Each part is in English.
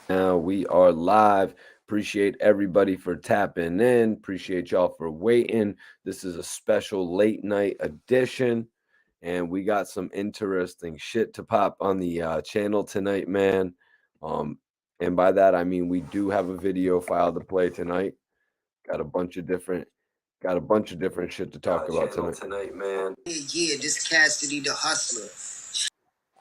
Now we are live. Appreciate everybody for tapping in. Appreciate y'all for waiting. This is a special late night edition, and we got some interesting shit to pop on the channel tonight, man. Um, and by that I mean we do have a video file to play tonight. Got a bunch of different, got a bunch of different shit to talk about tonight, man. Yeah, this Cassidy the hustler.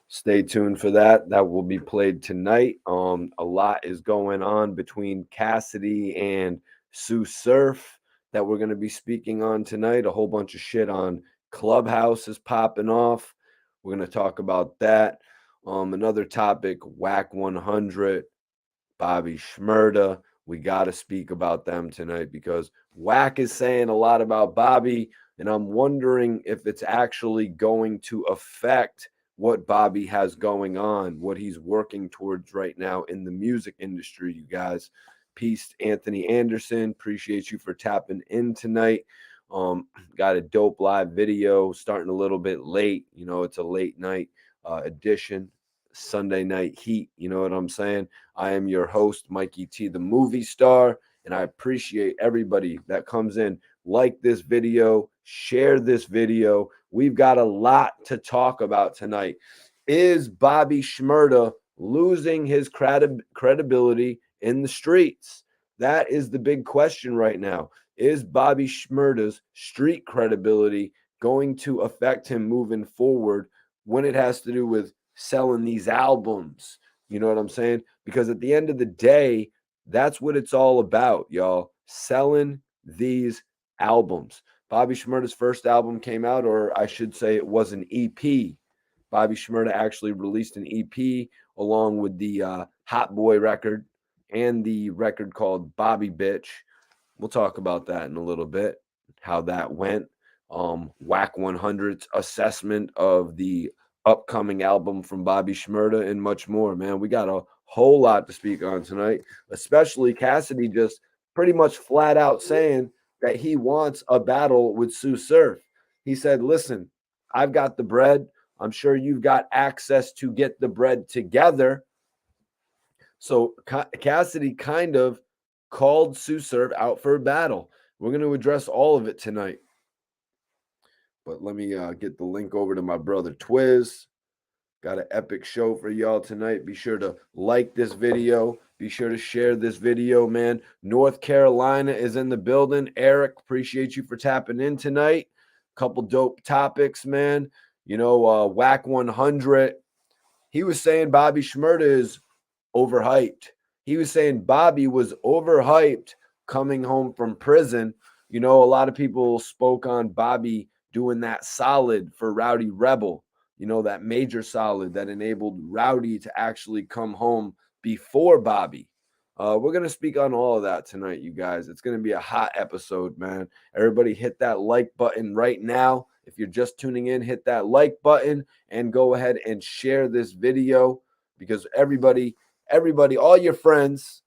Stay tuned for that. That will be played tonight. A lot is going on between Cassidy and Sue Surf that we're going to be speaking on tonight. A whole bunch of shit on Clubhouse is popping off. We're going to talk about that. Another topic, Wack 100, Bobby Shmurda. We got to speak about them tonight because Wack is saying a lot about Bobby, and I'm wondering if it's actually going to affect what Bobby has going on, what he's working towards right now in the music industry, you guys. Peace, Anthony Anderson. Appreciate you for tapping in tonight. Got a dope live video starting a little bit late. You know, it's a late night edition, Sunday night heat. You know what I'm saying? I am your host, Mikey T, the movie star, and I appreciate everybody that comes in. Like this video, share this video. We've got a lot to talk about tonight. Is Bobby Shmurda losing his credibility in the streets? That is the big question right now. Is Bobby Shmurda's street credibility going to affect him moving forward when it has to do with selling these albums? You know what I'm saying? Because at the end of the day, that's what it's all about, y'all. Selling these albums. Bobby Shmurda's first album came out, or I should say it was an EP. Bobby Shmurda actually released an EP along with the Hot Boy record and the record called Bobby Bitch. We'll talk about that in a little bit, how that went. Wack 100's assessment of the upcoming album from Bobby Shmurda and much more, man. We got a whole lot to speak on tonight, especially Cassidy just pretty much flat out saying that he wants a battle with Sue Surf. He said, listen, I've got the bread. I'm sure you've got access to get the bread together. So Cassidy kind of called Sue Surf out for a battle. We're going to address all of it tonight. But let me get the link over to my brother Twiz. Got an epic show for y'all tonight. Be sure to like this video. Be sure to share this video, man. North Carolina is in the building. Eric, appreciate you for tapping in tonight. Couple dope topics, man. You know, Wack 100. He was saying Bobby Shmurda is overhyped. He was saying Bobby was overhyped coming home from prison. You know, a lot of people spoke on Bobby doing that solid for Rowdy Rebel, you know, that major solid that enabled Rowdy to actually come home before Bobby. We're going to speak on all of that tonight, you guys. It's going to be a hot episode, man. Everybody hit that like button right now. If you're just tuning in, hit that like button and go ahead and share this video because everybody, all your friends,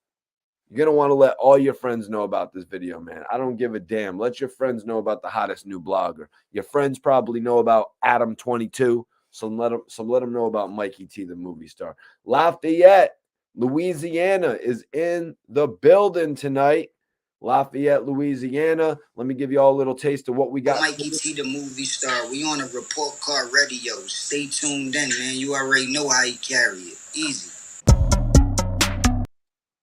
you're going to want to let all your friends know about this video, man. I don't give a damn. Let your friends know about the hottest new blogger. Your friends probably know about Adam22, so let them know about Mikey T, the movie star. Lafayette, Louisiana is in the building tonight. Lafayette, Louisiana. Let me give you all a little taste of what we got. Mikey T, the movie star. We on a report card radio. Stay tuned in, man. You already know how he carry it. Easy.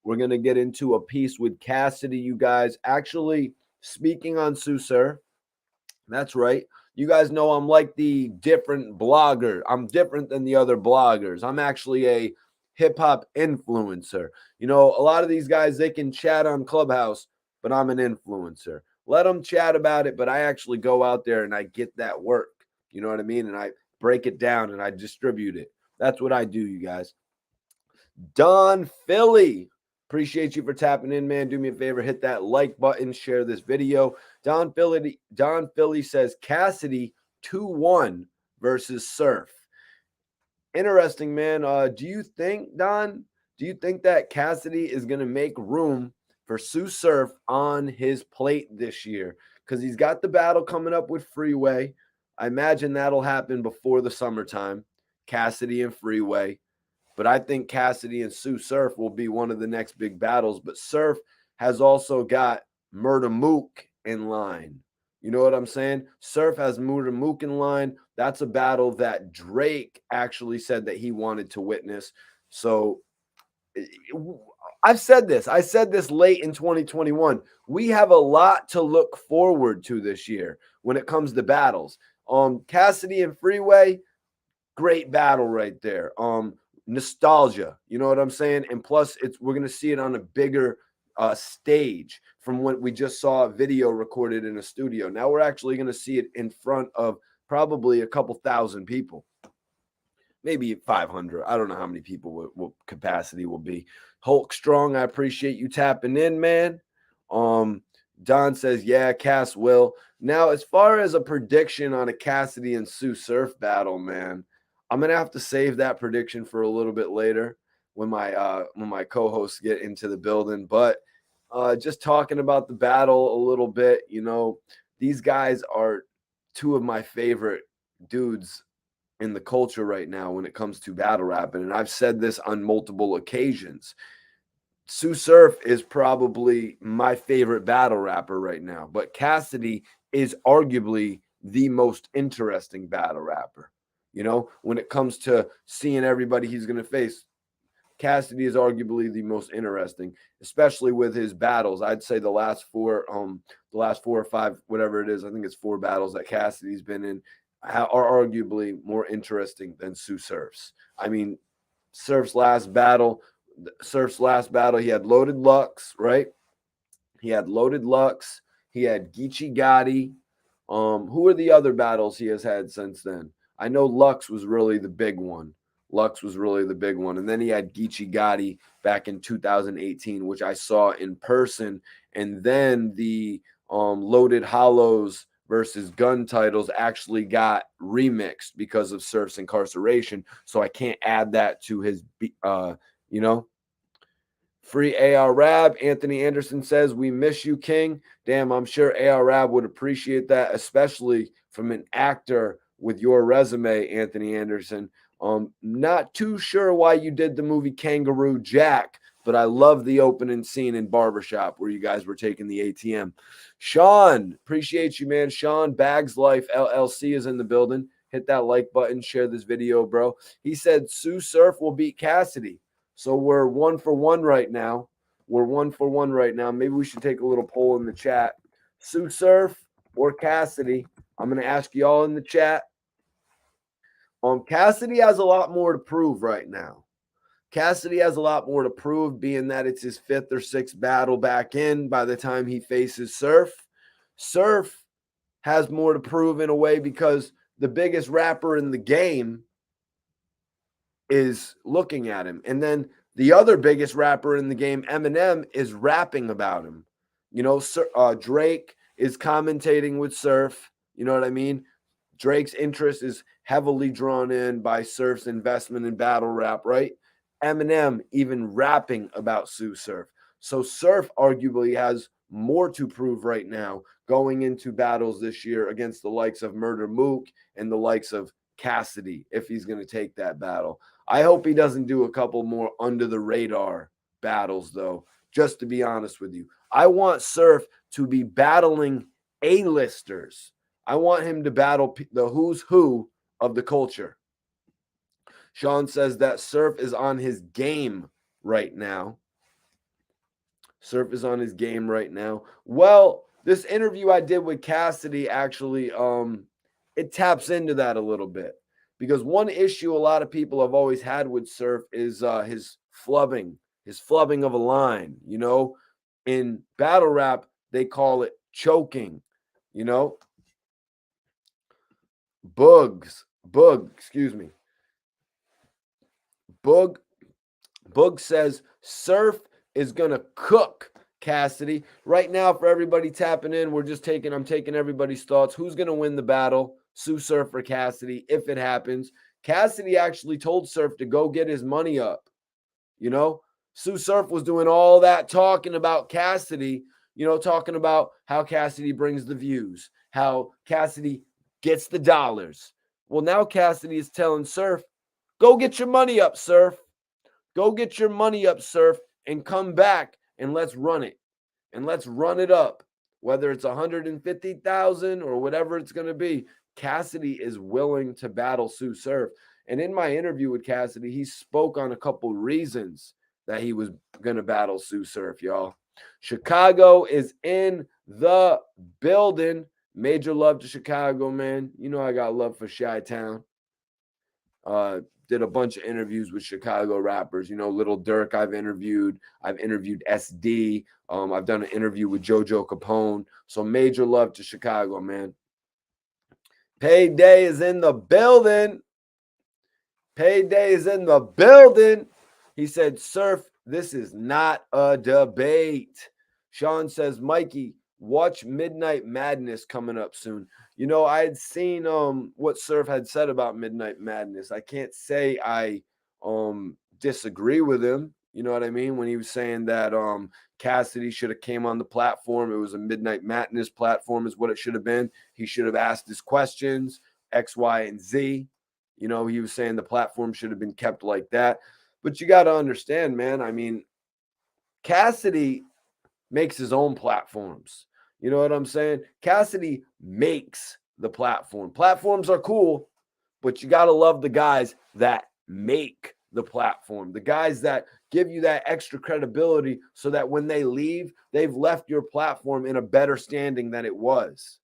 We're going to get into a piece with Cassidy, you guys. Actually, speaking on Sue Surf, that's right. You guys know I'm like the different blogger. I'm different than the other bloggers. I'm actually a hip hop influencer. You know, a lot of these guys, they can chat on Clubhouse, but I'm an influencer. Let them chat about it, but I actually go out there and I get that work. You know what I mean? And I break it down and I distribute it. That's what I do, you guys. Don Philly. Appreciate you for tapping in, man. Do me a favor, hit that like button, share this video. Don Philly says Cassidy 2-1 versus Surf. Interesting, man. Do you think, Don, do you think that Cassidy is going to make room for Sue Surf on his plate this year? Because he's got the battle coming up with Freeway. I imagine that'll happen before the summertime. Cassidy and Freeway. But I think Cassidy and Sue Surf will be one of the next big battles. But Surf has also got Murda Mook in line. You know what I'm saying? Surf has Murda Mook in line. That's a battle that Drake actually said that he wanted to witness. So I've said this. I said this late in 2021. We have a lot to look forward to this year when it comes to battles. Cassidy and Freeway, great battle right there. Nostalgia, you know what I'm saying? And plus, we're gonna see it on a bigger stage from what we just saw a video recorded in a studio. Now we're actually gonna see it in front of probably a couple thousand people, maybe 500. I don't know how many people will capacity will be. Hulk Strong, I appreciate you tapping in, man. Don says, yeah, Cass will. Now, as far as a prediction on a Cassidy and Sue Surf battle, man, I'm gonna have to save that prediction for a little bit later when my co-hosts get into the building. But just talking about the battle a little bit, you know, these guys are two of my favorite dudes in the culture right now when it comes to battle rapping. And I've said this on multiple occasions. Sue Surf is probably my favorite battle rapper right now, but Cassidy is arguably the most interesting battle rapper. You know, when it comes to seeing everybody he's going to face, Cassidy is arguably the most interesting, especially with his battles. I'd say the last four or five, whatever it is, I think it's 4 battles that Cassidy's been in are arguably more interesting than Sue Surf's. I mean, Surf's last battle, he had Loaded Lux, right? He had Loaded Lux. He had Geechee Gotti. Who are the other battles he has had since then? I know Lux was really the big one. And then he had Geechee Gotti back in 2018, which I saw in person. And then the Loaded Hollows versus Gun titles actually got remixed because of Surf's incarceration. So I can't add that to his, you know, Free AR Rab. Anthony Anderson says, we miss you, King. Damn, I'm sure AR Rab would appreciate that, especially from an actor with your resume, Anthony Anderson. Not too sure why you did the movie Kangaroo Jack, but I love the opening scene in Barbershop where you guys were taking the ATM. Sean, appreciate you, man. Sean, Bags Life LLC is in the building. Hit that like button, share this video, bro. He said Sue Surf will beat Cassidy. So we're 1 for 1 right now. Maybe we should take a little poll in the chat. Sue Surf or Cassidy? I'm going to ask y'all in the chat. Cassidy has a lot more to prove right now. Being that it's his 5th or 6th battle back in by the time he faces Surf. Surf has more to prove in a way because the biggest rapper in the game is looking at him. And then the other biggest rapper in the game, Eminem, is rapping about him. You know, Drake is commentating with Surf. You know what I mean? Drake's interest is heavily drawn in by Surf's investment in battle rap, right? Eminem even rapping about Sue Surf. So Surf arguably has more to prove right now going into battles this year against the likes of Murda Mook and the likes of Cassidy if he's going to take that battle. I hope he doesn't do a couple more under the radar battles, though, just to be honest with you. I want Surf to be battling A-listers. I want him to battle the who's who of the culture. Sean says that Surf is on his game right now. Well, this interview I did with Cassidy actually, it taps into that a little bit. Because one issue a lot of people have always had with Surf is his flubbing of a line. You know, in battle rap, they call it choking, you know. Boog, says Surf is gonna cook Cassidy. Right now, for everybody tapping in, I'm taking everybody's thoughts. Who's gonna win the battle? Sue Surf or Cassidy, if it happens. Cassidy actually told Surf to go get his money up. You know, Sue Surf was doing all that talking about Cassidy, you know, talking about how Cassidy brings the views, how Cassidy gets the dollars. Well, now Cassidy is telling Surf, go get your money up, Surf. Go get your money up, Surf, and come back and let's run it. And let's run it up. Whether it's 150,000 or whatever it's going to be, Cassidy is willing to battle Sue Surf. And in my interview with Cassidy, he spoke on a couple reasons that he was going to battle Sue Surf, y'all. Chicago is in the building. Major love to Chicago, man. You know I got love for Chi-Town. Did a bunch of interviews with Chicago rappers. You know, Little Durk I've interviewed. I've interviewed SD. I've done an interview with JoJo Capone. So major love to Chicago, man. Payday is in the building. Payday is in the building. He said, Surf, this is not a debate. Sean says, Mikey, watch Midnight Madness coming up soon. You know, I had seen what Surf had said about Midnight Madness. I can't say I disagree with him. You know what I mean? When he was saying that Cassidy should have came on the platform. It was a Midnight Madness platform is what it should have been. He should have asked his questions, X, Y, and Z. You know, he was saying the platform should have been kept like that. But you got to understand, man. I mean, Cassidy makes his own platforms. You know what I'm saying? Cassidy makes the platform. Platforms are cool, but you got to love the guys that make the platform, the guys that give you that extra credibility so that when they leave, they've left your platform in a better standing than it was.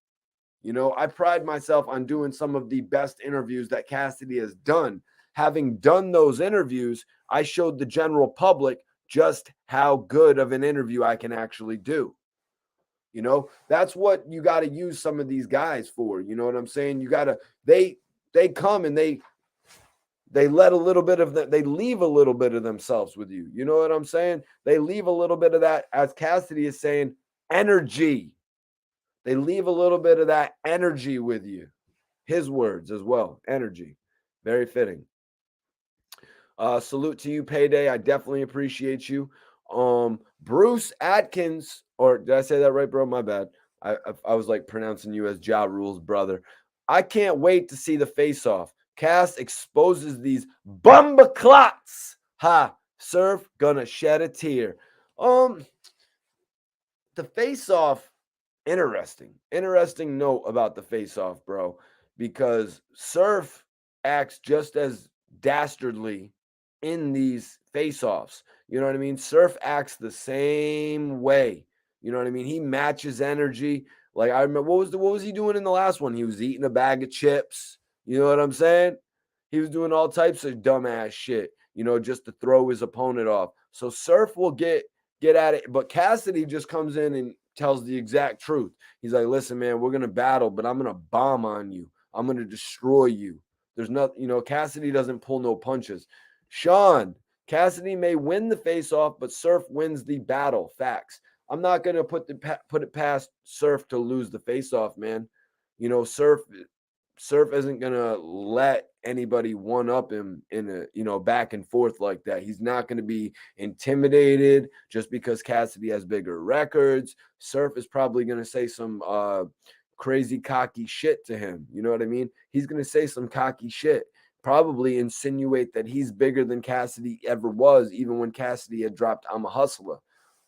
You know, I pride myself on doing some of the best interviews that Cassidy has done. Having done those interviews, I showed the general public just how good of an interview I can actually do. You know, that's what you got to use some of these guys for. You know what I'm saying? You got to they come and they let a little bit of that, they leave a little bit of themselves with you. You know what I'm saying? They leave a little bit of that, as Cassidy is saying, energy. They leave a little bit of that energy with you. His words as well. Energy. Very fitting. Salute to you, Payday. I definitely appreciate you. Bruce Atkins, or did I say that right, bro? My bad. I was like pronouncing you as Ja Rule's brother. I can't wait to see the face-off. Cass exposes these bumba clots. Ha! Surf gonna shed a tear. The face-off, interesting note about the face-off, bro, because Surf acts just as dastardly in these face-offs. You know what I mean? Surf acts the same way. You know what I mean? He matches energy. Like I remember, what was he doing in the last one? He was eating a bag of chips. You know what I'm saying? He was doing all types of dumbass shit, you know, just to throw his opponent off. So Surf will get at it, but Cassidy just comes in and tells the exact truth. He's like, listen, man, we're gonna battle, but I'm gonna bomb on you. I'm gonna destroy you. There's nothing, you know, Cassidy doesn't pull no punches. Sean, Cassidy may win the face-off, but Surf wins the battle. Facts. I'm not gonna put it past Surf to lose the face-off, man. You know, Surf isn't gonna let anybody one up him in a, you know, back and forth like that. He's not gonna be intimidated just because Cassidy has bigger records. Surf is probably gonna say some crazy cocky shit to him. You know what I mean? He's gonna say some cocky shit. Probably insinuate that he's bigger than Cassidy ever was, even when Cassidy had dropped I'm a Hustler.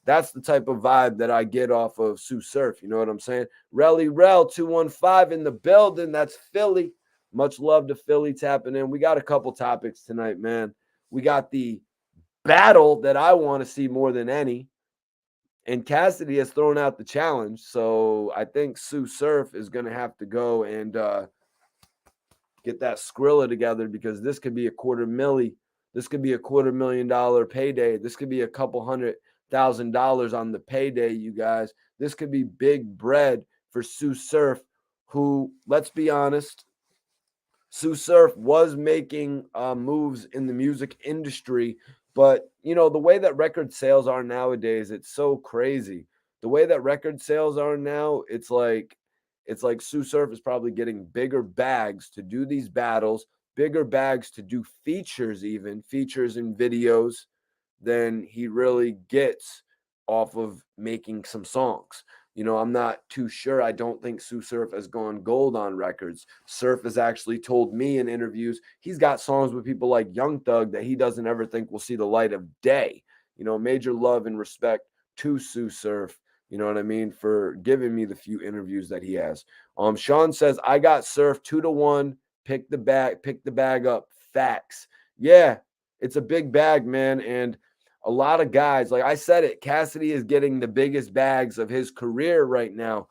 That's the type of vibe that I get off of Sue Surf. You know what I'm saying? Relly Rel 215 in the building. That's Philly. Much love to Philly tapping in. We got a couple topics tonight, man. We got the battle that I want to see more than any. And Cassidy has thrown out the challenge. So I think Sue Surf is going to have to go and get that Skrilla together, because this could be a $250,000. This could be a $250,000 payday. This could be a couple $100,000 on the payday, you guys. This could be big bread for Sue Surf, who, let's be honest, Sue Surf was making moves in the music industry, but you know, the way that record sales are nowadays, it's so crazy. The way that record sales are now, it's like Sue Surf is probably getting bigger bags to do these battles, bigger bags to do features, even features in videos, than he really gets off of making some songs. I'm not too sure. I don't think Sue Surf has gone gold on records. Surf has actually told me in interviews he's got songs with people like Young Thug that he doesn't ever think will see the light of day. Major love and respect to Sue Surf, you know what I mean, for giving me the few interviews that he has. Sean says, I got Surf 2-1. Pick the bag up. Facts. Yeah, it's a big bag, man. And a lot of guys, like I said it, Cassidy is getting the biggest bags of his career right now,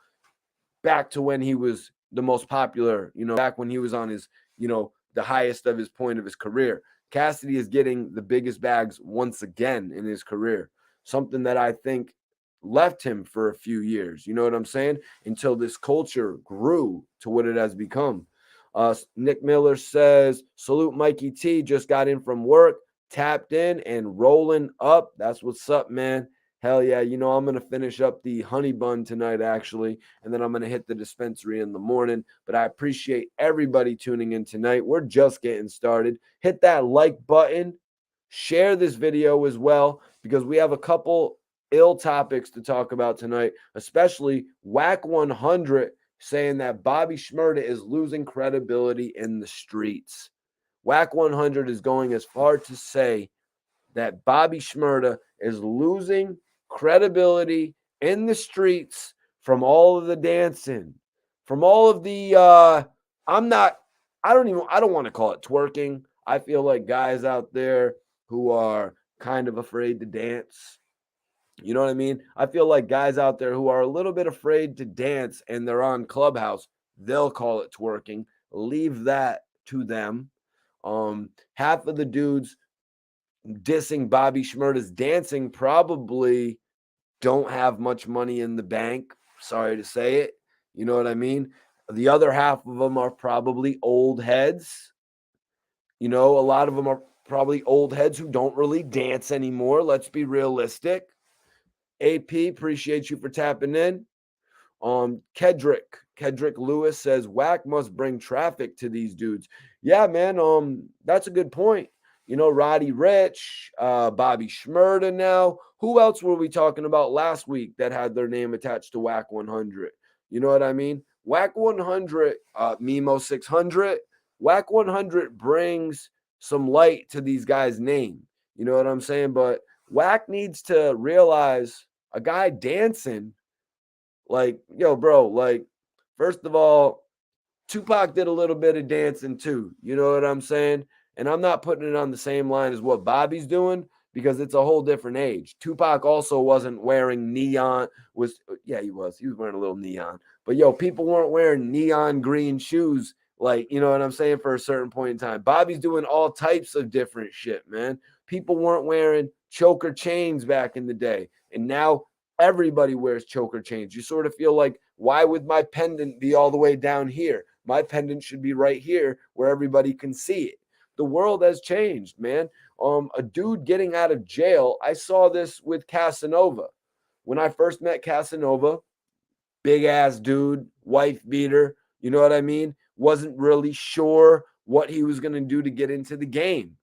back to when he was the most popular, back when he was on his, the highest of his point of his career. Cassidy is getting the biggest bags once again in his career, something that I think left him for a few years, you know what I'm saying? Until this culture grew to what it has become. Nick Miller says, salute Mikey T, just got in from work, tapped in and rolling up. That's what's up, man. Hell yeah. I'm going to finish up the honey bun tonight, actually, and then I'm going to hit the dispensary in the morning. But I appreciate everybody tuning in tonight. We're just getting started. Hit that like button. Share this video as well, because we have a couple ill topics to talk about tonight, especially Wack 100 saying that Bobby Shmurda is losing credibility in the streets. Wack 100 is going as far to say that Bobby Shmurda is losing credibility in the streets from all of the dancing, from all of the I don't want to call it twerking. I feel like guys out there who are kind of afraid to dance. You know what I mean? I feel like guys out there who are a little bit afraid to dance and they're on Clubhouse, they'll call it twerking. Leave that to them. Half of the dudes dissing Bobby Shmurda's dancing probably don't have much money in the bank. Sorry to say it. You know what I mean? The other half of them are probably old heads. A lot of them are probably old heads who don't really dance anymore. Let's be realistic. AP, appreciate you for tapping in. Kedrick Lewis says Wack must bring traffic to these dudes. Yeah, man. That's a good point. Roddy Rich, Bobby Shmurda now. Who else were we talking about last week that had their name attached to Wack 100? You know what I mean? Wack 100, Mimo 600. Wack 100 brings some light to these guys' name. You know what I'm saying? But Wack needs to realize a guy dancing, like, yo, bro, like, first of all, Tupac did a little bit of dancing too. You know what I'm saying? And I'm not putting it on the same line as what Bobby's doing, because it's a whole different age. Tupac also wasn't wearing neon. Yeah, he was. He was wearing a little neon. But yo, people weren't wearing neon green shoes, like, you know what I'm saying, for a certain point in time. Bobby's doing all types of different shit, man. People weren't wearing choker chains back in the day. And now everybody wears choker chains. You sort of feel like, why would my pendant be all the way down here? My pendant should be right here where everybody can see it. The world has changed, man. A dude getting out of jail. I saw this with Casanova. When I first met Casanova, big ass dude, wife beater, you know what I mean? Wasn't really sure what he was going to do to get into the game.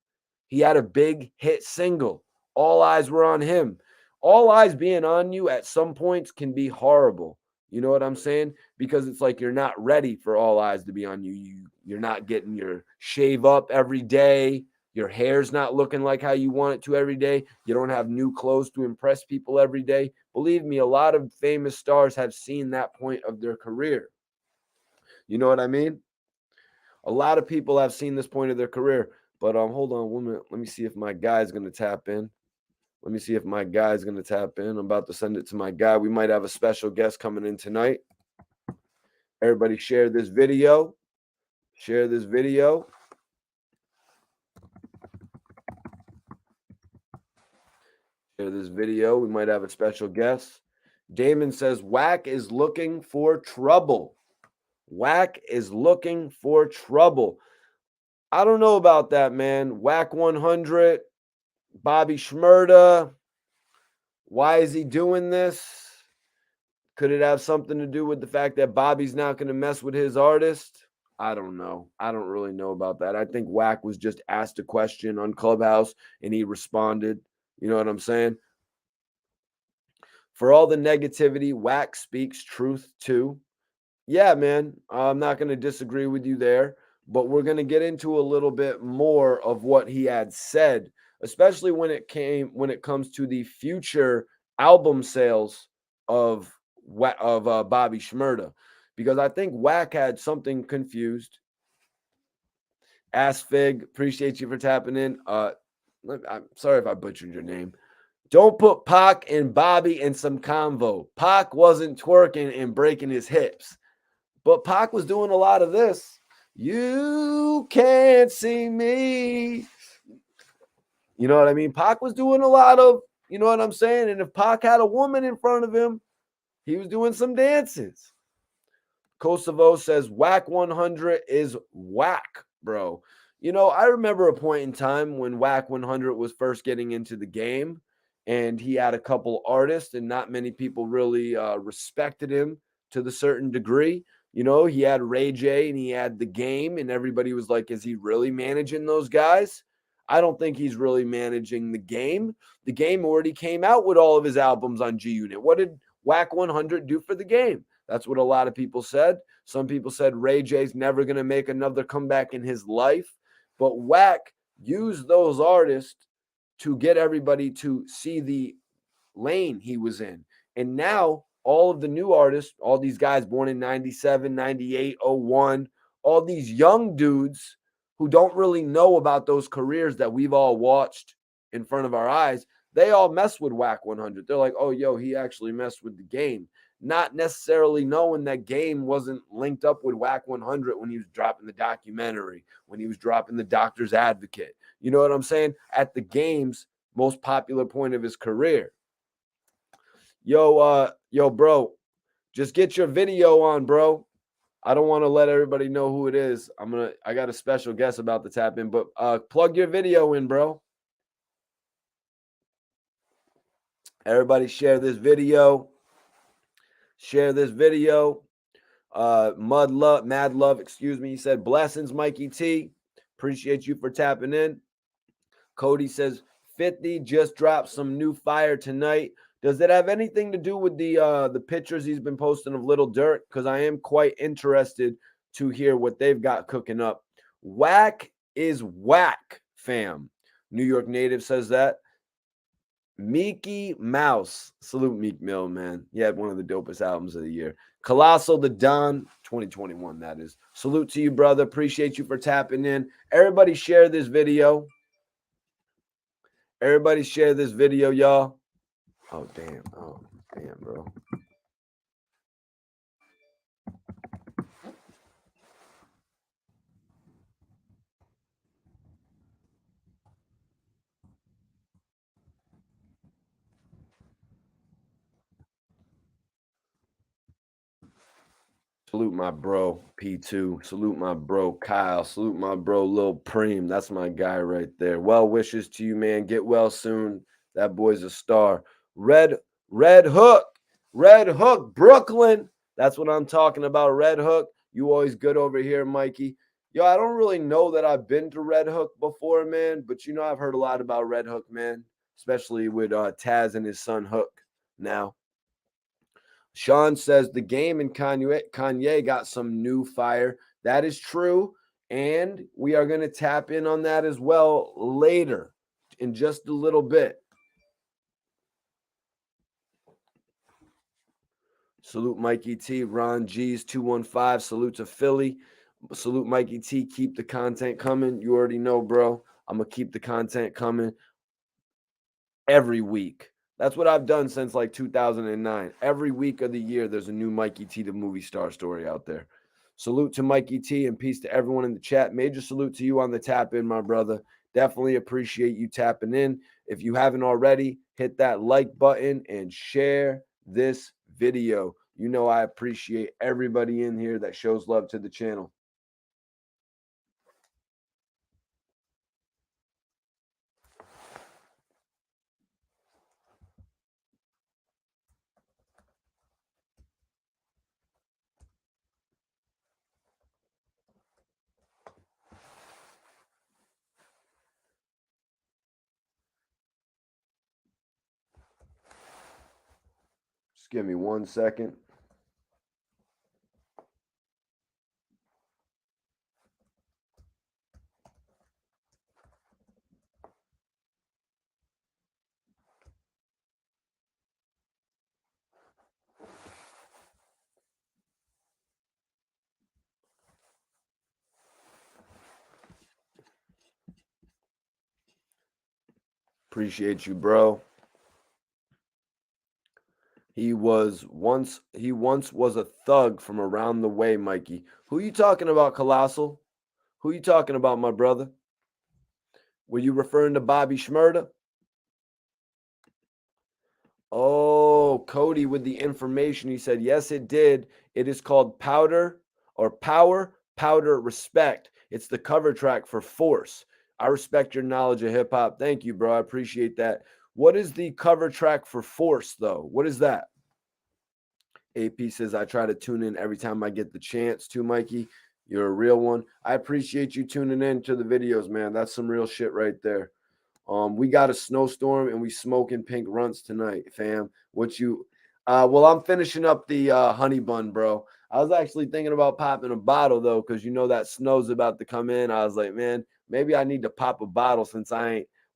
He had a big hit single. All eyes were on him. All eyes being on you at some points can be horrible. You know what I'm saying? Because it's like you're not ready for all eyes to be on you. You're not getting your shave up every day. Your hair's not looking like how you want it to every day. You don't have new clothes to impress people every day. Believe me, a lot of famous stars have seen that point of their career. You know what I mean? A lot of people have seen this point of their career. But hold on 1 minute. Let me see if my guy's going to tap in. I'm about to send it to my guy. We might have a special guest coming in tonight. Everybody share this video. Share this video. Share this video. We might have a special guest. Damon says Wack is looking for trouble. Wack is looking for trouble. I don't know about that, man. Wack 100, Bobby Shmurda. Why is he doing this? Could it have something to do with the fact that Bobby's not going to mess with his artist? I don't know. I don't really know about that. I think Wack was just asked a question on Clubhouse and he responded. You know what I'm saying? For all the negativity, Wack speaks truth too. Yeah, man, I'm not going to disagree with you there, but we're going to get into a little bit more of what he had said, especially when it comes to the future album sales of Bobby Shmurda, because I think Wack had something confused. Ass Fig, appreciate you for tapping in. I'm sorry if I butchered your name. Don't put Pac and Bobby in some convo. Pac wasn't twerking and breaking his hips. But Pac was doing a lot of this. You can't see me. You know what I mean? Pac was doing a lot of, you know what I'm saying? And if Pac had a woman in front of him, he was doing some dances. Kosovo says Wack 100 is whack, bro. You know, I remember a point in time when Wack 100 was first getting into the game and he had a couple artists and not many people really respected him to the certain degree. You know, he had Ray J and he had the game, and everybody was like, is he really managing those guys? I don't think he's really managing the game. The game already came out with all of his albums on G Unit. What did Wack 100 do for the game? That's what a lot of people said. Some people said Ray J's never going to make another comeback in his life. But Wack used those artists to get everybody to see the lane he was in. And now all of the new artists, all these guys born in 97, 98, 01, all these young dudes who don't really know about those careers that we've all watched in front of our eyes, they all mess with Wack 100. They're like, oh, yo, he actually messed with the game. Not necessarily knowing that game wasn't linked up with Wack 100 when he was dropping the documentary, when he was dropping the Doctor's Advocate. You know what I'm saying? At the game's most popular point of his career. Yo, bro, just get your video on, bro. I don't want to let everybody know who it is. I got a special guest about to tap in, but plug your video in, bro. Everybody share this video. Share this video. Mad love, excuse me. He said, blessings, Mikey T. Appreciate you for tapping in. Cody says, 50 just dropped some new fire tonight. Does it have anything to do with the pictures he's been posting of Little Dirt? Because I am quite interested to hear what they've got cooking up. Wack is whack, fam. New York native says that. Mickey Mouse. Salute Meek Mill, man. He had one of the dopest albums of the year. Colossal the Don, 2021, that is. Salute to you, brother. Appreciate you for tapping in. Everybody share this video. Everybody share this video, y'all. Oh, damn. Oh, damn, bro. Salute my bro, P2. Salute my bro, Kyle. Salute my bro, Lil Preem. That's my guy right there. Well wishes to you, man. Get well soon. That boy's a star. Red Hook. Red Hook, Brooklyn. That's what I'm talking about. Red Hook. You always good over here, Mikey. Yo, I don't really know that I've been to Red Hook before, man, but you know I've heard a lot about Red Hook, man, especially with Taz and his son Hook now. Sean says the game and Kanye got some new fire. That is true. And we are going to tap in on that as well later in just a little bit. Salute Mikey T. Ron G's 215. Salute to Philly. Salute Mikey T. Keep the content coming. You already know, bro. I'm going to keep the content coming every week. That's what I've done since like 2009. Every week of the year, there's a new Mikey T, the movie star story out there. Salute to Mikey T and peace to everyone in the chat. Major salute to you on the tap in, my brother. Definitely appreciate you tapping in. If you haven't already, hit that like button and share this video. You know I appreciate everybody in here that shows love to the channel. Just give me 1 second. Appreciate you, bro. He once was a thug from around the way, Mikey. Who you talking about, Colossal? Who you talking about, my brother? Were you referring to Bobby Shmurda? Oh, Cody with the information. He said, yes, it did. It is called Powder, Respect. It's the cover track for Force. I respect your knowledge of hip hop. Thank you, bro. I appreciate that. What is the cover track for Force, though? What is that? AP says, I try to tune in every time I get the chance to, Mikey. You're a real one. I appreciate you tuning in to the videos, man. That's some real shit right there. We got a snowstorm and we smoking pink runts tonight, fam. What you well, I'm finishing up the honey bun, bro. I was actually thinking about popping a bottle though, because you know that snow's about to come in. I was like, man, maybe I need to pop a bottle since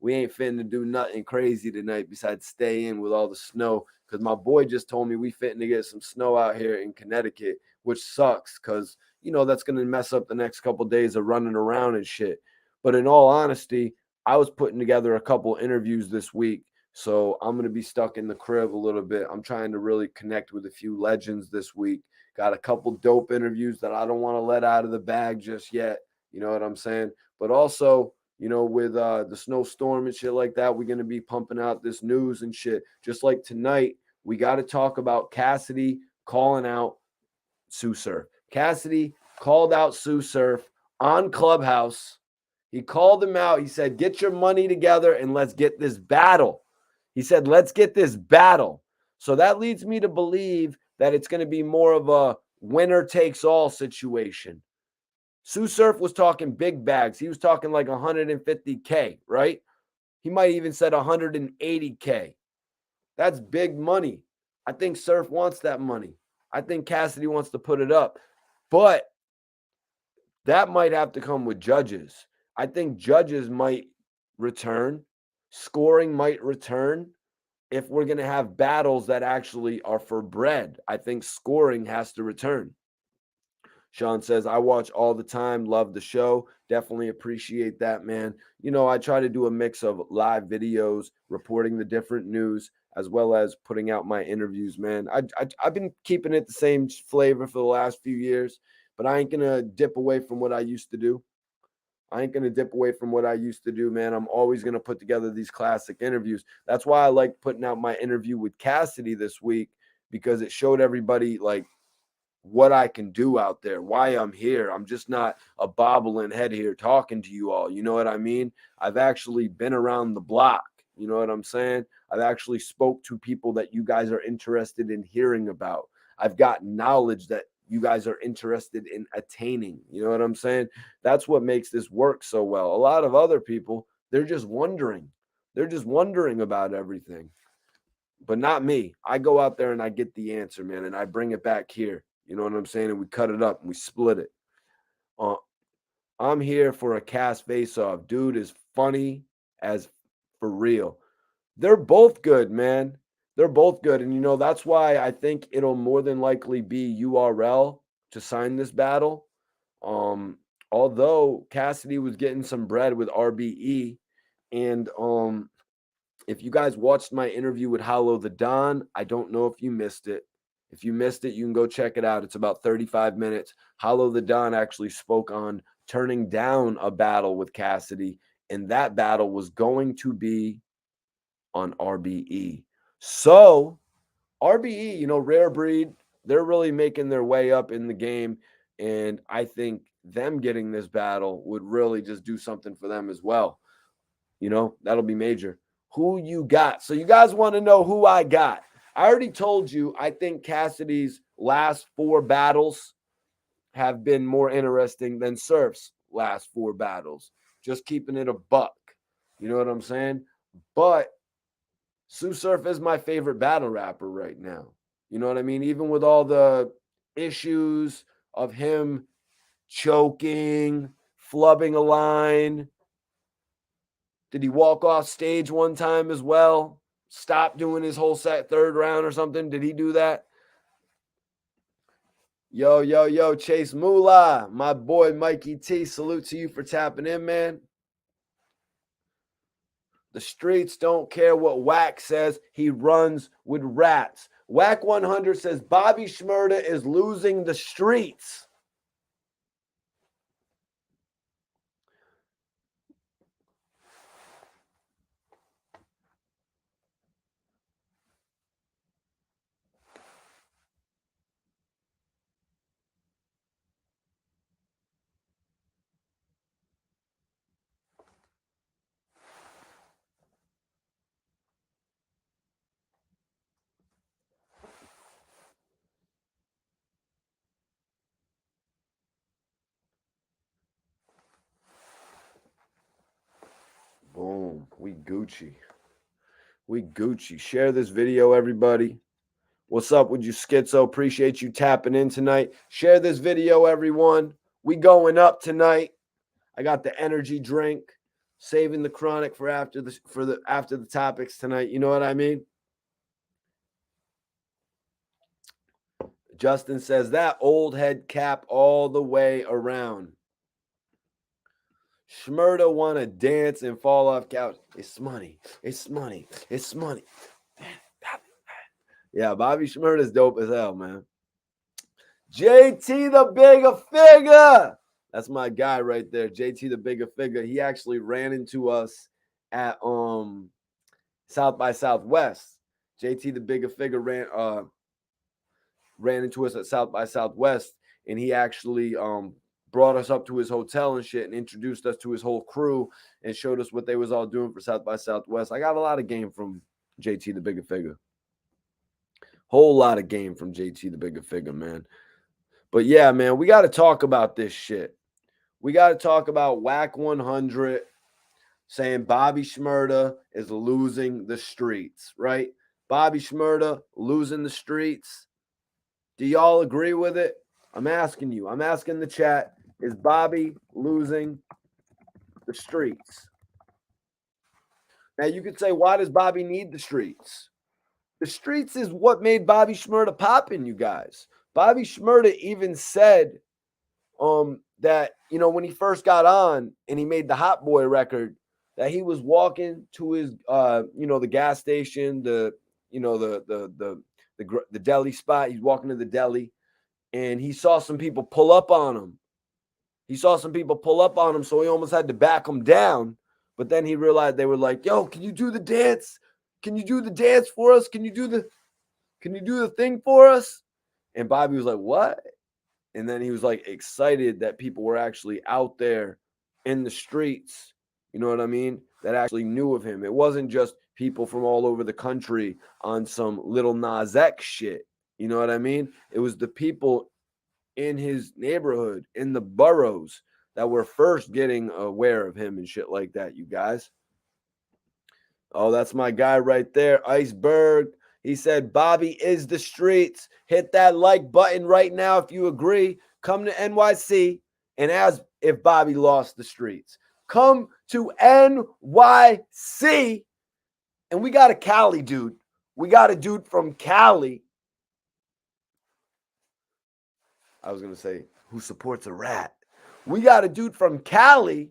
we ain't fitting to do nothing crazy tonight besides stay in with all the snow. Cause my boy just told me we fitting to get some snow out here in Connecticut, which sucks because that's gonna mess up the next couple days of running around and shit. But in all honesty, I was putting together a couple interviews this week, so I'm going to be stuck in the crib a little bit. I'm trying to really connect with a few legends this week. Got a couple dope interviews that I don't want to let out of the bag just yet. You know what I'm saying? But also, with the snowstorm and shit like that, we're going to be pumping out this news and shit. Just like tonight, we got to talk about Cassidy calling out Sue Surf. Cassidy called out Sue Surf on Clubhouse. He called him out. He said, get your money together and let's get this battle. He said, let's get this battle. So that leads me to believe that it's going to be more of a winner takes all situation. Sue Surf was talking big bags. He was talking like 150K, right? He might even said 180K. That's big money. I think Surf wants that money. I think Cassidy wants to put it up. But that might have to come with judges. I think judges might return, scoring might return. If we're going to have battles that actually are for bread, I think scoring has to return. Sean says, I watch all the time, love the show. Definitely appreciate that, man. I try to do a mix of live videos, reporting the different news, as well as putting out my interviews, man. I've been keeping it the same flavor for the last few years, but I ain't going to dip away from what I used to do. Man. I'm always going to put together these classic interviews. That's why I like putting out my interview with Cassidy this week, because it showed everybody like what I can do out there, why I'm here. I'm just not a bobbling head here talking to you all. You know what I mean? I've actually been around the block. You know what I'm saying? I've actually spoke to people that you guys are interested in hearing about. I've got knowledge that you guys are interested in attaining. You know what I'm saying? That's what makes this work so well. A lot of other people, they're just wondering. They're just wondering about everything. But not me. I go out there and I get the answer, man, and I bring it back here. You know what I'm saying? And we cut it up and we split it. I'm here for a cast face off. Dude is funny as for real. They're both good, man. They're both good. And, that's why I think it'll more than likely be URL to sign this battle. Although Cassidy was getting some bread with RBE. And if you guys watched my interview with Hollow the Don, I don't know if you missed it. If you missed it, you can go check it out. It's about 35 minutes. Hollow the Don actually spoke on turning down a battle with Cassidy, and that battle was going to be on RBE. So, RBE, rare breed, they're really making their way up in the game, and I think them getting this battle would really just do something for them as well. That'll be major. Who you got? So you guys want to know who I got. I already told you I think Cassidy's last 4 battles have been more interesting than Surf's last 4 battles. Just keeping it a buck. You know what I'm saying? But Sue Surf is my favorite battle rapper right now. You know what I mean? Even with all the issues of him choking, flubbing a line. Did he walk off stage one time as well? Stop doing his whole set, third round or something? Did he do that? Yo, Chase Moolah, my boy Mikey T, salute to you for tapping in, man. The streets don't care what Wack says. He runs with rats. Wack 100 says Bobby Shmurda is losing the streets. Boom. We Gucci. We Gucci. Share this video, everybody. What's up with you, Schizo? Appreciate you tapping in tonight. Share this video, everyone. We going up tonight. I got the energy drink. Saving the chronic for after the topics tonight. You know what I mean? Justin says that old head cap all the way around. Shmurda want to dance and fall off couch. It's money. It's money. It's money. Yeah, Bobby Shmurda's dope as hell, man. JT the Bigger Figure. That's my guy right there. JT the Bigger Figure. He actually ran into us at South by Southwest. JT the Bigger Figure ran into us at South by Southwest, and he actually brought us up to his hotel and shit and introduced us to his whole crew and showed us what they was all doing for South by Southwest. I got a lot of game from JT the Bigger Figure. Whole lot of game from JT the Bigger Figure, man. But yeah, man, we got to talk about this shit. We got to talk about Wack 100 saying Bobby Shmurda is losing the streets, right? Bobby Shmurda losing the streets. Do y'all agree with it? I'm asking you. I'm asking the chat. Is Bobby losing the streets? Now, you could say, why does Bobby need the streets? The streets is what made Bobby Shmurda poppin', you guys. Bobby Shmurda even said that, you know, when he first got on and he made the Hot Boy record, that he was walking to his, the gas station, the deli spot. He's walking to the deli, and he saw some people pull up on him. So he almost had to back them down. But then he realized they were like, "Yo, can you do the dance? Can you do the dance for us? Can you do the thing for us?" And Bobby was like, "What?" And then he was like excited that people were actually out there in the streets. You know what I mean? That actually knew of him. It wasn't just people from all over the country on some little Nas X shit. You know what I mean? It was the people in his neighborhood, in the boroughs, that were first getting aware of him and shit like that, you guys. Oh, that's my guy right there, Iceberg. He said, Bobby is the streets. Hit that like button right now if you agree. Come to NYC and ask if Bobby lost the streets. Come to NYC. And we got a Cali dude. We got a dude from Cali. I was going to say, who supports a rat. We got a dude from Cali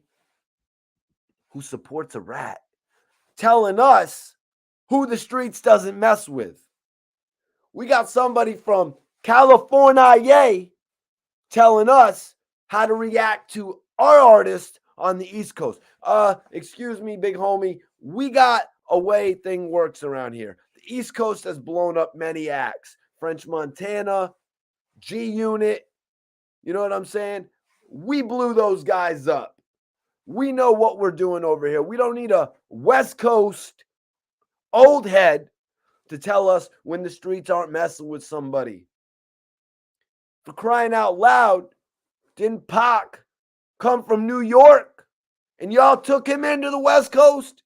who supports a rat, telling us who the streets doesn't mess with. We got somebody from California telling us how to react to our artist on the East Coast. Excuse me, big homie. We got a way thing works around here. The East Coast has blown up many acts. French Montana, G Unit. You know what I'm saying? We blew those guys up. We know what we're doing over here. We don't need a West Coast old head to tell us when the streets aren't messing with somebody. For crying out loud, didn't Pac come from New York and y'all took him into the West Coast?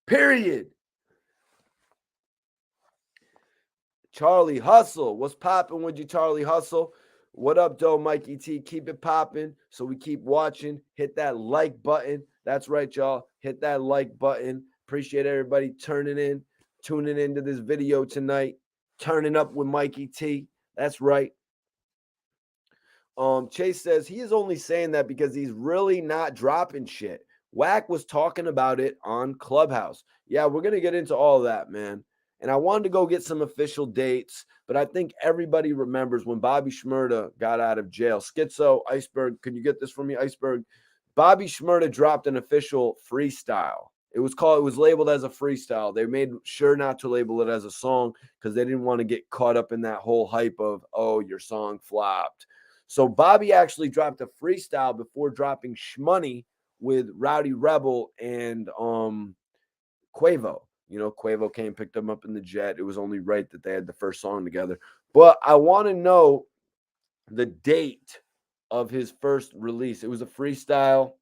Period. Charlie Hustle. What's popping with you, Charlie Hustle? What up, though, Mikey T? Keep it popping so we keep watching. Hit that like button. That's right, y'all. Hit that like button. Appreciate everybody tuning into this video tonight. Turning up with Mikey T. That's right. Chase says he is only saying that because he's really not dropping shit. Wack was talking about it on Clubhouse. Yeah, we're gonna get into all that, man. And I wanted to go get some official dates, but I think everybody remembers when Bobby Shmurda got out of jail. Schizo, Iceberg, can you get this for me, Iceberg? Bobby Shmurda dropped an official freestyle. It was labeled as a freestyle. They made sure not to label it as a song because they didn't want to get caught up in that whole hype of, oh, your song flopped. So Bobby actually dropped a freestyle before dropping Shmoney with Rowdy Rebel and Quavo. You know, Quavo came, picked them up in the jet. It was only right that they had the first song together. But I want to know the date of his first release. It was a freestyle.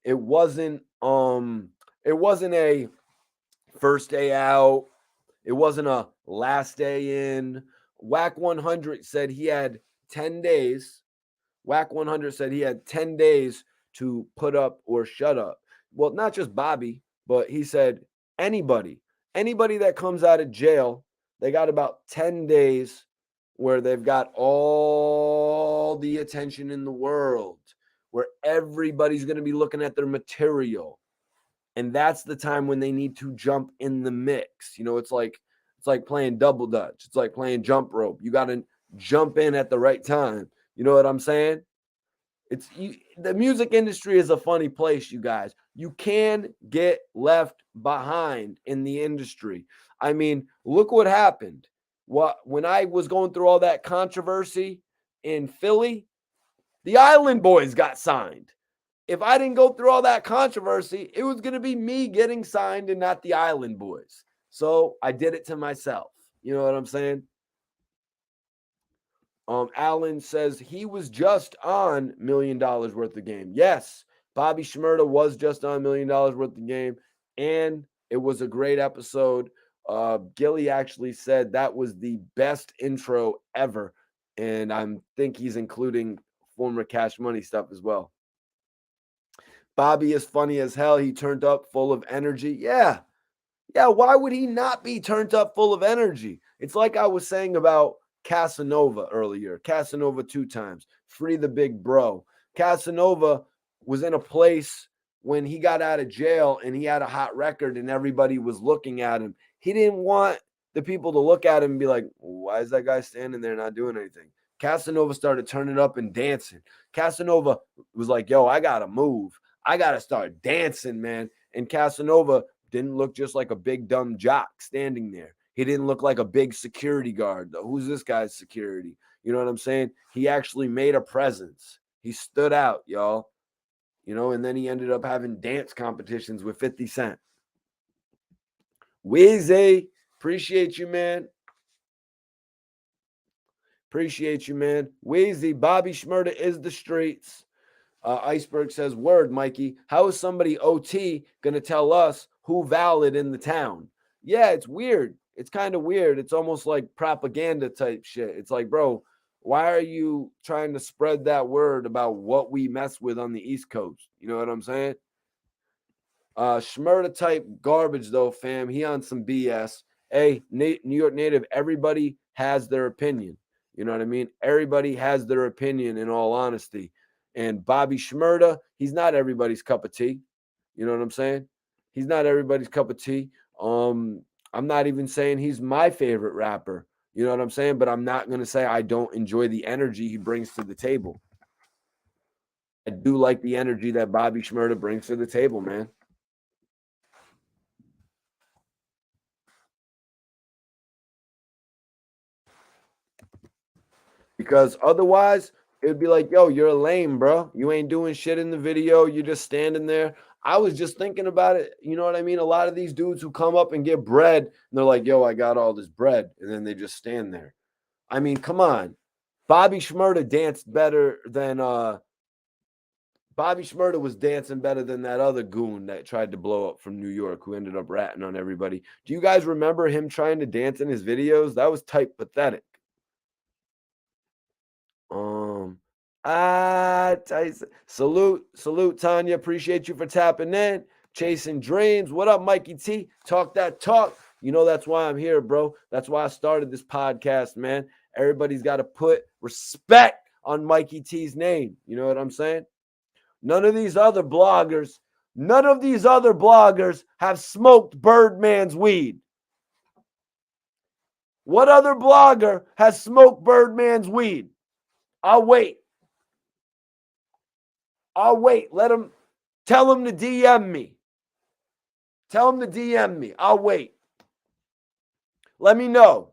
It wasn't a first day out. It wasn't a last day in. Wack 100 said he had 10 days. Wack 100 said he had 10 days to put up or shut up. Well, not just Bobby, but he said anybody that comes out of jail, they got about 10 days where they've got all the attention in the world, where everybody's going to be looking at their material. And that's the time when they need to jump in the mix. You know, it's like playing double dutch. It's like playing jump rope. You got to jump in at the right time. You know what I'm saying? The music industry is a funny place, you guys. You can get left behind in the industry. I mean, look what happened. When I was going through all that controversy in Philly, the Island Boys got signed. If I didn't go through all that controversy, it was going to be me getting signed and not the Island Boys. So I did it to myself. You know what I'm saying? Alan says he was just on $1 million worth of game. Yes, Bobby Shmurda was just on $1 million worth of game, and it was a great episode. Gilly actually said that was the best intro ever, and I think he's including former Cash Money stuff as well. Bobby is funny as hell. He turned up full of energy. Yeah. Why would he not be turned up full of energy? It's like I was saying about Casanova earlier. Casanova 2 times. Free the big bro. Casanova was in a place when he got out of jail and he had a hot record and everybody was looking at him. He didn't want the people to look at him and be like, why is that guy standing there not doing anything? Casanova started turning up and dancing. Casanova was like, yo, I got to move. I got to start dancing, man. And Casanova didn't look just like a big dumb jock standing there. He didn't look like a big security guard. Who's this guy's security? You know what I'm saying? He actually made a presence. He stood out, y'all. You know, and then he ended up having dance competitions with 50 Cent. Weezy, appreciate you, man. Appreciate you, man. Weezy, Bobby Shmurda is the streets. Iceberg says, word, Mikey. How is somebody OT going to tell us who valid in the town? Yeah, it's weird. It's kind of weird. It's almost like propaganda type shit. It's like, bro, why are you trying to spread that word about what we mess with on the East Coast? You know what I'm saying? Shmurda type garbage, though, fam. He on some BS. Hey, New York native, everybody has their opinion. You know what I mean? Everybody has their opinion, in all honesty. And Bobby Shmurda, he's not everybody's cup of tea. You know what I'm saying? He's not everybody's cup of tea. I'm not even saying he's my favorite rapper. You know what I'm saying? But I'm not going to say I don't enjoy the energy he brings to the table. I do like the energy that Bobby Shmurda brings to the table, man. Because otherwise, it would be like, yo, you're lame, bro. You ain't doing shit in the video. You're just standing there. I was just thinking about it. You know what I mean? A lot of these dudes who come up and get bread, and they're like, yo, I got all this bread. And then they just stand there. I mean, come on. Bobby Shmurda danced better than Bobby Shmurda was dancing better than that other goon that tried to blow up from New York who ended up ratting on everybody. Do you guys remember him trying to dance in his videos? That was type pathetic. Tyson. Salute, Tanya. Appreciate you for tapping in. Chasing dreams. What up, Mikey T? Talk that talk. You know that's why I'm here, bro. That's why I started this podcast, man. Everybody's got to put respect on Mikey T's name. You know what I'm saying? None of these other bloggers have smoked Birdman's weed. What other blogger has smoked Birdman's weed? I'll wait. Let him tell him to DM me. I'll wait. Let me know.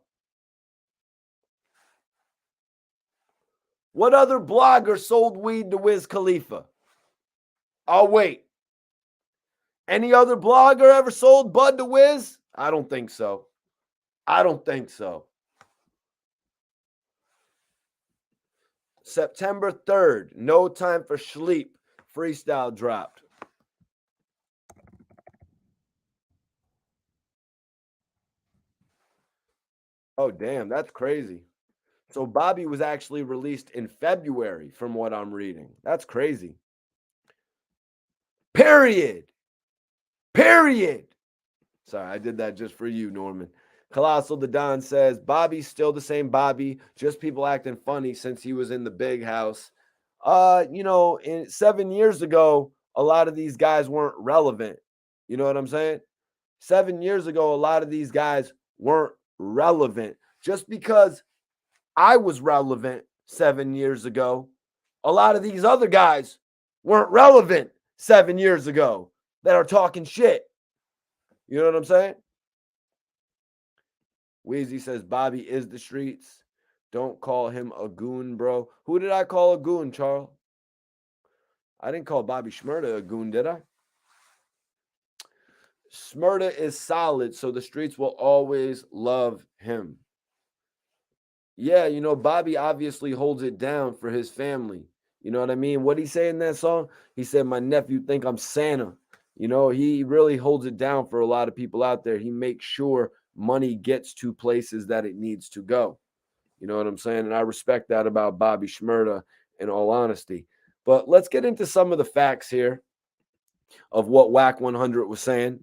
What other blogger sold weed to Wiz Khalifa? I'll wait. Any other blogger ever sold bud to Wiz? I don't think so. September 3rd, No Time for Sleep, freestyle dropped. Oh, damn, that's crazy. So Bobby was actually released in February from what I'm reading. That's crazy. Period. Sorry, I did that just for you, Norman. Colossal the Don says, Bobby's still the same Bobby, just people acting funny since he was in the big house. In 7 years ago, a lot of these guys weren't relevant. You know what I'm saying? 7 years ago, a lot of these guys weren't relevant. Just because I was relevant 7 years ago, a lot of these other guys weren't relevant 7 years ago that are talking shit. You know what I'm saying? Wheezy says Bobby is the streets. Don't call him a goon, bro. Who did I call a goon, Charles? I didn't call Bobby Shmurda a goon, did I? Shmurda is solid, so the streets will always love him. Yeah, Bobby obviously holds it down for his family. You know what I mean? What'd he say in that song? He said, my nephew think I'm Santa. He really holds it down for a lot of people out there. He makes sure money gets to places that it needs to go. You know what I'm saying? And I respect that about Bobby Shmurda, in all honesty. But let's get into some of the facts here of what Wack 100 was saying.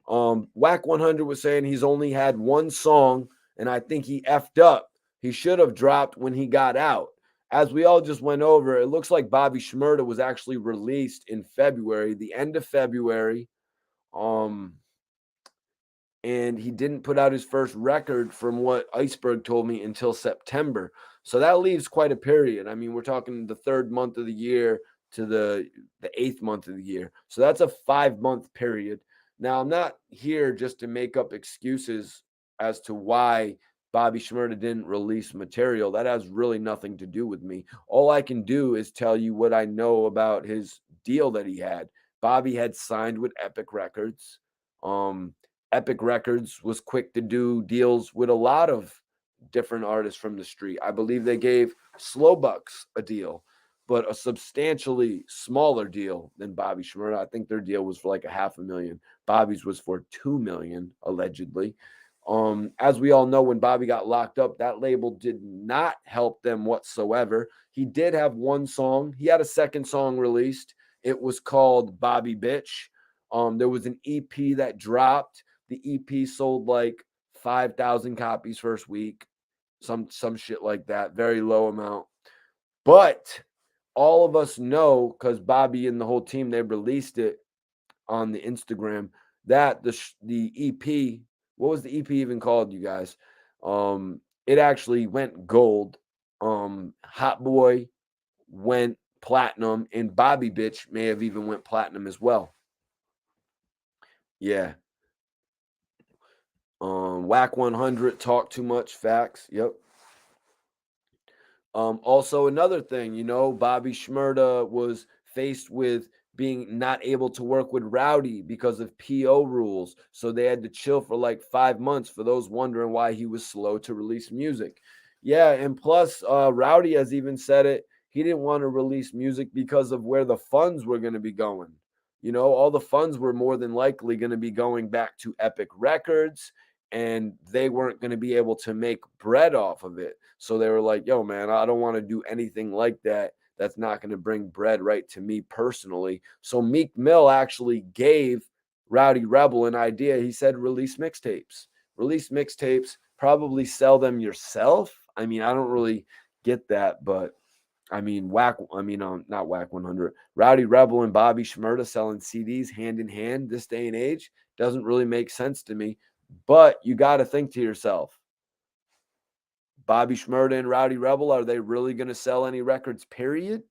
Wack 100 was saying he's only had one song, and I think he effed up. He should have dropped when he got out. As we all just went over, it looks like Bobby Shmurda was actually released in February, the end of February. And he didn't put out his first record, from what Iceberg told me, until September. So that leaves quite a period. I mean, we're talking the 3rd month of the year to the 8th month of the year. So that's a 5-month period. Now, I'm not here just to make up excuses as to why Bobby Shmurda didn't release material. That has really nothing to do with me. All I can do is tell you what I know about his deal that he had. Bobby had signed with Epic Records. Epic Records was quick to do deals with a lot of different artists from the street. I believe they gave Slowbucks a deal, but a substantially smaller deal than Bobby Shmurda. I think their deal was for like $500,000. Bobby's was for $2 million, allegedly. As we all know, when Bobby got locked up, that label did not help them whatsoever. He did have one song. He had a second song released. It was called Bobby Bitch. There was an EP that dropped. The EP sold like 5,000 copies first week, some shit like that, very low amount. But all of us know, because Bobby and the whole team, they released it on the Instagram, that the EP, what was the EP even called, you guys? It actually went gold. Hot Boy went platinum, and Bobby Bitch may have even went platinum as well. Yeah. Wack 100, talk too much, facts. Yep. Also, another thing, Bobby Shmurda was faced with being not able to work with Rowdy because of PO rules. So they had to chill for like 5 months, for those wondering why he was slow to release music. Yeah, and plus, Rowdy has even said it. He didn't want to release music because of where the funds were going to be going. You know, all the funds were more than likely going to be going back to Epic Records, and they weren't going to be able to make bread off of it. So they were like, yo, man, I don't want to do anything like that. That's not going to bring bread right to me personally. So Meek Mill actually gave Rowdy Rebel an idea. He said, release mixtapes. Release mixtapes, probably sell them yourself. I mean, I don't really get that, but I mean, not Wack 100. Rowdy Rebel and Bobby Shmurda selling CDs hand in hand this day and age doesn't really make sense to me. But you got to think to yourself, Bobby Shmurda and Rowdy Rebel, are they really going to sell any records, period?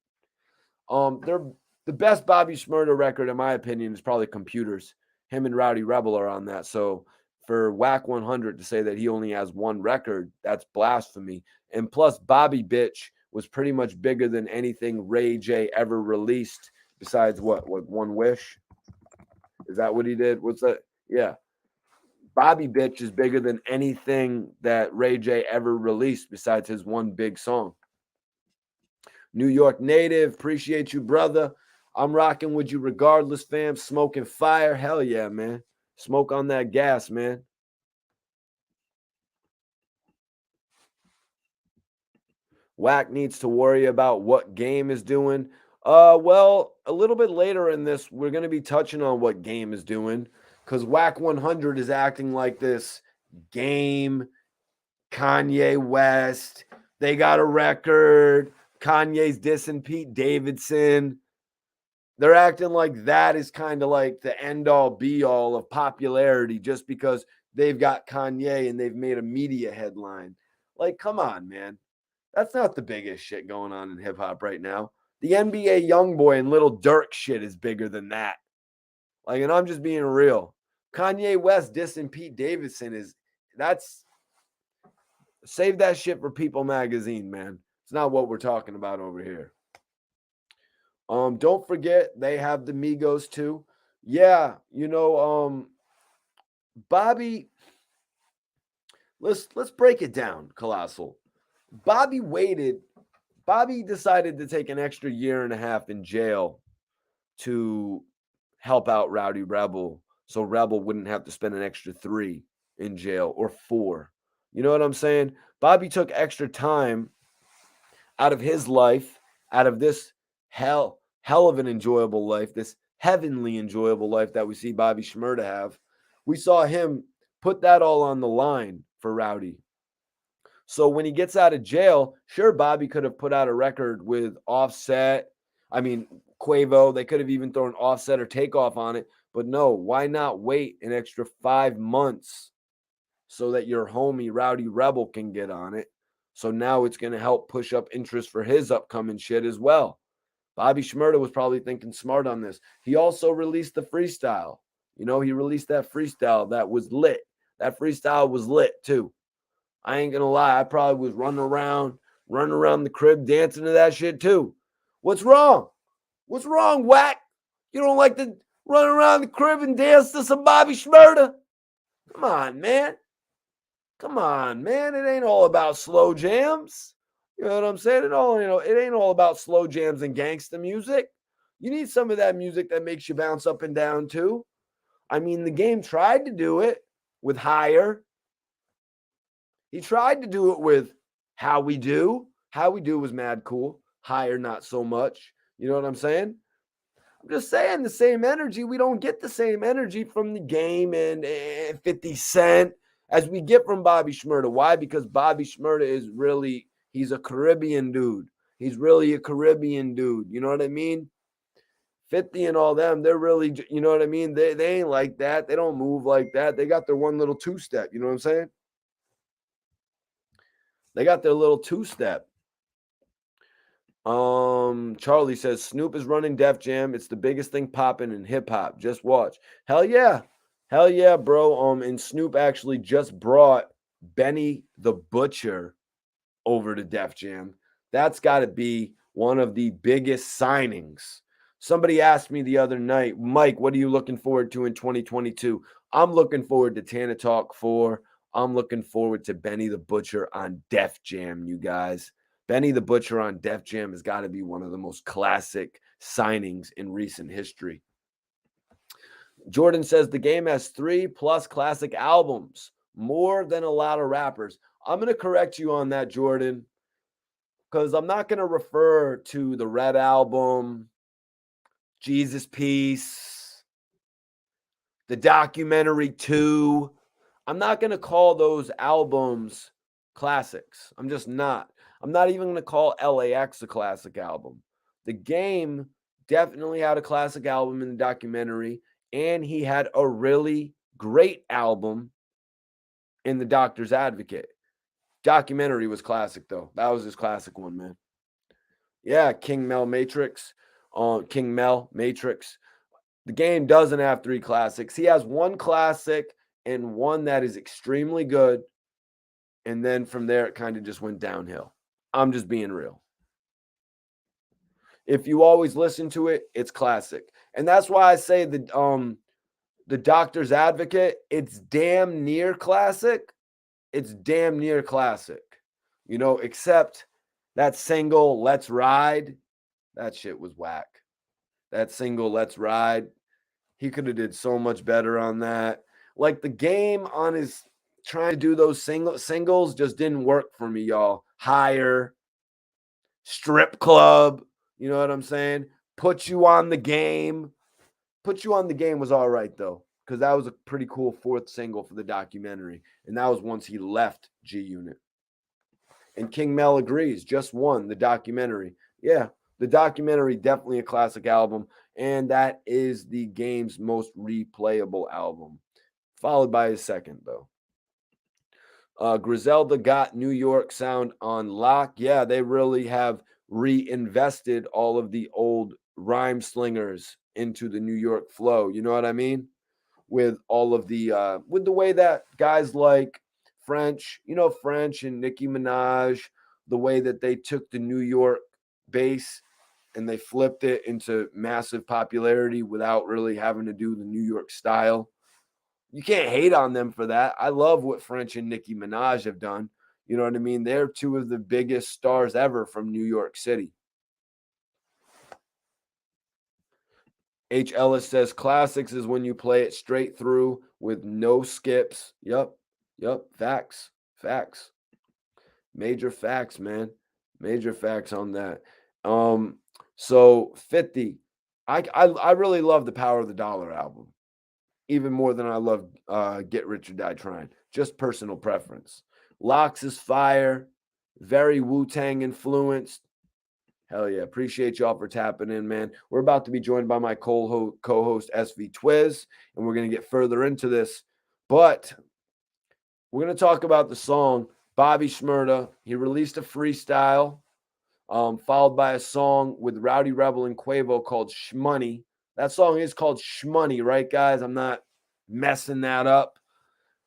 They're the best Bobby Shmurda record, in my opinion, is probably Computers. Him and Rowdy Rebel are on that. So for Wack 100 to say that he only has one record, that's blasphemy. And plus, Bobby Bitch was pretty much bigger than anything Ray J ever released besides what One Wish? Is that what he did? What's that? Yeah. Bobby Bitch is bigger than anything that Ray J ever released besides his one big song. New York native, appreciate you, brother. I'm rocking with you regardless, fam. Smoking fire. Hell yeah, man. Smoke on that gas, man. Wack needs to worry about what Game is doing. Well, a little bit later in this, we're going to be touching on what Game is doing because Wack 100 is acting like this Game, Kanye West. They got a record. Kanye's dissing Pete Davidson. They're acting like that is kind of like the end all be all of popularity just because they've got Kanye and they've made a media headline. Like, come on, man. That's not the biggest shit going on in hip hop right now. The NBA Youngboy and Little Dirk shit is bigger than that. Like, and I'm just being real. Kanye West dissing Pete Davidson that's save that shit for People Magazine, man. It's not what we're talking about over here. Don't forget they have the Migos too. Yeah, Bobby. Let's break it down, Colossal. Bobby decided to take an extra year and a half in jail to help out Rowdy Rebel, so Rebel wouldn't have to spend an extra 3 in jail or 4. You know what I'm saying? Bobby took extra time out of his life, out of this hell of an enjoyable life, this heavenly enjoyable life that we see Bobby Shmurda have. We saw him put that all on the line for Rowdy. So when he gets out of jail, sure, Bobby could have put out a record with Offset. I mean, Quavo. They could have even thrown Offset or Takeoff on it. But no, why not wait an extra 5 months so that your homie Rowdy Rebel can get on it? So now it's going to help push up interest for his upcoming shit as well. Bobby Shmurda was probably thinking smart on this. He also released the freestyle. He released that freestyle that was lit. That freestyle was lit too. I ain't gonna lie. I probably was running around the crib dancing to that shit too. What's wrong? What's wrong, Wack? You don't like to run around the crib and dance to some Bobby Shmurda? Come on, man. Come on, man. It ain't all about slow jams. You know what I'm saying? It ain't all about slow jams and gangsta music. You need some of that music that makes you bounce up and down too. I mean, the Game tried to do it with Higher. He tried to do it with How We Do. How We Do was mad cool. Higher, not so much. You know what I'm saying? I'm just saying the same energy. We don't get the same energy from the Game and 50 Cent as we get from Bobby Shmurda. Why? Because Bobby Shmurda he's a Caribbean dude. He's really a Caribbean dude. You know what I mean? 50 and all them, they're really, you know what I mean? They ain't like that. They don't move like that. They got their one little two-step. You know what I'm saying? They got their little two-step. Charlie says Snoop is running Def Jam. It's the biggest thing popping in hip hop. Just watch. Hell yeah, bro. And Snoop actually just brought Benny the Butcher over to Def Jam. That's got to be one of the biggest signings. Somebody asked me the other night, Mike, what are you looking forward to in 2022? I'm looking forward to Tana Talk 4. I'm looking forward to Benny the Butcher on Def Jam, you guys. Benny the Butcher on Def Jam has got to be one of the most classic signings in recent history. Jordan says the game has 3+ classic albums, more than a lot of rappers. I'm going to correct you on that, Jordan, because I'm not going to refer to the Red Album, Jesus Piece, the documentary 2. I'm not going to call those albums classics. I'm just not. I'm not even going to call LAX a classic album. The Game definitely had a classic album in the documentary, and he had a really great album in The Doctor's Advocate. Documentary was classic, though. That was his classic one, man. Yeah, King Mel Matrix. King Mel Matrix. The Game doesn't have 3 classics. He has 1 classic and 1 that is extremely good. And then from there, it kind of just went downhill. I'm just being real. If you always listen to it, it's classic. And that's why I say the Doctor's Advocate, it's damn near classic. It's damn near classic. You know, except that single, Let's Ride, that shit was whack. That single, Let's Ride, he could have did so much better on that. Like the Game on his trying to do those singles just didn't work for me, y'all. Higher, Strip Club, you know what I'm saying? Put You on the Game. Put You on the Game was all right, though, because that was a pretty cool 4th single for the documentary. And that was once he left G Unit. And King Mel agrees, just one, the documentary. Yeah, the documentary, definitely a classic album. And that is the Game's most replayable album, followed by his second, though. Griselda got New York sound on lock. Yeah, they really have reinvested all of the old rhyme slingers into the New York flow. You know what I mean? With all of the with the way that guys like French, French and Nicki Minaj, the way that they took the New York bass and they flipped it into massive popularity without really having to do the New York style. You can't hate on them for that. I love what French and Nicki Minaj have done. You know what I mean? They're 2 of the biggest stars ever from New York City. H. Ellis says classics is when you play it straight through with no skips. Yep. Facts. Major facts, man. Major facts on that. So 50. I really love the Power of the Dollar album. Even more than I love Get Rich or Die Trying. Just personal preference. Locks is fire. Very Wu-Tang influenced. Hell yeah. Appreciate y'all for tapping in, man. We're about to be joined by my co-host SV Twiz, and we're going to get further into this. But we're going to talk about the song Bobby Shmurda. He released a freestyle, followed by a song with Rowdy Rebel and Quavo called Shmoney. That song is called Shmoney, right, guys? I'm not messing that up.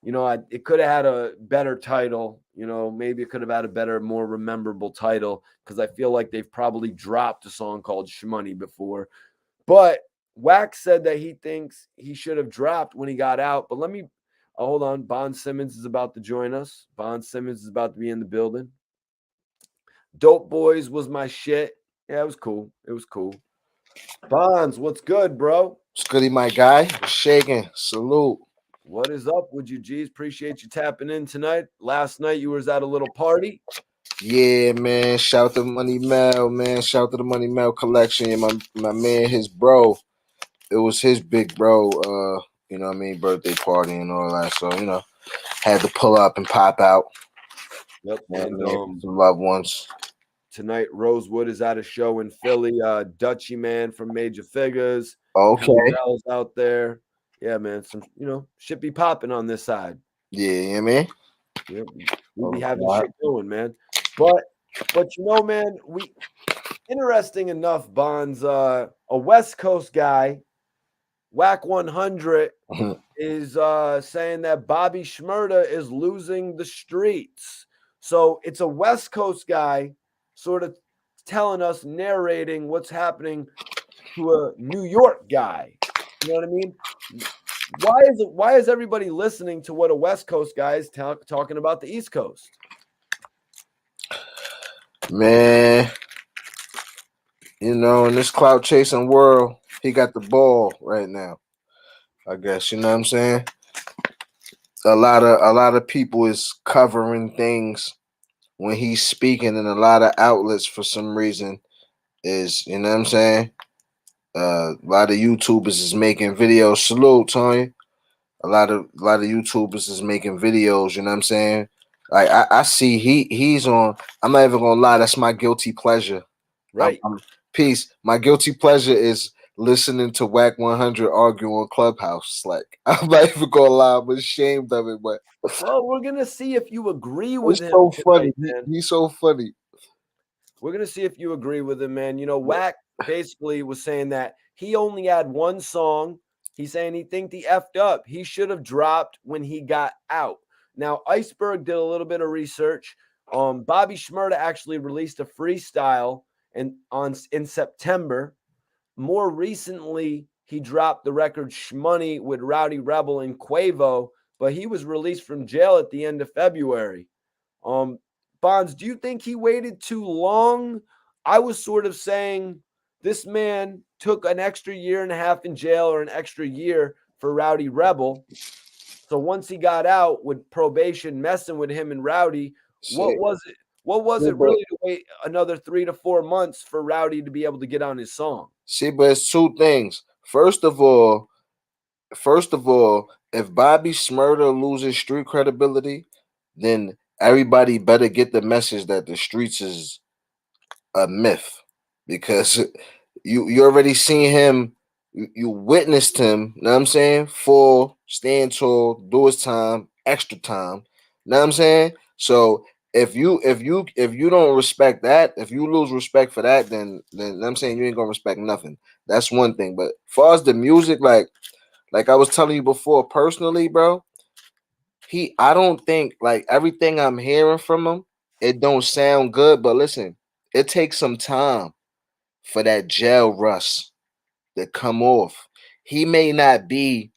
It could have had a better title. Maybe it could have had a better, more memorable title, because I feel like they've probably dropped a song called Shmoney before. But Wack said that he thinks he should have dropped when he got out. But hold on. Bond Simmons is about to join us. Bond Simmons is about to be in the building. Dope Boys was my shit. Yeah, it was cool. Bonds, what's good, bro? What's goody, my guy? Shaking. Salute. What is up with you, G's? Appreciate you tapping in tonight. Last night you was at a little party. Yeah, man. Shout to Money Mel, man. Shout to the Money Mel collection. And my man, his bro. It was his big bro, birthday party and all that. So, had to pull up and pop out. Yep. And some loved ones. Tonight, Rosewood is at a show in Philly. Dutchy Man from Major Figures. Okay. Hell's out there. Yeah, man. Some, shit be popping on this side. Yeah, you know what I mean? Yep. We'll be having shit going, man. But man, interesting enough, Bonds, a West Coast guy, Wack 100, is saying that Bobby Shmurda is losing the streets. So it's a West Coast guy sort of telling us, narrating what's happening to a New York guy. You know what I mean? Why is everybody listening to what a West Coast guy is talking about the East Coast? Man, in this clout chasing world, he got the ball right now. I guess you know what I'm saying. A lot of people is covering things when he's speaking, and a lot of outlets for some reason is you know what I'm saying. A lot of YouTubers is making videos. Salute, Tony. A lot of YouTubers is making videos. You know what I'm saying. Like I see he's on. I'm not even gonna lie. That's my guilty pleasure. Right. Peace. My guilty pleasure is listening to Wack 100 argue on Clubhouse. Like I'm not even gonna lie. I'm ashamed of it, but Well, we're gonna see if you agree with it's him so funny. tonight, man. He's so funny. We're gonna see if you agree with him, man. Wack basically was saying that he only had one song. He's saying he think he effed up. He should have dropped when he got out. Now, Iceberg did a little bit of research. Bobby Shmurda actually released a freestyle in September. More recently, he dropped the record Shmoney with Rowdy Rebel and Quavo, but he was released from jail at the end of February. Um, Bonds, do you think he waited too long? I was sort of saying this man took an extra year and a half in jail or an extra year for Rowdy Rebel. So once he got out with probation messing with him and Rowdy, what Shit. was it? What was Yeah, it but really to wait another 3 to 4 months for Rowdy to be able to get on his song? but it's two things. First of all, if Bobby Shmurda loses street credibility, then everybody better get the message that the streets is a myth, because you already seen him, you witnessed him. Know what I'm saying? Fall, stand tall, do his time, extra time. Know what I'm saying? So if you don't respect that, if you lose respect for that, then know what I'm saying, you ain't gonna respect nothing. That's one thing. But as far as the music, like I was telling you before, personally, bro, I don't think, like, everything I'm hearing from him, it don't sound good. But listen, it takes some time for that jail rust to come off. He may not be,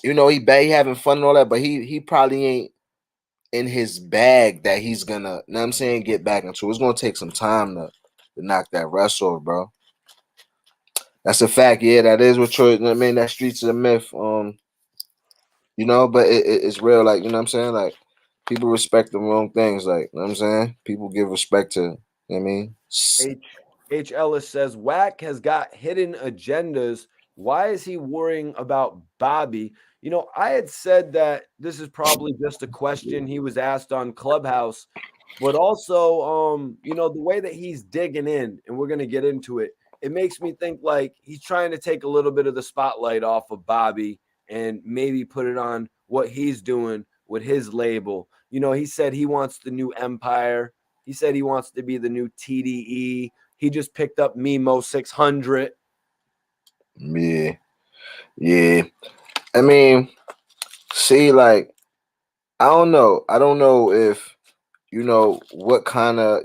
he having fun and all that, but he probably ain't in his bag that he's gonna, know what I'm saying, get back into. It's gonna take some time to knock that rust off, bro. That's a fact. Yeah, that is what you're, I mean, that streets is a myth. But it's real. Like, you know what I'm saying? Like, people respect the wrong things. Like, you know what I'm saying? People give respect to, you know what I mean? H. Ellis says Wack has got hidden agendas. Why is he worrying about Bobby? I had said that this is probably just a question he was asked on Clubhouse, but also, the way that he's digging in, and we're gonna get into it. It makes me think like he's trying to take a little bit of the spotlight off of Bobby and maybe put it on what he's doing with his label. He said he wants the new Empire. He said he wants to be the new TDE. He just picked up Mimo 600. Yeah. Yeah. I mean, see, like, I don't know. I don't know if, what kind of,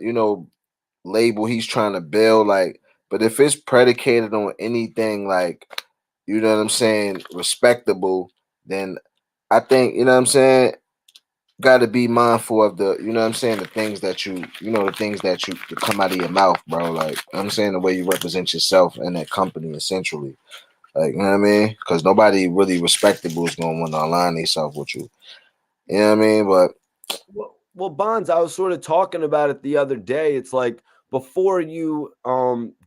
label he's trying to build. Like, but if it's predicated on anything, like, you know what I'm saying, respectable, then I think, you know what I'm saying, got to be mindful of the, you know what I'm saying, the things that the things that come out of your mouth, bro. Like, I'm saying, the way you represent yourself and that company, essentially. Like, you know what I mean? Because nobody really respectable is going to want to align themselves with you. You know what I mean? But Well, Bonds, I was sort of talking about it the other day. It's like before you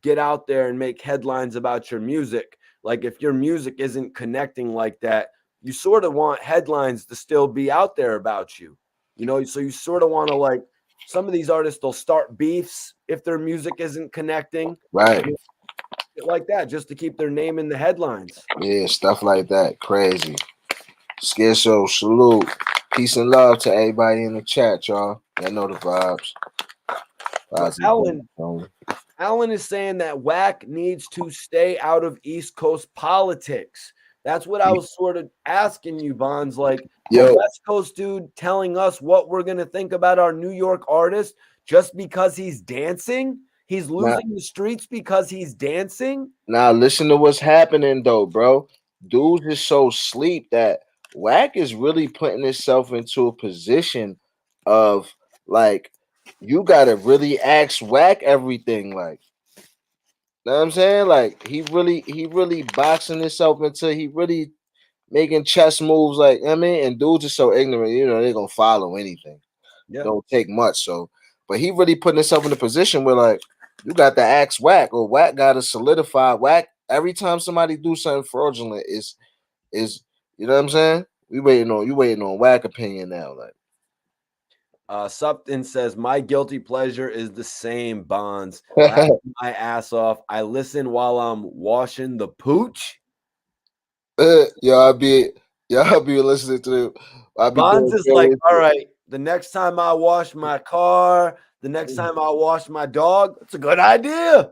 get out there and make headlines about your music, like if your music isn't connecting like that, you sort of want headlines to still be out there about you. So you sort of want to, like, some of these artists, they'll start beefs if their music isn't connecting, right. shit like that, just to keep their name in the headlines. Yeah, stuff like that. Crazy. Skid Show, salute. Peace and love to everybody in the chat, y'all. They know the vibes. So Vibes is Alan is saying that Wack needs to stay out of East Coast politics. That's what I was sort of asking you, Bonds. Like a Yo, West Coast dude telling us what we're going to think about our New York artist just because he's dancing? He's now, losing the streets because he's dancing? now listen to what's happening, though, bro. Dudes is so sleep that Wack is really putting himself into a position of, like, you gotta really ask Wack everything. Like, know what I'm saying? Like, he really boxing himself into he really making chess moves. Like, I mean, and dudes are so ignorant. You know, they're gonna follow anything. Yeah. Don't take much. So, but he really putting himself in a position where like you got to ask Wack, or Wack got to solidify Wack. Every time somebody do something fraudulent, is you know what I'm saying? You waiting on Wack opinion now. Like, Supton says, my guilty pleasure is the same, Bonds. Laughing my ass off. I listen while I'm washing the pooch. y'all be listening to. I be Bonds doing is like, good all with right, the next time I wash my car, the next time I wash my dog, it's a good idea.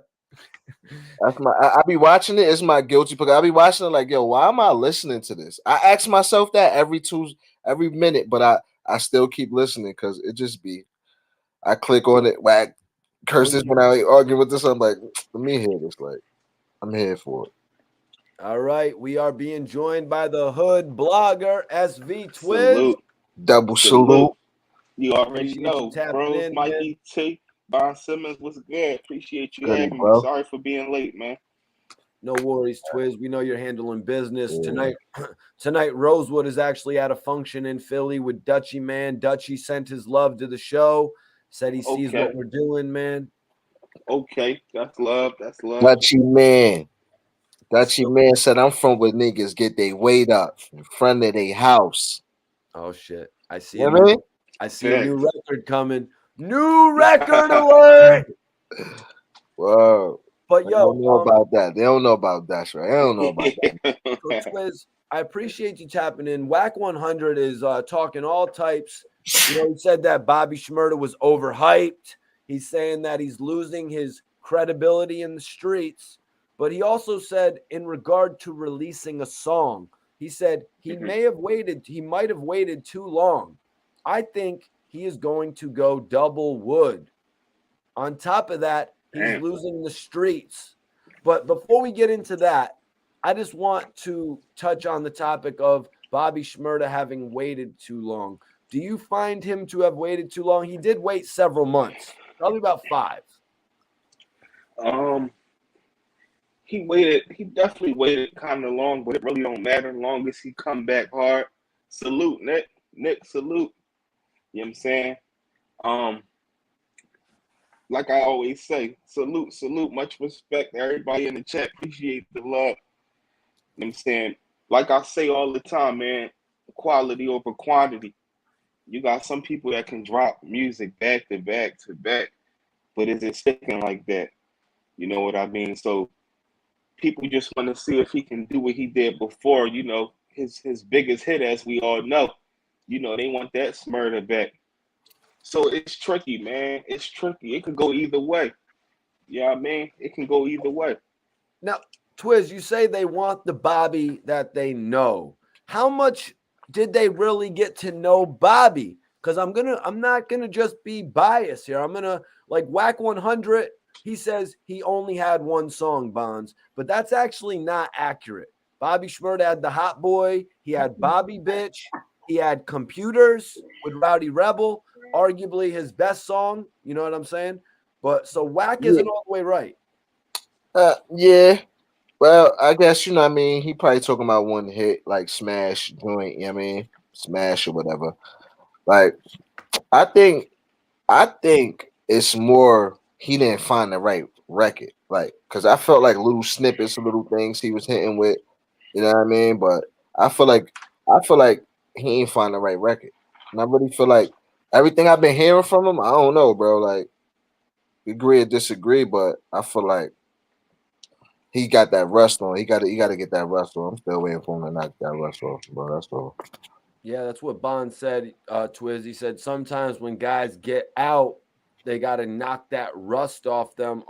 That's my. I be watching it. It's my guilty because I be watching it like, yo, why am I listening to this? I ask myself that every minute, but I still keep listening because it just be. I click on it, Whack, curse this when I argue with this. I'm like, let me hear this. Like, I'm here for it. All right, we are being joined by the hood blogger SV Twiz. Salute. Double salute. You already Appreciate you know. tapping Bros, in, man. Mikey, T, Bon Simmons was good. Appreciate you Goody, having me. bro. Sorry for being late, man. No worries, Twiz. We know you're handling business Yeah. tonight. Tonight, Rosewood is actually at a function in Philly with Dutchy Man. Dutchy sent his love to the show. Said he sees Okay. what we're doing, man. Okay. That's love. That's love. Dutchy man. Dutchy man said, I'm from where niggas get their weight up in front of their house. Oh shit! I see You a know what I new. mean? I see a new Facts. record coming. New record alert! Whoa. But They yo, don't know about that. They don't know about that, right? They don't know about that. so Twiz, I appreciate you tapping in. Wack 100 is talking all types. You know, he said that Bobby Shmurda was overhyped. He's saying that he's losing his credibility in the streets. But he also said, in regard to releasing a song, he said he might have waited too long. I think he is going to go double wood. On top of that, he's Damn. losing the streets. But before we get into that, I just want to touch on the topic of Bobby Shmurda having waited too long. Do you find him to have waited too long? He did wait several months, probably about 5. He waited. He definitely waited kind of long, but it really don't matter. Long as he come back hard. Salute, Nick. Nick, salute. You know what I'm saying? Um, like I always say, salute, salute, much respect. Everybody in the chat, appreciate the love. You know what I'm saying? Like I say all the time, man, quality over quantity. You got some people that can drop music back to back to back, but is it sticking like that? You know what I mean? So people just want to see if he can do what he did before, his biggest hit, as we all know. They want that Smurder back. So it's tricky, man. It's tricky. It could go either way. You know what I mean? It can go either way. Now, Twiz, you say they want the Bobby that they know. How much did they really get to know Bobby? Because I'm not gonna just be biased here. I'm gonna like Wack 100. He says he only had one song, Bonds, but that's actually not accurate. Bobby Shmurda had the Hot Boy. He had Bobby Bitch. He had Computers with Rowdy Rebel, arguably his best song. You know what I'm saying? But so Wack Yeah. isn't all the way right. Yeah. Well, I guess you know what I mean. He probably talking about one hit like smash joint, you know what I mean? Smash or whatever. Like I think it's more he didn't find the right record. Like, cause I felt like little snippets, little things he was hitting with, you know what I mean? But I feel like he ain't find the right record. And I really feel like everything I've been hearing from him, I don't know, bro. Like, agree or disagree, but I feel like he got that rust on. He gotta get that rust on. I'm still waiting for him to knock that rust off, bro. That's all. Yeah, that's what Bond said, Twiz. He said sometimes when guys get out, they got to knock that rust off them.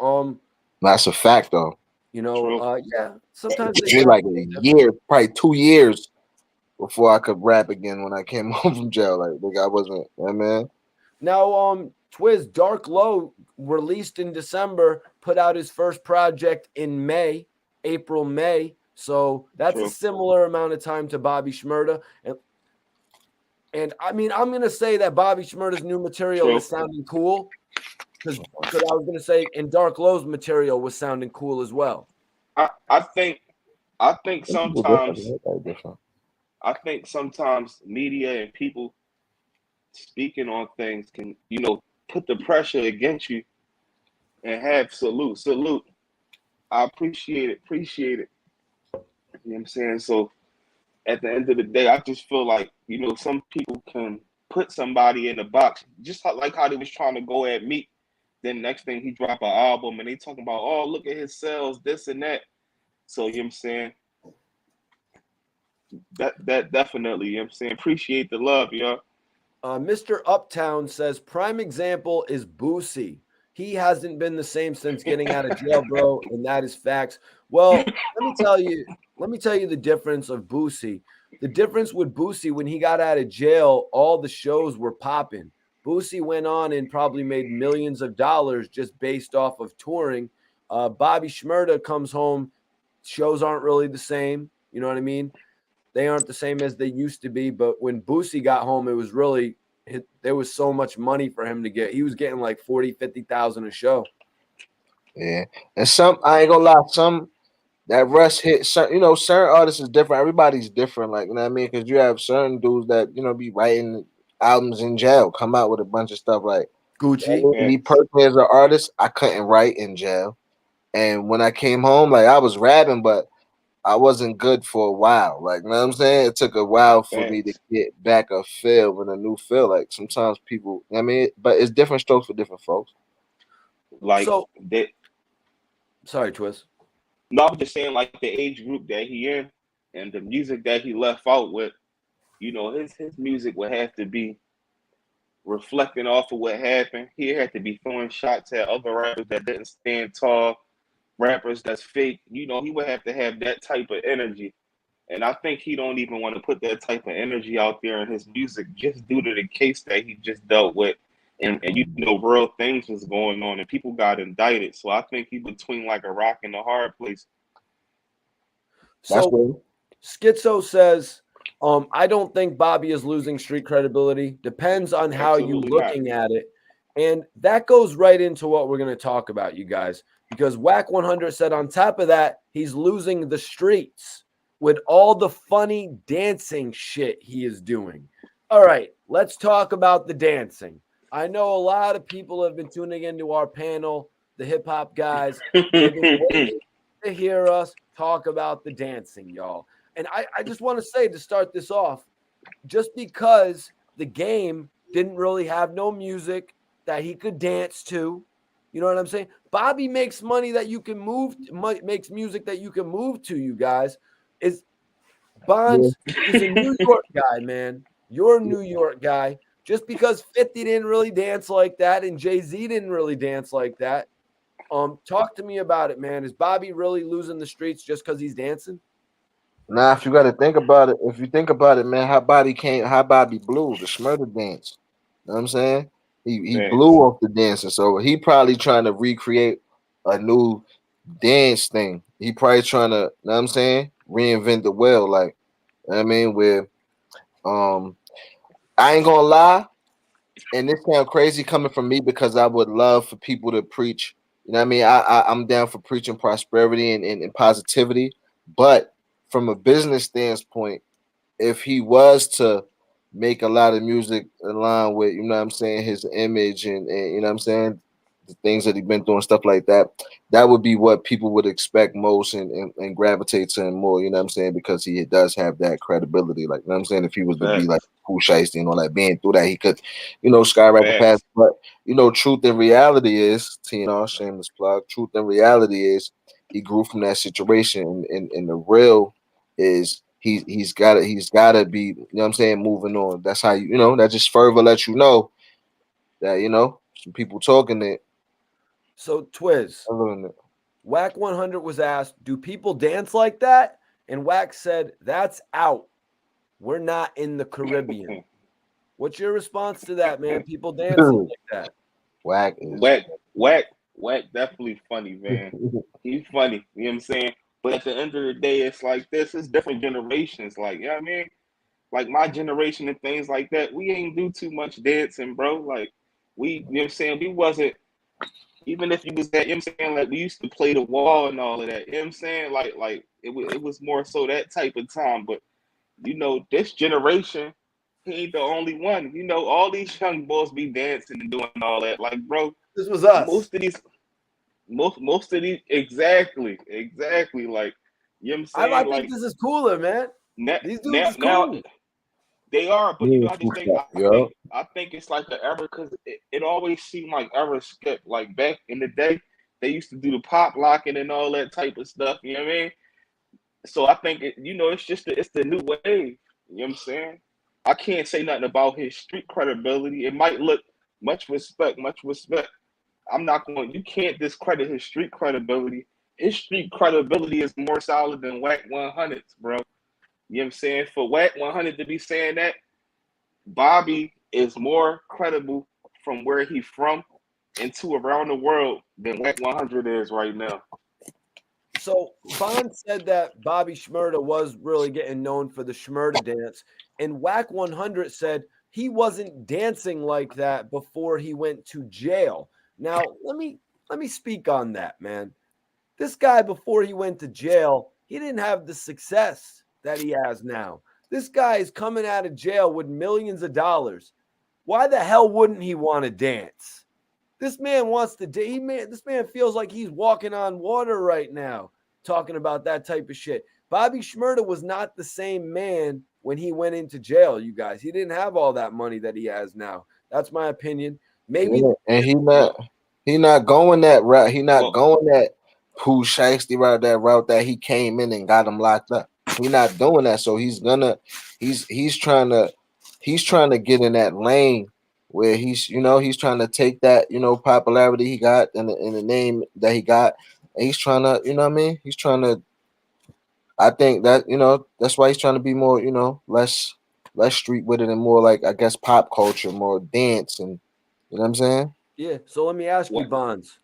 That's a fact though. True. Yeah, sometimes It they took me sound like a year, probably 2 years before I could rap again when I came home from jail. Like I wasn't, yeah, man. Now, Twiz, Dark Low released in December, put out his first project in May, April, May. So that's a True. similar amount of time to Bobby Shmurda. And I mean, I'm gonna say that Bobby Shmurda's new material True. is sounding cool because I was gonna say, and Dark Low's material was sounding cool as well. I think People different, sometimes everybody different. I think sometimes media and people speaking on things can, put the pressure against you and have salute. I appreciate it. You know what I'm saying? So at the end of the day, I just feel like, some people can put somebody in the box, just like how they was trying to go at Meek. Then next thing he drop an album and they talking about, oh, look at his sales, this and that. So, you know what I'm saying? That definitely, you know what I'm saying? Appreciate the love, y'all. Mr. Uptown says prime example is Boosie. He hasn't been the same since getting out of jail, bro, and that is facts. Well, let me tell you the difference of Boosie. The difference with Boosie when he got out of jail, all the shows were popping. Boosie went on and probably made millions of dollars just based off of touring. Bobby Shmurda comes home, shows aren't really the same. You know what I mean? They aren't the same as they used to be. But when Boosie got home, it was really there was so much money for him to get. He was getting like 40, 50,000 a show. Yeah, and some I ain't gonna lie, some that rush hit. Certain artists is different. Everybody's different. Like, you know what I mean? Because you have certain dudes that be writing albums in jail, come out with a bunch of stuff. Like, Gucci. me Facts. personally as an artist, I couldn't write in jail. And when I came home, like I was rapping, but I wasn't good for a while. Like, you know what I'm saying? It took a while for me to Facts. get back a feel with a new feel. Like sometimes people, I mean, but it's different strokes for different folks. Like So that. sorry, Twist. No, I'm just saying, like the age group that he in and the music that he left out with, his music would have to be reflecting off of what happened. He had to be throwing shots at other rappers that didn't stand tall, rappers that's fake. He would have to have that type of energy. And I think he don't even want to put that type of energy out there in his music just due to the case that he just dealt with. And real things was going on and people got indicted. So I think he between like a rock and a hard place. That's So what. Schizo says, I don't think Bobby is losing street credibility. Depends on how you Absolutely not. looking at it. And that goes right into what we're going to talk about, you guys, because Wack 100 said on top of that, he's losing the streets with all the funny dancing shit he is doing. All right, let's talk about the dancing. I know a lot of people have been tuning into our panel, the hip hop guys. They've been waiting to hear us talk about the dancing, y'all. And I just want to say to start this off, just because the game didn't really have no music that he could dance to, you know what I'm saying? Bobby makes money that you can move, makes music that you can move to, you guys. Is Yeah. Bonds is a New York guy, man. You're a New York guy. Just because 50 didn't really dance like that and Jay-Z didn't really dance like that. Talk to me about it, man. Is Bobby really losing the streets just because he's dancing? Now, if you got to think about it, if you think about it, man, how Bobby blew the Shmurda dance. You know what I'm saying? He blew Facts. off the dancing, so he probably trying to recreate a new dance thing. He probably trying to, you know what I'm saying, reinvent the wheel. Like, you know what I mean, where um, I ain't gonna lie, and this sound crazy coming from me because I would love for people to preach. You know what I mean? I'm down for preaching prosperity and positivity, but from a business standpoint, if he was to make a lot of music in line with, you know what I'm saying, his image and you know what I'm saying, the things that he's been doing, stuff like that, that would be what people would expect most and gravitate to him more, you know what I'm saying, because he does have that credibility. Like, you know what I'm saying, if he was to be like Facts. Pooh Shiesty and all that, being through that, he could, skyrocket past. Facts. But, truth and reality is, shameless plug, truth and reality is he grew from that situation and the real is he's gotta be, you know what I'm saying, moving on. That's how that just further lets you know that, some people talking it. So, Twiz, Wack 100 was asked, do people dance like that? And Wack said, that's out. We're not in the Caribbean. What's your response to that, man? People dancing like that. Wack is Whack definitely funny, man. He's funny, you know what I'm saying? But at the end of the day, it's like this, it's different generations. Like, you know what I mean? like my generation and things like that, we ain't do too much dancing, bro. Like we, you know what I'm saying? We wasn't, even if you was that, you know what I'm saying? Like we used to play the wall and all of that, you know what I'm saying? Like it was more so that type of time. But you know, this generation, he ain't the only one. You know, all these young boys be dancing and doing all that. Like, bro, This was us. most of these most of these exactly like, you know what I'm I saying? think Like this is cooler, man. now These dudes now is now cool. they are, but you Yeah, know, I just think yo. I think it's like the era, because it always seemed like era skip. Like back in the day, they used to do the pop locking and all that type of stuff. You know what I mean? So I think you know, it's just it's the new wave. You know what I'm saying? I can't say nothing about his street credibility. It might look much respect, much respect. I'm not going. You can't discredit his street credibility. His street credibility is more solid than Wack 100's, bro. You know what I'm saying? For Wack 100 to be saying that, Bobby is more credible from where he's from into around the world than Wack 100 is right now. So Bond said that Bobby Shmurda was really getting known for the Shmurda dance, and Wack 100 said he wasn't dancing like that before he went to jail. Now, let me speak on that, man. This guy, before he went to jail, he didn't have the success that he has now. This guy is coming out of jail with millions of dollars. Why the hell wouldn't he want to dance? This man wants to. This man feels like he's walking on water right now, talking about that type of shit. Bobby Shmurda was not the same man when he went into jail. You guys, he didn't have all that money that he has now. That's my opinion. Maybe. Yeah, and Well, he not going that route. He not well, going that Pooh Shiesty route, that route that he came in and got him locked up. He not doing that. So he's trying to get in that lane where he's trying to take that, popularity he got and the name that he got. And he's trying to, you know what I mean? He's trying to, I think that, that's why he's trying to be more, less street with it and more like, I guess, pop culture, more dance, and you know what I'm saying? Yeah. So let me ask you, what? Bonds.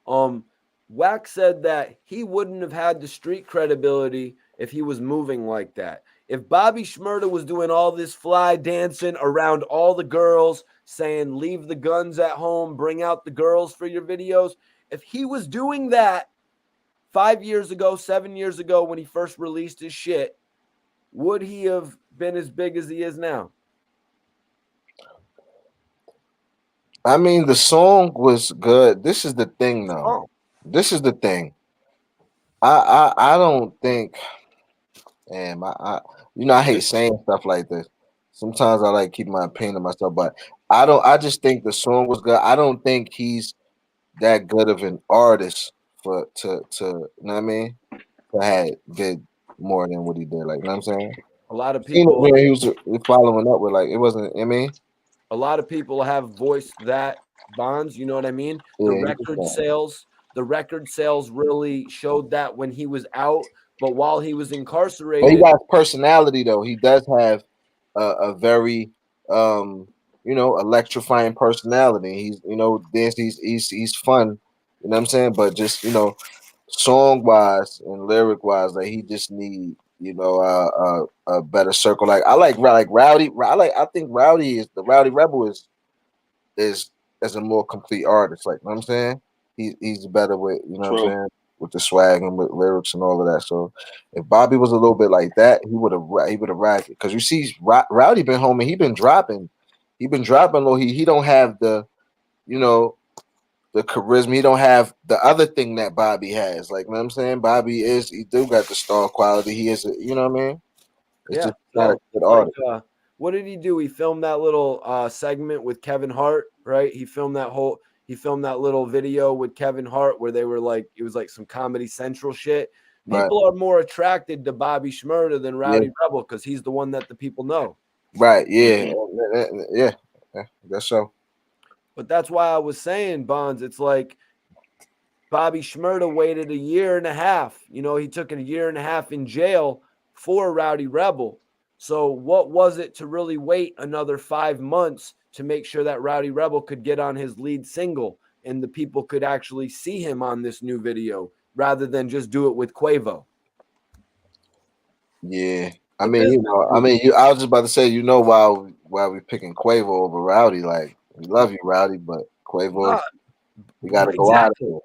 Um, Wack said that he wouldn't have had the street credibility if he was moving like that. If Bobby Shmurda was doing all this fly dancing around all the girls, saying leave the guns at home, bring out the girls for your videos, if he was doing that 5 years ago, 7 years ago, when he first released his shit, would he have been as big as he is now? I mean, the song was good. This is the thing, though. Oh, This is the thing. I don't think, damn, I hate saying stuff like this. Sometimes I like keep my opinion to myself, but I don't. I just think the song was good. I don't think he's that good of an artist to you know what I mean, to have did more than what he did. Like, you know what I'm saying? a lot of Seen it people, when he was following up with, like, it wasn't. I mean, a lot of people have voiced that, Bonds. You know what I mean? The yeah, he just record sales, the record sales really showed that when he was out, but while he was But he incarcerated, got personality though. He does have a very electrifying personality. He's dance. He's fun. You know what I'm saying? But just song wise and lyric wise, like he just need a better circle. Like I like Rowdy. I think Rowdy Rebel is as a more complete artist. Like, you know what I'm saying? He's better with, you know what I'm True. saying, with the swag and with lyrics and all of that. So if Bobby was a little bit like that, he would have racked it. Because you see, Rowdy been home and he been dropping low. He don't have you know the charisma. He don't have the other thing that Bobby has. Like, you know what I'm saying? He do got the star quality. He is, you know what I mean? It's yeah, just not a no, good like artist. what did he do? He filmed that little segment with Kevin Hart, right? He filmed that little video with Kevin Hart where they were like, it was like some Comedy Central shit. Right. People are more attracted to Bobby Shmurda than Yeah. Rowdy Rebel because he's the one that the people know. Right. Yeah. Hmm. Yeah. I guess so. But that's why I was saying, Bonds, it's like Bobby Shmurda waited a year and a half. You know, he took a year and a half in jail for Rowdy Rebel. So what was it to really wait another 5 months to make sure that Rowdy Rebel could get on his lead single and the people could actually see him on this new video rather than just do it with Quavo? Yeah. I But mean, this, I was just about to say, why we picking Quavo over Rowdy? Like, we love you, Rowdy, but Quavo, nah, we got to go out of exactly. here.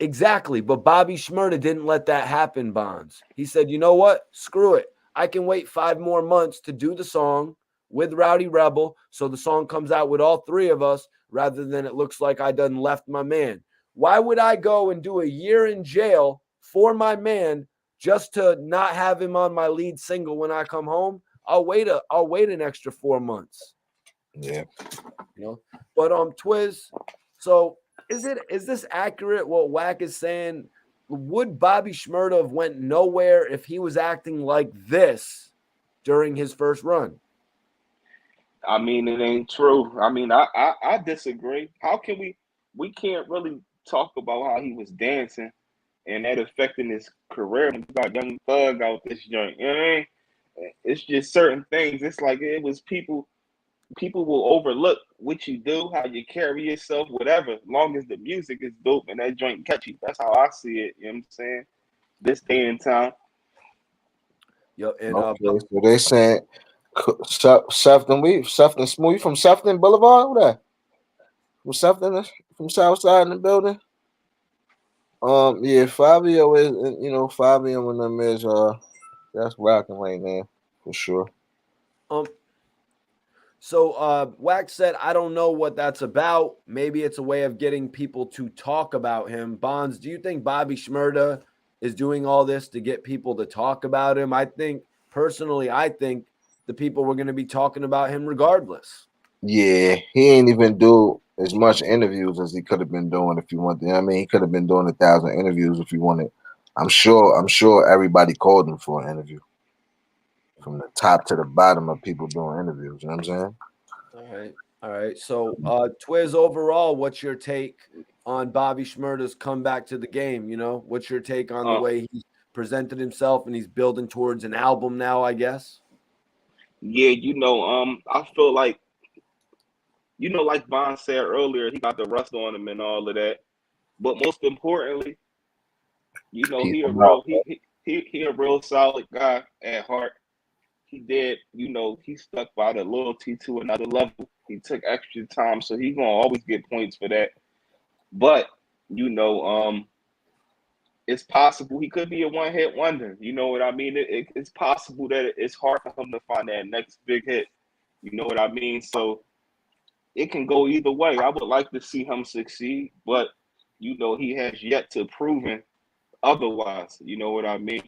Exactly. But Bobby Shmurda didn't let that happen, Bonds. He said, you know what? Screw it. I can wait 5 more months to do the song with Rowdy Rebel. So the song comes out with all 3 of us rather than it looks like I done left my man. Why would I go and do a year in jail for my man just to not have him on my lead single when I come home? I'll wait an extra 4 months. Yeah. You know, but Twiz, so is this accurate what Wack is saying? Would Bobby Shmurda have went nowhere if he was acting like this during his first run? I mean, it ain't true. I mean, I disagree. How can we can't really talk about how he was dancing and that affecting his career when you got Young Thug out this joint. You know what I mean? It's just certain things. It's like it was people will overlook what you do, how you carry yourself, whatever, as long as the music is dope and that joint catchy. That's how I see it. You know what I'm saying? This day and time. Yo, and Okay, so they saying Sefton Smooth. You from Sefton Boulevard? Who that? From Sefton, from Southside in the building? Yeah, Fabio is, Fabio and them is, that's rocking right now, for sure. So Wax said, I don't know what that's about. Maybe it's a way of getting people to talk about him. Bonds, do you think Bobby Shmurda is doing all this to get people to talk about him? I think the people were going to be talking about him regardless. Yeah, he ain't even do as much interviews as he could have been doing if he wanted. I mean, he could have been doing 1,000 interviews if he wanted. I'm sure everybody called him for an interview. From the top to the bottom of people doing interviews. You know what I'm saying? All right. So, Twiz, overall, what's your take on Bobby Shmurda's comeback to the game? You know, what's your take on the Uh, way he's presented himself and he's building towards an album now, I guess? yeah, I feel like like Bond said earlier, he got the rust on him and all of that. But most importantly, he a People real know. he a real solid guy at heart. He did, he stuck by the loyalty to another level. He took extra time, so he gonna always get points for that. But you know, um, it's possible he could be a one-hit wonder. You know what I mean? It's possible that it's hard for him to find that next big hit. You know what I mean? So it can go either way. I would like to see him succeed, but he has yet to proven otherwise. You know what I mean?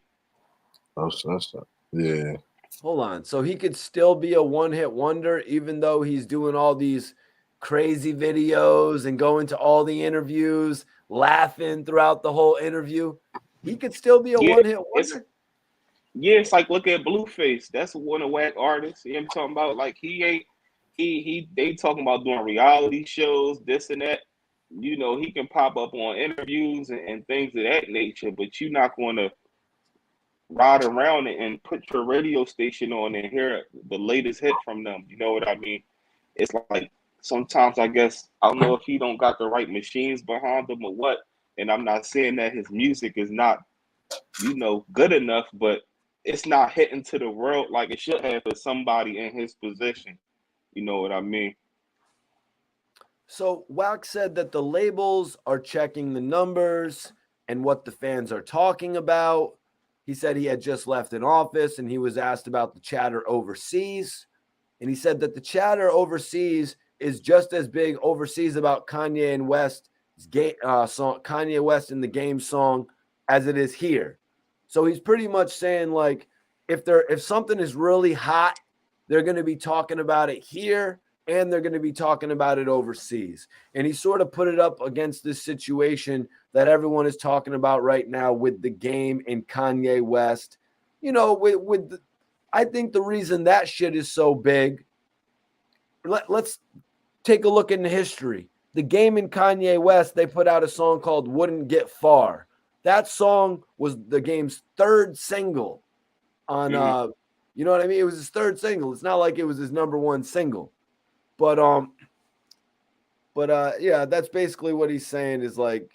Yeah. Hold on. So he could still be a one-hit wonder, even though he's doing all these crazy videos and going to all the interviews, laughing throughout the whole interview. He could still be a Yeah, one-hit it's wonder. it's like look at Blueface. That's one of Wack artists. You know what I'm talking about? Like he ain't they talking about doing reality shows, this and that. He can pop up on interviews and things of that nature, but you're not going to ride around and put your radio station on and hear the latest hit from them. You know what I mean? It's like sometimes I guess I don't know if he don't got the right machines behind him or what. And I'm not saying that his music is not, good enough, but it's not hitting to the world like it should have for somebody in his position. You know what I mean? So Wax said that the labels are checking the numbers and what the fans are talking about. He said he had just left an office and he was asked about the chatter overseas. And he said that the chatter overseas is just as big overseas about Kanye and West's song, Kanye West in the Game song, as it is here. So he's pretty much saying like, if something is really hot, they're going to be talking about it here and they're going to be talking about it overseas. And he sort of put it up against this situation that everyone is talking about right now with the Game and Kanye West. I think the reason that shit is so big, let's take a look into history. The Game and Kanye West, they put out a song called Wouldn't Get Far. That song was the Game's third single on you know what I mean? It was his third single. It's not like it was his number one single. But yeah, that's basically what he's saying is like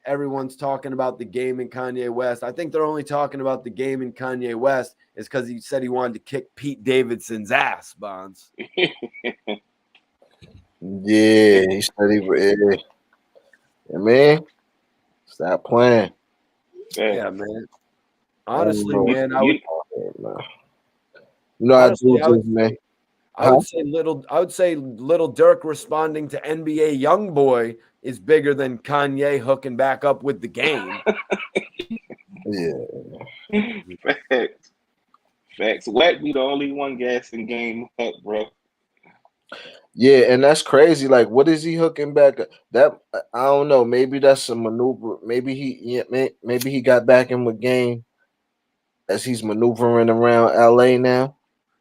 everyone's talking about the game in Kanye West. I think they're only talking about the game in Kanye West is because he said he wanted to kick Pete Davidson's ass, Bonds. Yeah, he said he would. Yeah, man, stop playing. Yeah, man. Honestly, man, I would say Little Dirk responding to NBA Youngboy is bigger than Kanye hooking back up with the game. Yeah. Facts. Wack be the only one gassing game up, bro. Yeah, and that's crazy. Like, what is he hooking back? That I don't know. Maybe that's a maneuver. Maybe maybe he got back in with game as he's maneuvering around LA now.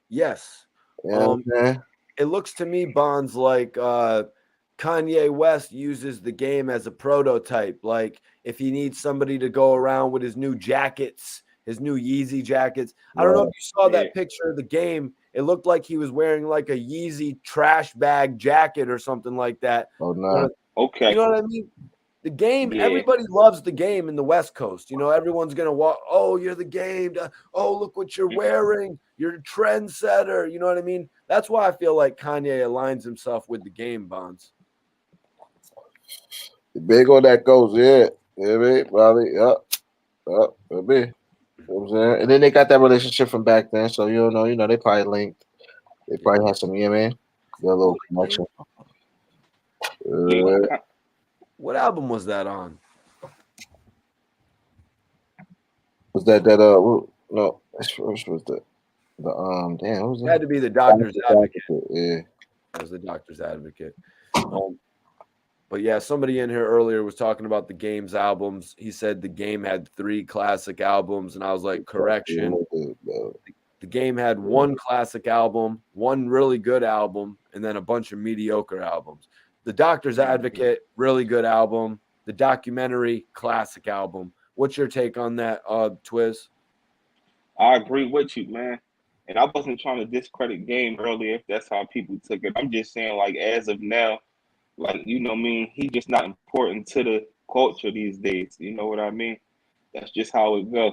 Yes. You know what I'm saying? It looks to me, Bonds, like Kanye West uses the game as a prototype. Like if he needs somebody to go around with his new jackets, his new Yeezy jackets. I don't know if you saw that picture of the game. It looked like he was wearing like a Yeezy trash bag jacket or something like that. Oh no. Okay. You know what I mean? The game, everybody loves the game in the West Coast. You know, everyone's going to walk, oh, you're the game. Oh, look what you're wearing. You're a trendsetter. You know what I mean? That's why I feel like Kanye aligns himself with the game, Bonds. The big on that goes, yeah, probably, maybe. You know what I'm saying? And then they got that relationship from back then, so you know, they probably linked. They probably had some, man, their little connection. What album was that on? Was that no? Which was the damn? What was It had to be the Doctor's Advocate. Yeah, that was the Doctor's Advocate. But yeah, somebody in here earlier was talking about the game's albums. He said the game had 3 classic albums, and I was like, correction. The game had 1 classic album, 1 really good album, and then a bunch of mediocre albums. The Doctor's Advocate, really good album. The documentary, classic album. What's your take on that, Twiz? I agree with you, man. And I wasn't trying to discredit game earlier if that's how people took it. I'm just saying, like, as of now, like, you know what I mean? He's just not important to the culture these days. You know what I mean? That's just how it goes.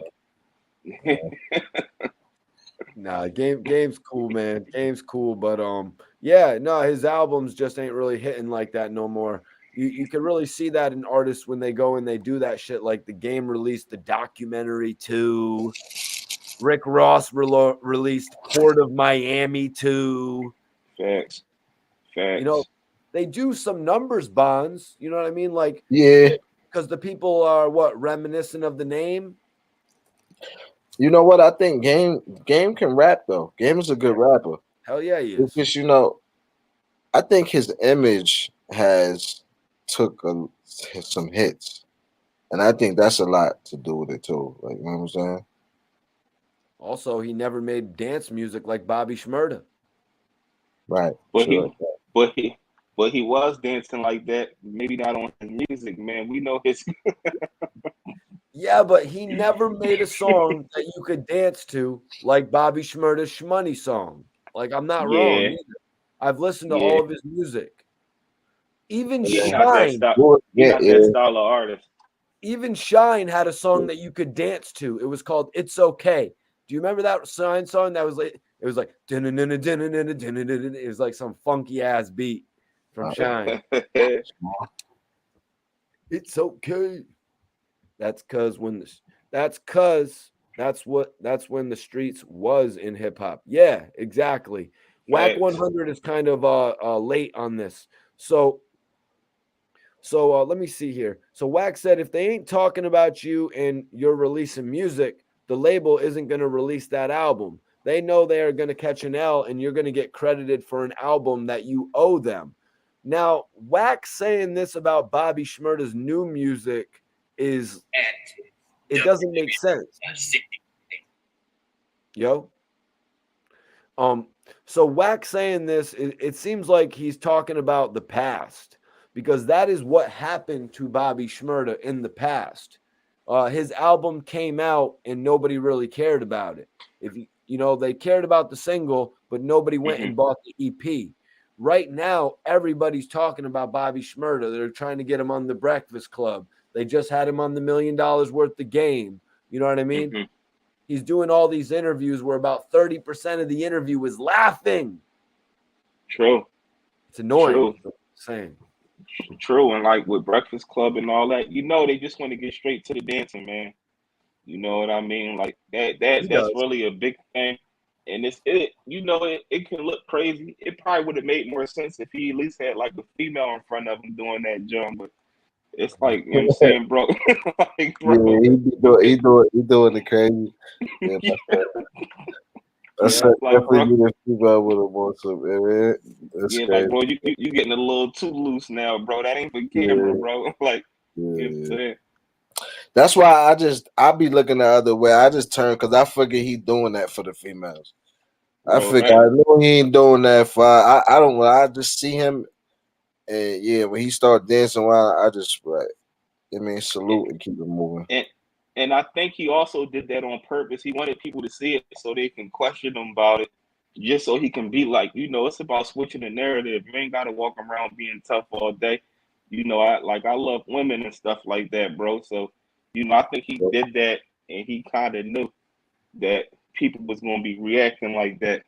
Nah, game's cool, man. Game's cool, but yeah, no, his albums just ain't really hitting like that no more. You can really see that in artists when they go and they do that shit. Like the game released the documentary 2. Rick Ross released Port of Miami 2. Facts. You know, they do some numbers, Bonds. You know what I mean? Like, yeah, because the people are reminiscent of the name. You know what? I think Game can rap though. Game is a good rapper. Hell yeah, he is. Because I think his image has took some hits, and I think that's a lot to do with it too. Like, you know what I'm saying? Also, he never made dance music like Bobby Shmurda. Right. But he was dancing like that. Maybe not on his music, man. We know his. Yeah, but he never made a song that you could dance to like Bobby Shmurda's Shmoney song. Like, I'm not wrong either. I've listened to all of his music. Even Shine. That style of artist. Even Shine had a song that you could dance to. It was called It's Okay. Do you remember that Shine song? That was like, it was like, it was like some funky ass beat from Shine. It's okay. That's when the streets was in hip hop. Yeah, exactly. Wack 100 is kind of late on this. So let me see here. So Wack said if they ain't talking about you and you're releasing music, the label isn't going to release that album. They know they are going to catch an L and you're going to get credited for an album that you owe them. Now, Wack saying this about Bobby Shmurda's new music it doesn't make sense. Yo. So Wack saying this, it seems like he's talking about the past because that is what happened to Bobby Shmurda in the past. His album came out and nobody really cared about it. If they cared about the single, but nobody went and bought the EP. Right now, everybody's talking about Bobby Shmurda. They're trying to get him on the Breakfast Club. They just had him on the $1 million worth of game. You know what I mean? Mm-hmm. He's doing all these interviews where about 30% of the interview is laughing. True. It's annoying. True. Saying. True. And like with Breakfast Club and all that, they just want to get straight to the dancing, man. You know what I mean? Like that's really a big thing. And it can look crazy. It probably would have made more sense if he at least had like a female in front of him doing that jump, but it's like, you know what I'm saying, bro? Like, bro. Yeah, he doing the crazy. Yeah, that's Yeah, like, definitely bro. need to keep up with him on some. Man. That's Yeah, crazy. like, bro, you getting a little too loose now, bro. That ain't for camera, bro. Like, you know what I'm saying? That's why I be looking the other way. I just turn because I figure he doing that for the females. Bro, I figure right. I know he ain't doing that for. I don't. When I just see him, and yeah, when he start dancing, I just right. I mean, salute and keep it moving. And I think he also did that on purpose. He wanted people to see it so they can question him about it, just so he can be like, it's about switching the narrative. You ain't got to walk around being tough all day. I love women and stuff like that, bro. So, I think he did that, and he kind of knew that people was gonna be reacting like that.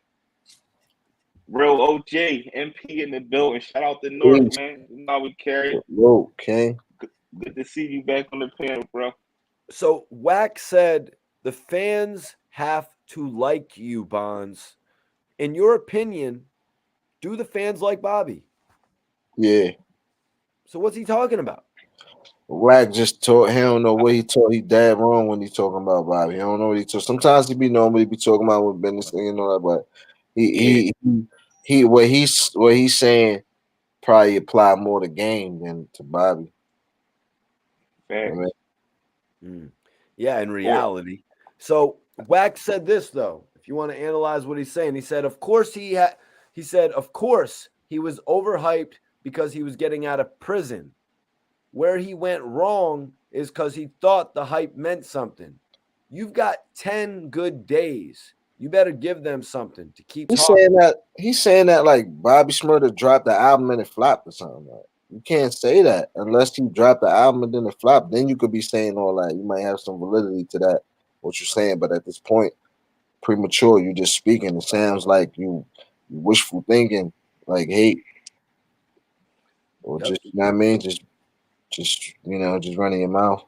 Real OJ, MP in the building. Shout out to North, man. You know we carry it. Whoa, King. Good to see you back on the panel, bro. So Wack said the fans have to like you, Bonds. In your opinion, do the fans like Bobby? Yeah. So what's he talking about? Wack just taught. He don't know what he taught. He dead wrong when he talking about Bobby. He don't know what he taught. Sometimes he be knowing what he be talking about with business and that, but he what he's saying probably apply more to game than to Bobby. Facts. Yeah, in reality. So Wack said this though. If you want to analyze what he's saying, he said, of course he was overhyped because he was getting out of prison. Where he went wrong is because he thought the hype meant something. You've got 10 good days. You better give them something to keep talking. He's saying that like Bobby Shmurda dropped the album and it flopped or something. Like, you can't say that unless you drop the album and then it flopped. Then you could be saying all that. You might have some validity to that, what you're saying. But at this point, premature. You're just speaking. It sounds like you wishful thinking, like hate, or just, you know what I mean? Just just running your mouth.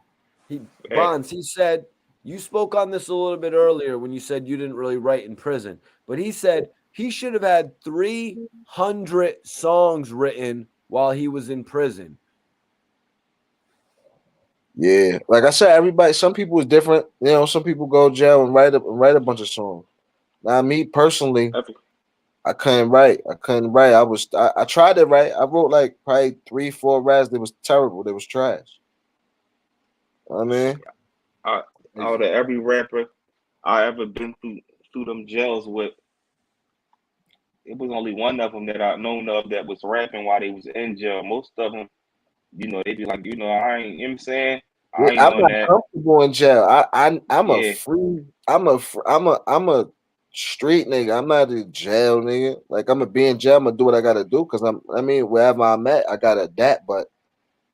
Bonds, he said, you spoke on this a little bit earlier when you said you didn't really write in prison, but he said he should have had 300 songs written while he was in prison. Yeah, like I said, some people is different. Some people go to jail and write a bunch of songs. Now, me personally, I couldn't write. I tried to write. I wrote like probably 3-4 raps. They was terrible. They was trash. I mean, out of every rapper I ever been through them jails with, it was only one of them that I known of that was rapping while they was in jail. Most of them, they be like, I ain't, you know what I'm saying? I ain't I'm on not that. comfortable in jail. I'm a street nigga. I'm not a jail nigga. Like I'm gonna be in jail. I'm gonna do what I gotta do because wherever I'm at, I gotta adapt. But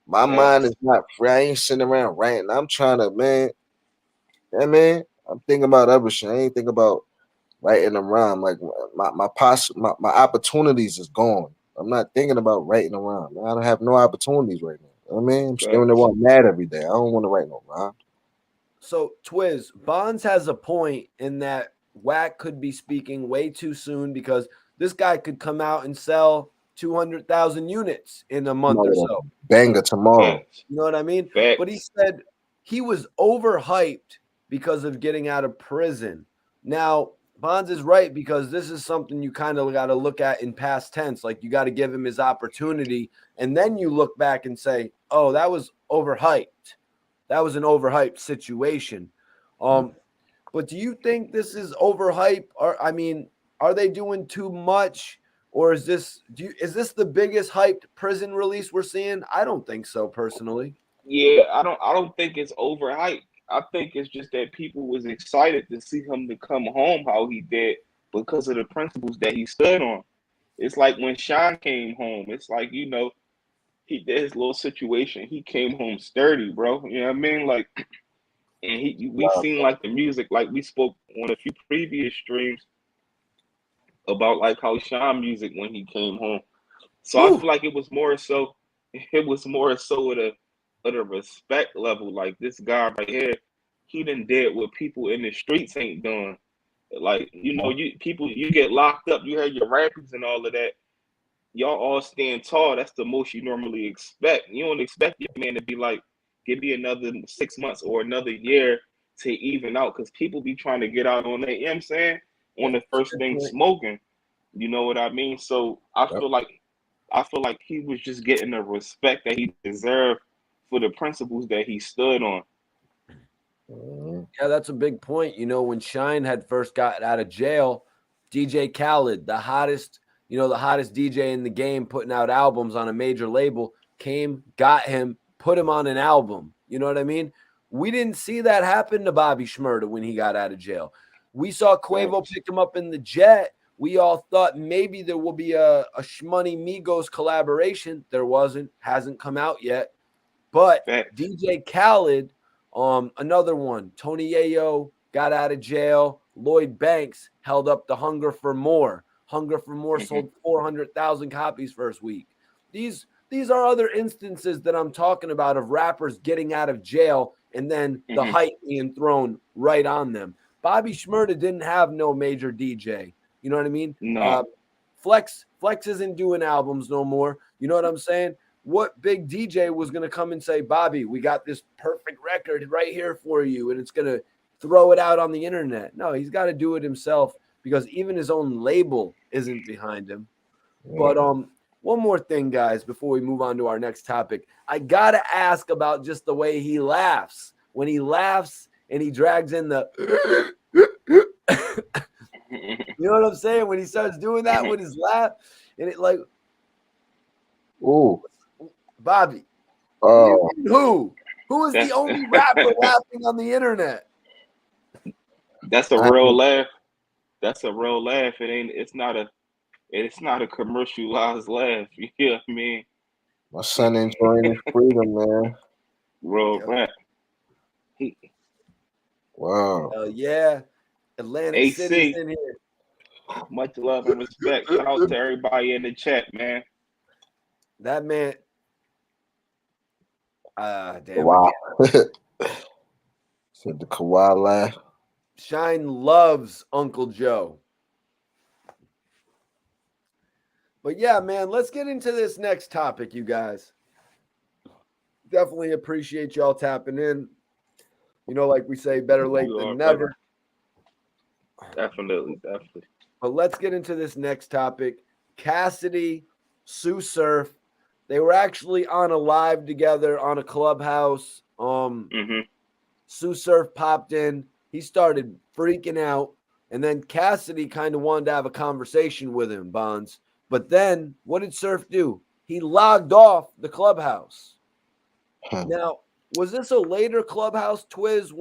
my mind is not free. I ain't sitting around ranting. I'm trying to, man. Yeah, man. I'm thinking about other shit. I ain't thinking about writing a rhyme. Like my opportunities is gone. I'm not thinking about writing a rhyme. I don't have no opportunities right now. I'm staring at one mad every day. I don't want to write no rhyme. So Twiz, Bonds has a point in that Wack could be speaking way too soon because this guy could come out and sell 200,000 units in a month or so. Banger tomorrow. You know what I mean? Facts. But he said he was overhyped because of getting out of prison. Now, Bonds is right because this is something you kind of got to look at in past tense. Like you got to give him his opportunity. And then you look back and say, oh, that was overhyped. That was an overhyped situation. But do you think this is overhyped? Are they doing too much? Or is this the biggest hyped prison release we're seeing? I don't think so, personally. Yeah, I don't think it's overhyped. I think it's just that people was excited to see him to come home how he did because of the principles that he stood on. It's like when Sean came home. It's like, he he did his little situation. He came home sturdy, bro. You know what I mean? Like, and we seen like the music, like we spoke on a few previous streams about like how Sean music when he came home. So I Woo. feel like it was more so of the respect level. Like this guy right here, he done did what people in the streets ain't doing. Like, you know, you get locked up, you have your rappers and all of that. Y'all all stand tall. That's the most you normally expect. You don't expect your man to be like, give me another 6 months or another year to even out, because people be trying to get out on that, you know what I'm saying? On the first thing smoking. You know what I mean? So I feel like he was just getting the respect that he deserved for the principles that he stood on. Yeah, that's a big point. You know, when Shine had first got out of jail, DJ Khaled, the hottest DJ in the game, putting out albums on a major label, came, got him, put him on an album. You know what I mean? We didn't see that happen to Bobby Shmurda when he got out of jail. We saw Quavo pick him up in the jet. We all thought maybe there will be a Shmoney Migos collaboration. There wasn't, hasn't come out yet. But DJ Khaled, another one, Tony Yayo got out of jail. Lloyd Banks held up the Hunger for More. Hunger for More sold 400,000 copies first week. These are other instances that I'm talking about of rappers getting out of jail and then the hype being thrown right on them. Bobby Shmurda didn't have no major DJ. You know what I mean? No. Flex isn't doing albums no more. You know what I'm saying? What big DJ was going to come and say, Bobby, we got this perfect record right here for you, and it's going to throw it out on the internet? No, he's got to do it himself because even his own label isn't behind him. But one more thing, guys, before we move on to our next topic. I got to ask about just the way he laughs. When he laughs and he drags in the you know what I'm saying? When he starts doing that with his laugh, and it like, ooh, Bobby, oh, who is the only rapper laughing on the internet? That's a real laugh. That's a real laugh. It's not a commercialized laugh. You know what I mean? My son enjoying his freedom, man. Real rap. Wow. Yeah. Atlantic AC. City's in here. Much love and respect. Shout out to everybody in the chat, man. That man. Damn. Wow. Said the Kawhi laugh. Shine loves Uncle Joe. But yeah, man, let's get into this next topic, you guys. Definitely appreciate y'all tapping in. You know, like we say, better late than never. Definitely. But let's get into this next topic. Cassidy, Sue Surf, they were actually on a live together on a Clubhouse. Sue Surf popped in. He started freaking out. And then Cassidy kind of wanted to have a conversation with him, Bonds. But then what did Surf do? He logged off the Clubhouse. Now, was this a later Clubhouse Twiz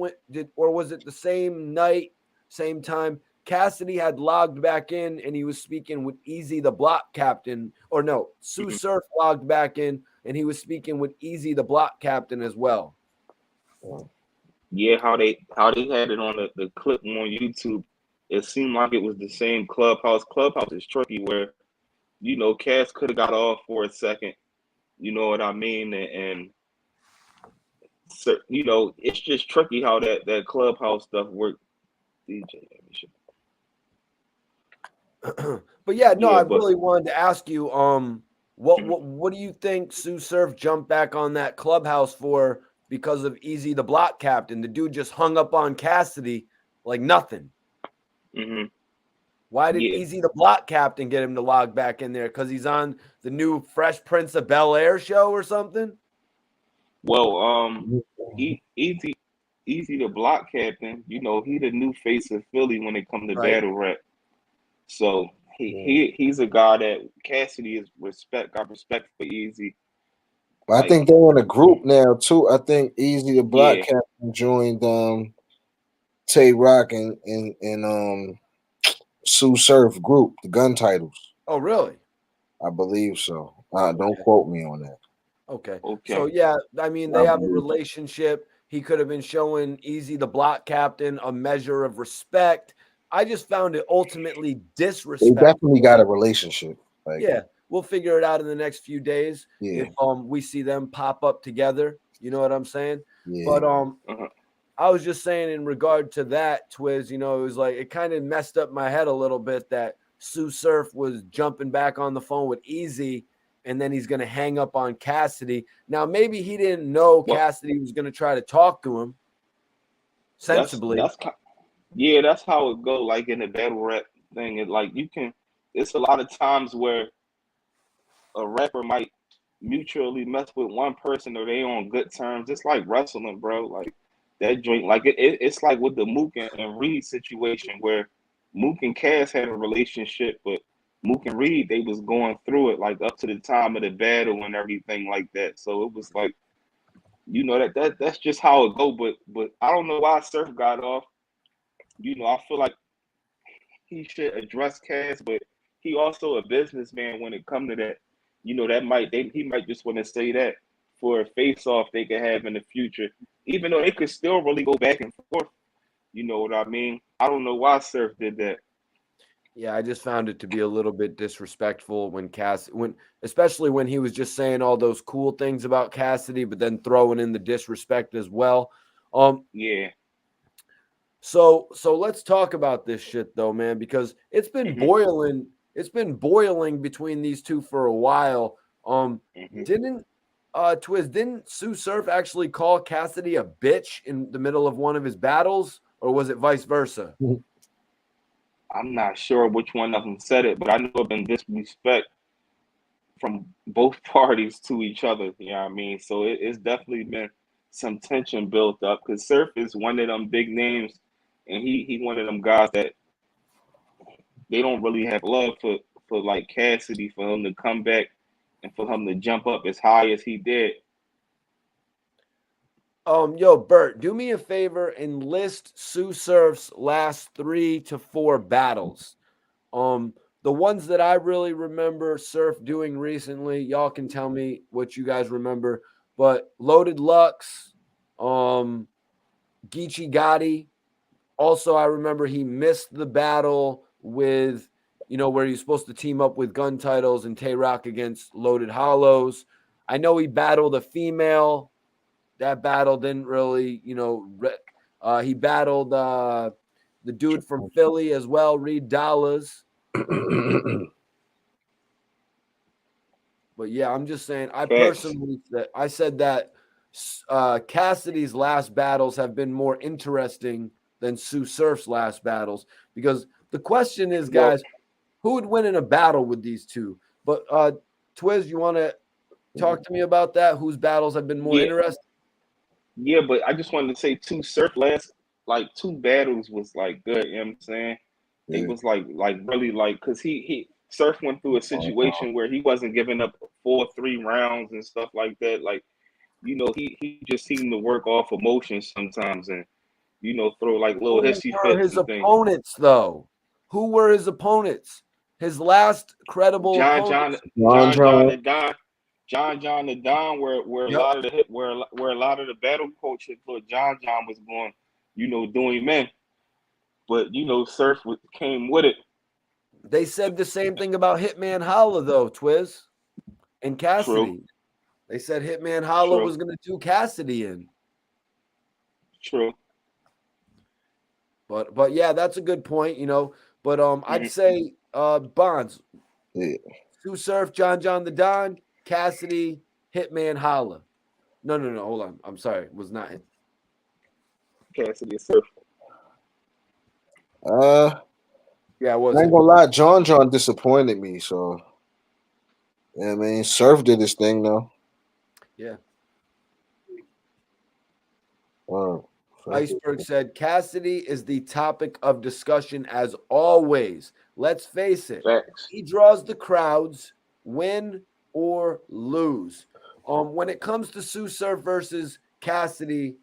or was it the same night, same time? Cassidy had logged back in and he was speaking with Easy the Block Captain. Or no, Sue Surf logged back in and he was speaking with Easy the Block Captain as well. Yeah, how they had it on the clip on YouTube. It seemed like it was the same Clubhouse. Clubhouse is tricky where, you know, Cass could have got off for a second. You know what I mean? And so, you know, it's just tricky how that Clubhouse stuff worked. DJ. But yeah, no, I really wanted to ask you, what do you think Sue Surf jumped back on that Clubhouse for because of Easy the Block Captain? The dude just hung up on Cassidy like nothing. Why did Easy the Block Captain get him to log back in there? Because he's on the new Fresh Prince of Bel-Air show or something? Well, Easy the Block Captain, you know, he the new face of Philly when it comes to battle rap. So he's a guy that Cassidy got respect for Easy. I think they're in a group now too. I think Easy the Block Captain joined Tay Rock and Sue Surf group, the Gun Titles. Oh, really? I believe so. Don't quote me on that. Okay. Okay. So yeah, I mean they have a relationship. He could have been showing Easy the block captain a measure of respect. I just found it ultimately They disrespectful. definitely got a relationship. Like, Yeah, we'll figure it out in the next few days yeah, if we see them pop up together. You know what I'm saying? yeah. But Uh-huh. I was just saying in regard to that, Twiz, you know, it was like it kind of messed up my head a little bit that Sue Surf was jumping back on the phone with Easy and then he's going to hang up on Cassidy. Now, maybe he didn't know Well, Cassidy was going to try to talk to him sensibly. yeah, that's how it go. Like in the battle rap thing, it like you can. It's a lot of times where a rapper might mutually mess with one person or they on good terms. It's like wrestling, bro. Like that joint, like it's like with the Mook and Reed situation where Mook and Cass had a relationship, but Mook and Reed they was going through it like up to the time of the battle and everything like that. So it was like that's just how it go. But I don't know why Surf got off. I feel like he should address Cass, but he also a businessman when it come to that. He might just want to say that for a face off they could have in the future, even though they could still really go back and forth. You know what I mean? I don't know why Surf did that. Yeah, I just found it to be a little bit disrespectful especially when he was just saying all those cool things about Cassidy, but then throwing in the disrespect as well. Yeah. So let's talk about this shit though, man, because it's been Mm-hmm. boiling. It's been boiling between these two for a while. Mm-hmm. Didn't Sue Surf actually call Cassidy a bitch in the middle of one of his battles, or was it vice versa? I'm not sure which one of them said it, but I know it's been disrespect from both parties to each other. You know what I mean? So it's definitely been some tension built up because Surf is one of them big names, and he one of them guys that they don't really have love for like Cassidy for him to come back and for him to jump up as high as he did. Yo, Bert, do me a favor and list Sue Surf's last 3 to 4 battles. The ones that I really remember Surf doing recently, y'all can tell me what you guys remember. But Loaded Lux, Geechee Gotti. Also, I remember he missed the battle with, where he's supposed to team up with Gun Titles and Tay Rock against Loaded Hollows. I know he battled a female. That battle didn't really, he battled the dude from Philly as well, Reed Dollars. But yeah, I'm just saying, Facts. I said that Cassidy's last battles have been more interesting than Sue Surf's last battles because the question is, Well, guys, who would win in a battle with these two? But Twiz, you want to talk to me about that? Whose battles have been more yeah, interesting? yeah, but I just wanted to say two Surf last like two battles was like good. You know what I'm saying? They yeah. was like really like because he Surf went through a situation where he wasn't giving up 4-3 rounds and stuff like that. Like he just seemed to work off emotions sometimes and throw like little Who hissy were fits his and things. opponents, though? Who were his opponents? His last credible John John opponents? John John John John. the Don John the Don where a Yep. lot of the hit where a lot of the battle coaches for John was going, doing men. But Surf came with it. They said the same thing about Hitman Holla, though, Twiz and True, Cassidy. They said Hitman Holla true, was going to do Cassidy in. true. But yeah, that's a good point, But I'd Mm-hmm. say Bonds, Yeah. Sue Surf, John the Don, Cassidy, Hitman Holla. No, hold on. I'm sorry. It was not him. Cassidy and Surf. Yeah, it I was ain't him. gonna lie, John disappointed me. So yeah, I mean, Surf did his thing though. Yeah. Surf Iceberg said Cassidy is the topic of discussion as always. Let's face it, Facts. he draws the crowds, win or lose. When it comes to Sue Surf versus Cassidy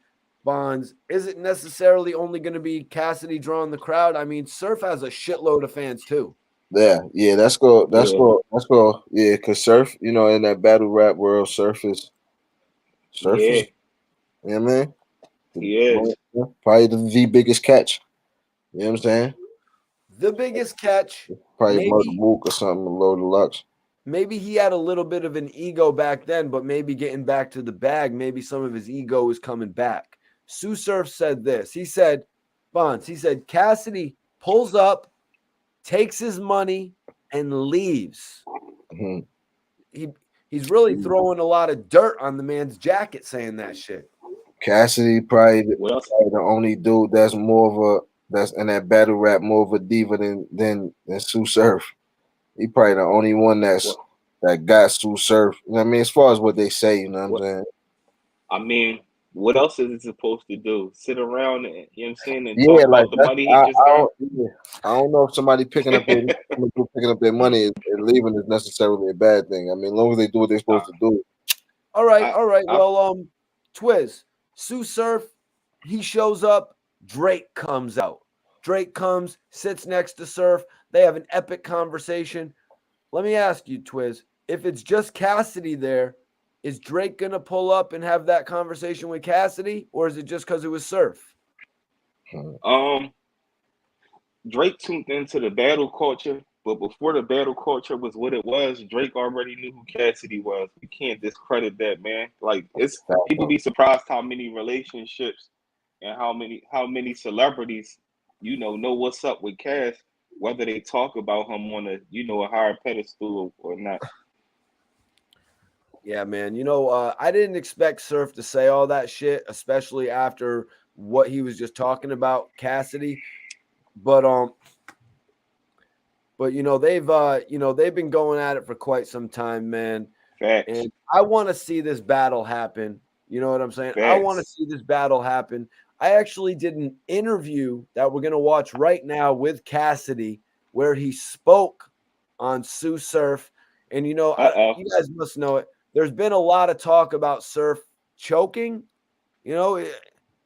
Bonds, is it necessarily only going to be Cassidy drawing the crowd? I mean, Surf has a shitload of fans too. Yeah, let's go. Yeah. Yeah, because Surf, in that battle rap world, Surf is Surf Yeah, is, you know what I mean? he is. Probably the biggest catch. You know what I'm saying? The biggest catch, Probably Murder maybe Mook or something, low deluxe. maybe he had a little bit of an ego back then, but maybe getting back to the bag, maybe some of his ego is coming back. Sue Surf said this. He said, Bonds, he said, Cassidy pulls up, takes his money, and leaves. Mm-hmm. He's really throwing a lot of dirt on the man's jacket saying that shit. Cassidy probably, What else? probably the only dude that's more of a that's in that battle rap more of a diva than Sue Surf. He probably the only one What? that got Sue Surf. You know what I mean? As far as what they say, you know what I'm What? saying? I mean, what else is it supposed to do? Sit around and you know what I'm saying and talk Yeah, like about the that's money he just got? I don't know if somebody picking up their money and leaving is necessarily a bad thing. I mean, as long as they do what they're supposed Nah, to do. All right, I, all right. I, Well, Twiz, Sue Surf, he shows up. Drake comes out. Drake comes, sits next to Surf. They have an epic conversation. Let me ask you, Twiz, if it's just Cassidy there, is Drake gonna pull up and have that conversation with Cassidy, or is it just because it was Surf? um, Drake tuned into the battle culture, but before the battle culture was what it was, Drake already knew who Cassidy was. We can't discredit that, man. Like it's people be surprised how many relationships and how many celebrities, know what's up with Cass, whether they talk about him on a higher pedestal or not. Yeah, man. I didn't expect Surf to say all that shit, especially after what he was just talking about, Cassidy. But they've been going at it for quite some time, man. Facts. And I want to see this battle happen. You know what I'm saying? I want to Facts. see this battle happen. I actually did an interview that we're going to watch right now with Cassidy where he spoke on Sue Surf. And, Uh-oh. you guys must know it. There's been a lot of talk about Surf choking. You know,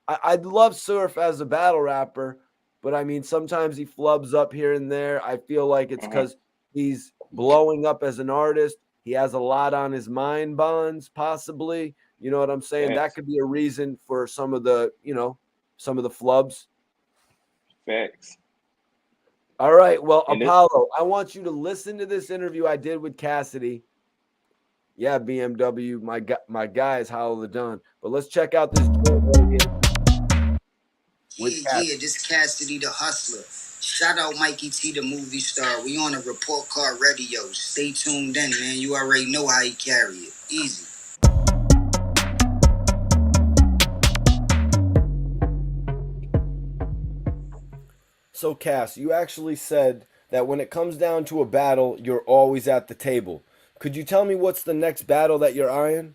I love Surf as a battle rapper, but I mean, sometimes he flubs up here and there. I feel like it's Uh-huh. because he's blowing up as an artist. He has a lot on his mind, Bonds, possibly. You know what I'm saying? That Facts. could be a reason for some of the flubs. Facts. All right. Well, And it Apollo, I want you to listen to this interview I did with Cassidy. Yeah, BMW, my guy is Hollow the Don. But let's check out this joint right here with Cassidy. Yeah, this Cassidy the Hustler. Shout out Mikey T, the movie star. We on a report card radio. Stay tuned in, man. You already know how he carry it. Easy. So, Cass, you actually said that when it comes down to a battle, you're always at the table. Could you tell me what's the next battle that you're eyeing?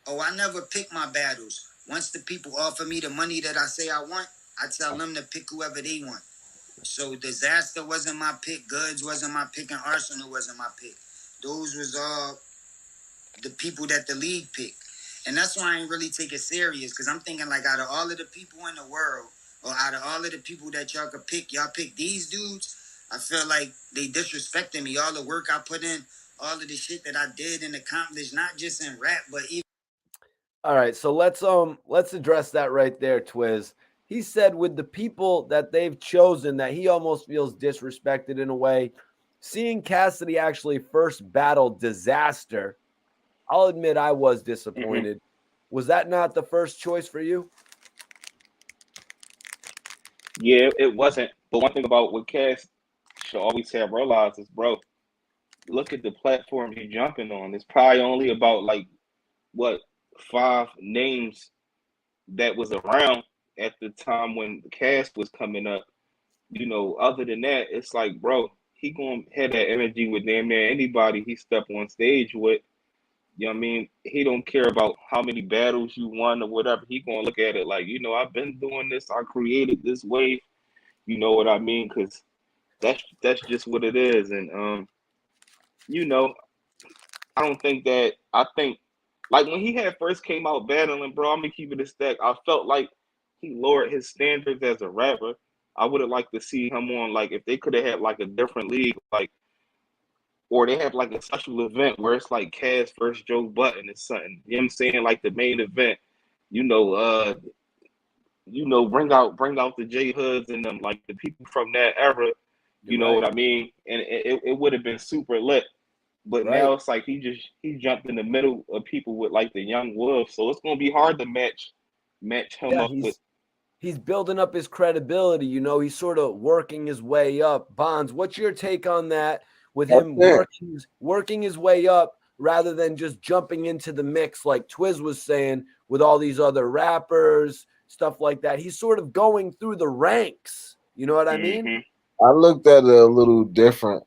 Oh, I never pick my battles. Once the people offer me the money that I say I want, I tell them to pick whoever they want. So Disaster wasn't my pick, Goods wasn't my pick, and Arsenal wasn't my pick. Those was all the people that the league picked. And that's why I ain't really take it serious, because I'm thinking like out of all of the people in the world, or out of all of the people that y'all could pick, y'all pick these dudes. I feel like they disrespecting me. All the work I put in, all of the shit that I did and accomplished, not just in rap, but even. All right, so let's address that right there, Twiz. He said with the people that they've chosen that he almost feels disrespected in a way. Seeing Cassidy actually first battle Disaster, I'll admit I was mm-hmm. disappointed. Was that not the first choice for you? Yeah, it wasn't. But one thing about what Cass should always have realized is, bro, look at the platform you're jumping on. It's probably only about like what 5 names that was around at the time when the cast was coming up. Other than that, it's like, bro, he gonna have that energy with damn near anybody he step on stage with. You know what I mean? He don't care about how many battles you won or whatever. He gonna look at it like, I've been doing this. I created this wave. You know what I mean? Because that's just what it is. And you know, I don't think that. I think like when he had first came out battling, bro. I'm gonna keep it a stack. I felt like he lowered his standards as a rapper. I would have liked to see him on like if they could have had like a different league, like or they have like a special event where it's like Cass versus Joe Button or something. You know what I'm saying? Like the main event, you know, bring out the J Hoods and them, like the people from that era. You know Right. what I mean? And it would have been super lit. But Right. now it's like he jumped in the middle of people with like the young wolf. So it's gonna be hard to match him Yeah, up with. he's building up his credibility. He's sort of working his way up. Bonds, what's your take on that? With That's him it. working his way up rather than just jumping into the mix like Twiz was saying with all these other rappers, stuff like that. He's sort of going through the ranks. You know what I mean? Mm-hmm. I looked at it a little different,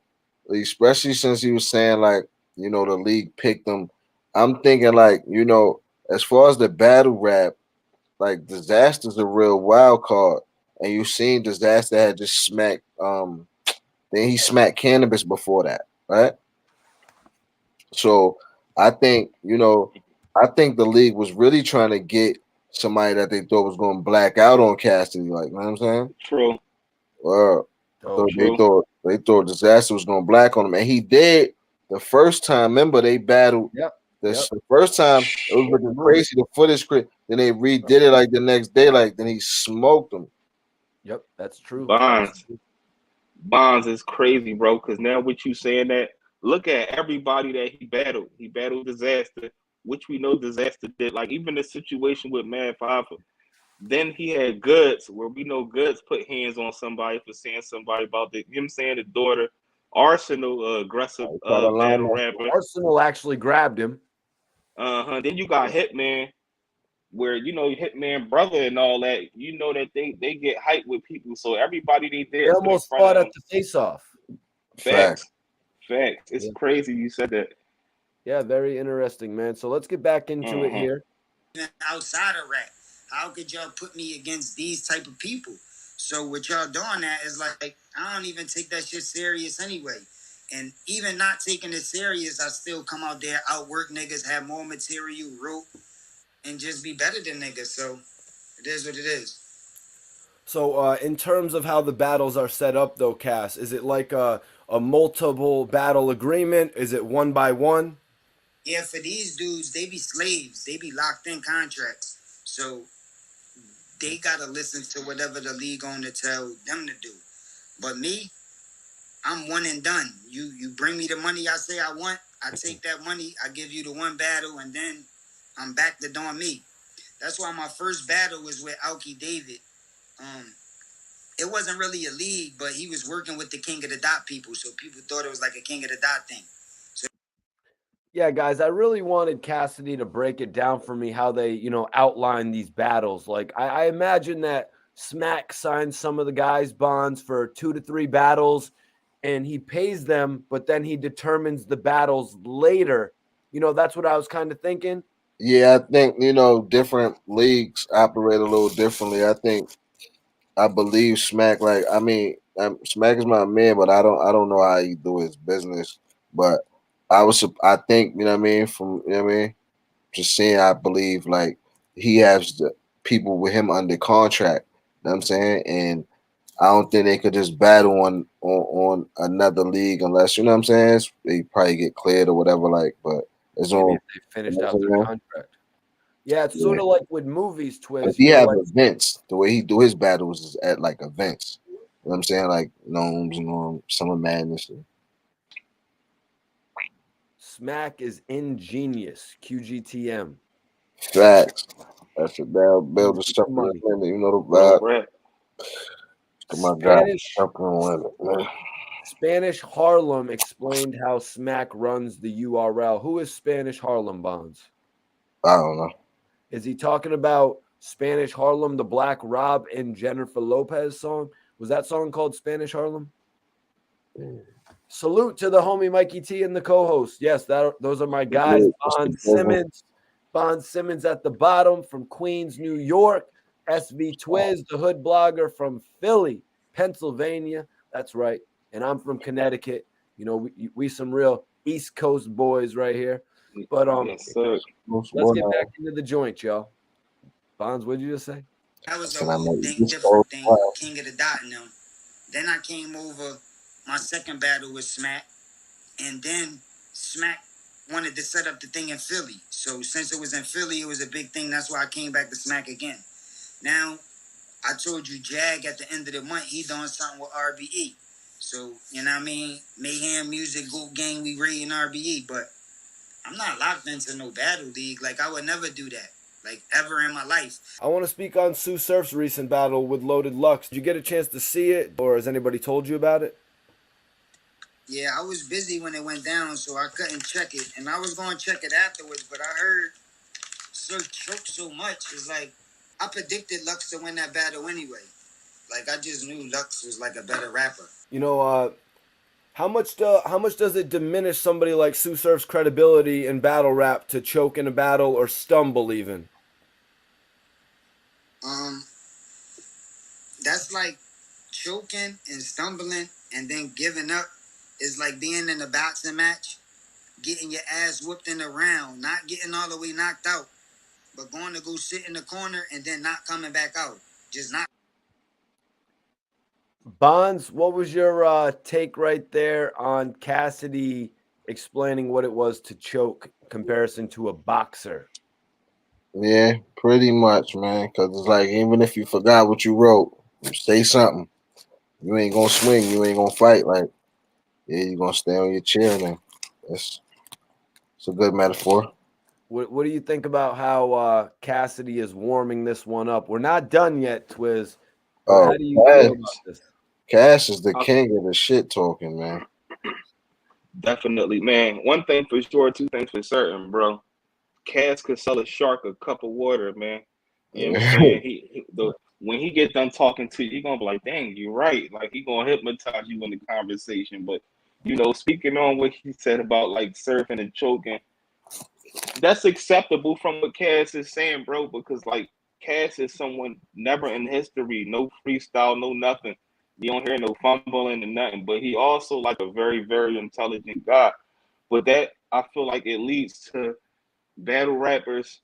especially since he was saying like, the league picked him. I'm thinking like, as far as the battle rap, like Disaster's a real wild card. And you seen Disaster had just smacked then he smacked Cannabis before that, right? So I think, I think the league was really trying to get somebody that they thought was going to black out on Cassidy, like, you know what I'm saying? True. Oh, True. They thought Disaster was going to black on him, and he did the first time. Remember, they battled yep. this Yep. the first time. It was looking crazy. The footage, then they redid it like the next day, like then he smoked him. Yep. That's true. Bonds is crazy, bro. Because now with you saying that, look at everybody that he battled. He battled Disaster, which we know Disaster did. Like even the situation with Mad Papa. Then he had Goods, where we know Goods put hands on somebody for saying somebody about him saying the daughter. Arsenal, aggressive battle rapper. Arsenal actually grabbed him. Then you got Hitman, where Hitman brother and all that. You know that they get hyped with people. So everybody they They did put in almost front fought of at them. the face-off. Fact. Facts. It's crazy you said that. Yeah, very interesting, man. So let's get back into it here. Outside of rap, how could y'all put me against these type of people? So what y'all doing that is like I don't even take that shit serious anyway. And even not taking it serious, I still come out there, outwork niggas, have more material, rope, and just be better than niggas. So it is what it is. So, in terms of how the battles are set up, though, Cass, is it like a multiple battle agreement? Is it one by one? Yeah, for these dudes, they be slaves. They be locked in contracts. So they gotta listen to whatever the league owner tell them to do. But me, I'm one and done. You bring me the money I say I want, I take that money, I give you the one battle, and then I'm back to doing me. That's why my first battle was with Alki David. It wasn't really a league, but he was working with the King of the Dot people, so people thought it was like a King of the Dot thing. So Yeah, guys, I really wanted Cassidy to break it down for me how they, outline these battles. Like, I imagine that Smack signs some of the guys' bonds for 2 to 3 battles and he pays them, but then he determines the battles later. That's what I was kind of thinking. Yeah, I think different leagues operate a little differently. I believe Smack. Like, I mean, Smack is my man, but I don't know how he do his business. But I think, you know what I mean. From you know what I mean, just saying, I believe like he has the people with him under contract. You know what I'm saying, and I don't think they could just battle on another league unless you know what I'm saying. They probably get cleared or whatever. Like, but it's Maybe on. if they You finished know what out I'm their saying? contract. Yeah, it's Yeah. sort of like with movies, If Twiz. he have Like events, the way he do his battles is at like events. You know what I'm saying? Like Gnomes and Summer Madness. Smack is ingenious. QGTM. Facts. That's a damn build a Get the something money. limit. You know the Real vibe. rap. My God, Spanish something limit, man. Spanish Harlem explained how Smack runs the URL. Who is Spanish Harlem, Bonds? I don't know. Is he talking about Spanish Harlem, the Black Rob and Jennifer Lopez song? Was that song called Spanish Harlem? Salute to the homie Mikey T and the co-host. Yes, those are my guys. Bond Simmons at the bottom from Queens, New York. SV Twiz, the hood blogger from Philly, Pennsylvania. That's right. And I'm from Connecticut. We some real East Coast boys right here. But Yes, sir. let's get back into the joint, y'all. Bonds, what did you just say? that was a Can I whole make thing, this different go? thing. King of the Dot and them. Then I came over. My second battle was Smack, and then Smack wanted to set up the thing in Philly. So since it was in Philly, it was a big thing. That's why I came back to Smack again. Now, I told you Jag at the end of the month, he doing something with RBE. So, you know what I mean? Mayhem Music, Goat Gang, we raiding RBE, but I'm not locked into no battle league. Like, I would never do that, like, ever in my life. I want to speak on Sue Surf's recent battle with Loaded Lux. Did you get a chance to see it, or has anybody told you about it? Yeah, I was busy when it went down, so I couldn't check it. And I was going to check it afterwards, but I heard Surf choked so much. It's like, I predicted Lux to win that battle anyway. Like, I just knew Lux was like a better rapper. You know, how much does it diminish somebody like Sue Surf's credibility in battle rap to choke in a battle or stumble even? That's like choking and stumbling and then giving up is like being in a boxing match, getting your ass whooped in the round, not getting all the way knocked out, but going to go sit in the corner and then not coming back out. Just not. Bonds, what was your take right there on Cassidy explaining what it was to choke in comparison to a boxer? Yeah, pretty much, man. Because it's like, even if you forgot what you wrote, you say something. You ain't gonna swing. You ain't gonna fight. Like, yeah, you gonna stay on your chair then. It's a good metaphor. What do you think about how Cassidy is warming this one up? We're not done yet, Twiz. But Oh, how do you feel about this? Cash is the king of the shit talking, man. Definitely, man. One thing for sure, two things for certain, bro. Cass could sell a shark a cup of water, man. You know what I'm saying? When he get done talking to you, he gonna be like, dang, you're right. Like, he gonna hypnotize you in the conversation. But, speaking on what he said about like surfing and choking, that's acceptable from what Cass is saying, bro, because like Cass is someone never in history, no freestyle, no nothing. You don't hear no fumbling and nothing. But he also like a very, very intelligent guy. But that, I feel like it leads to battle rappers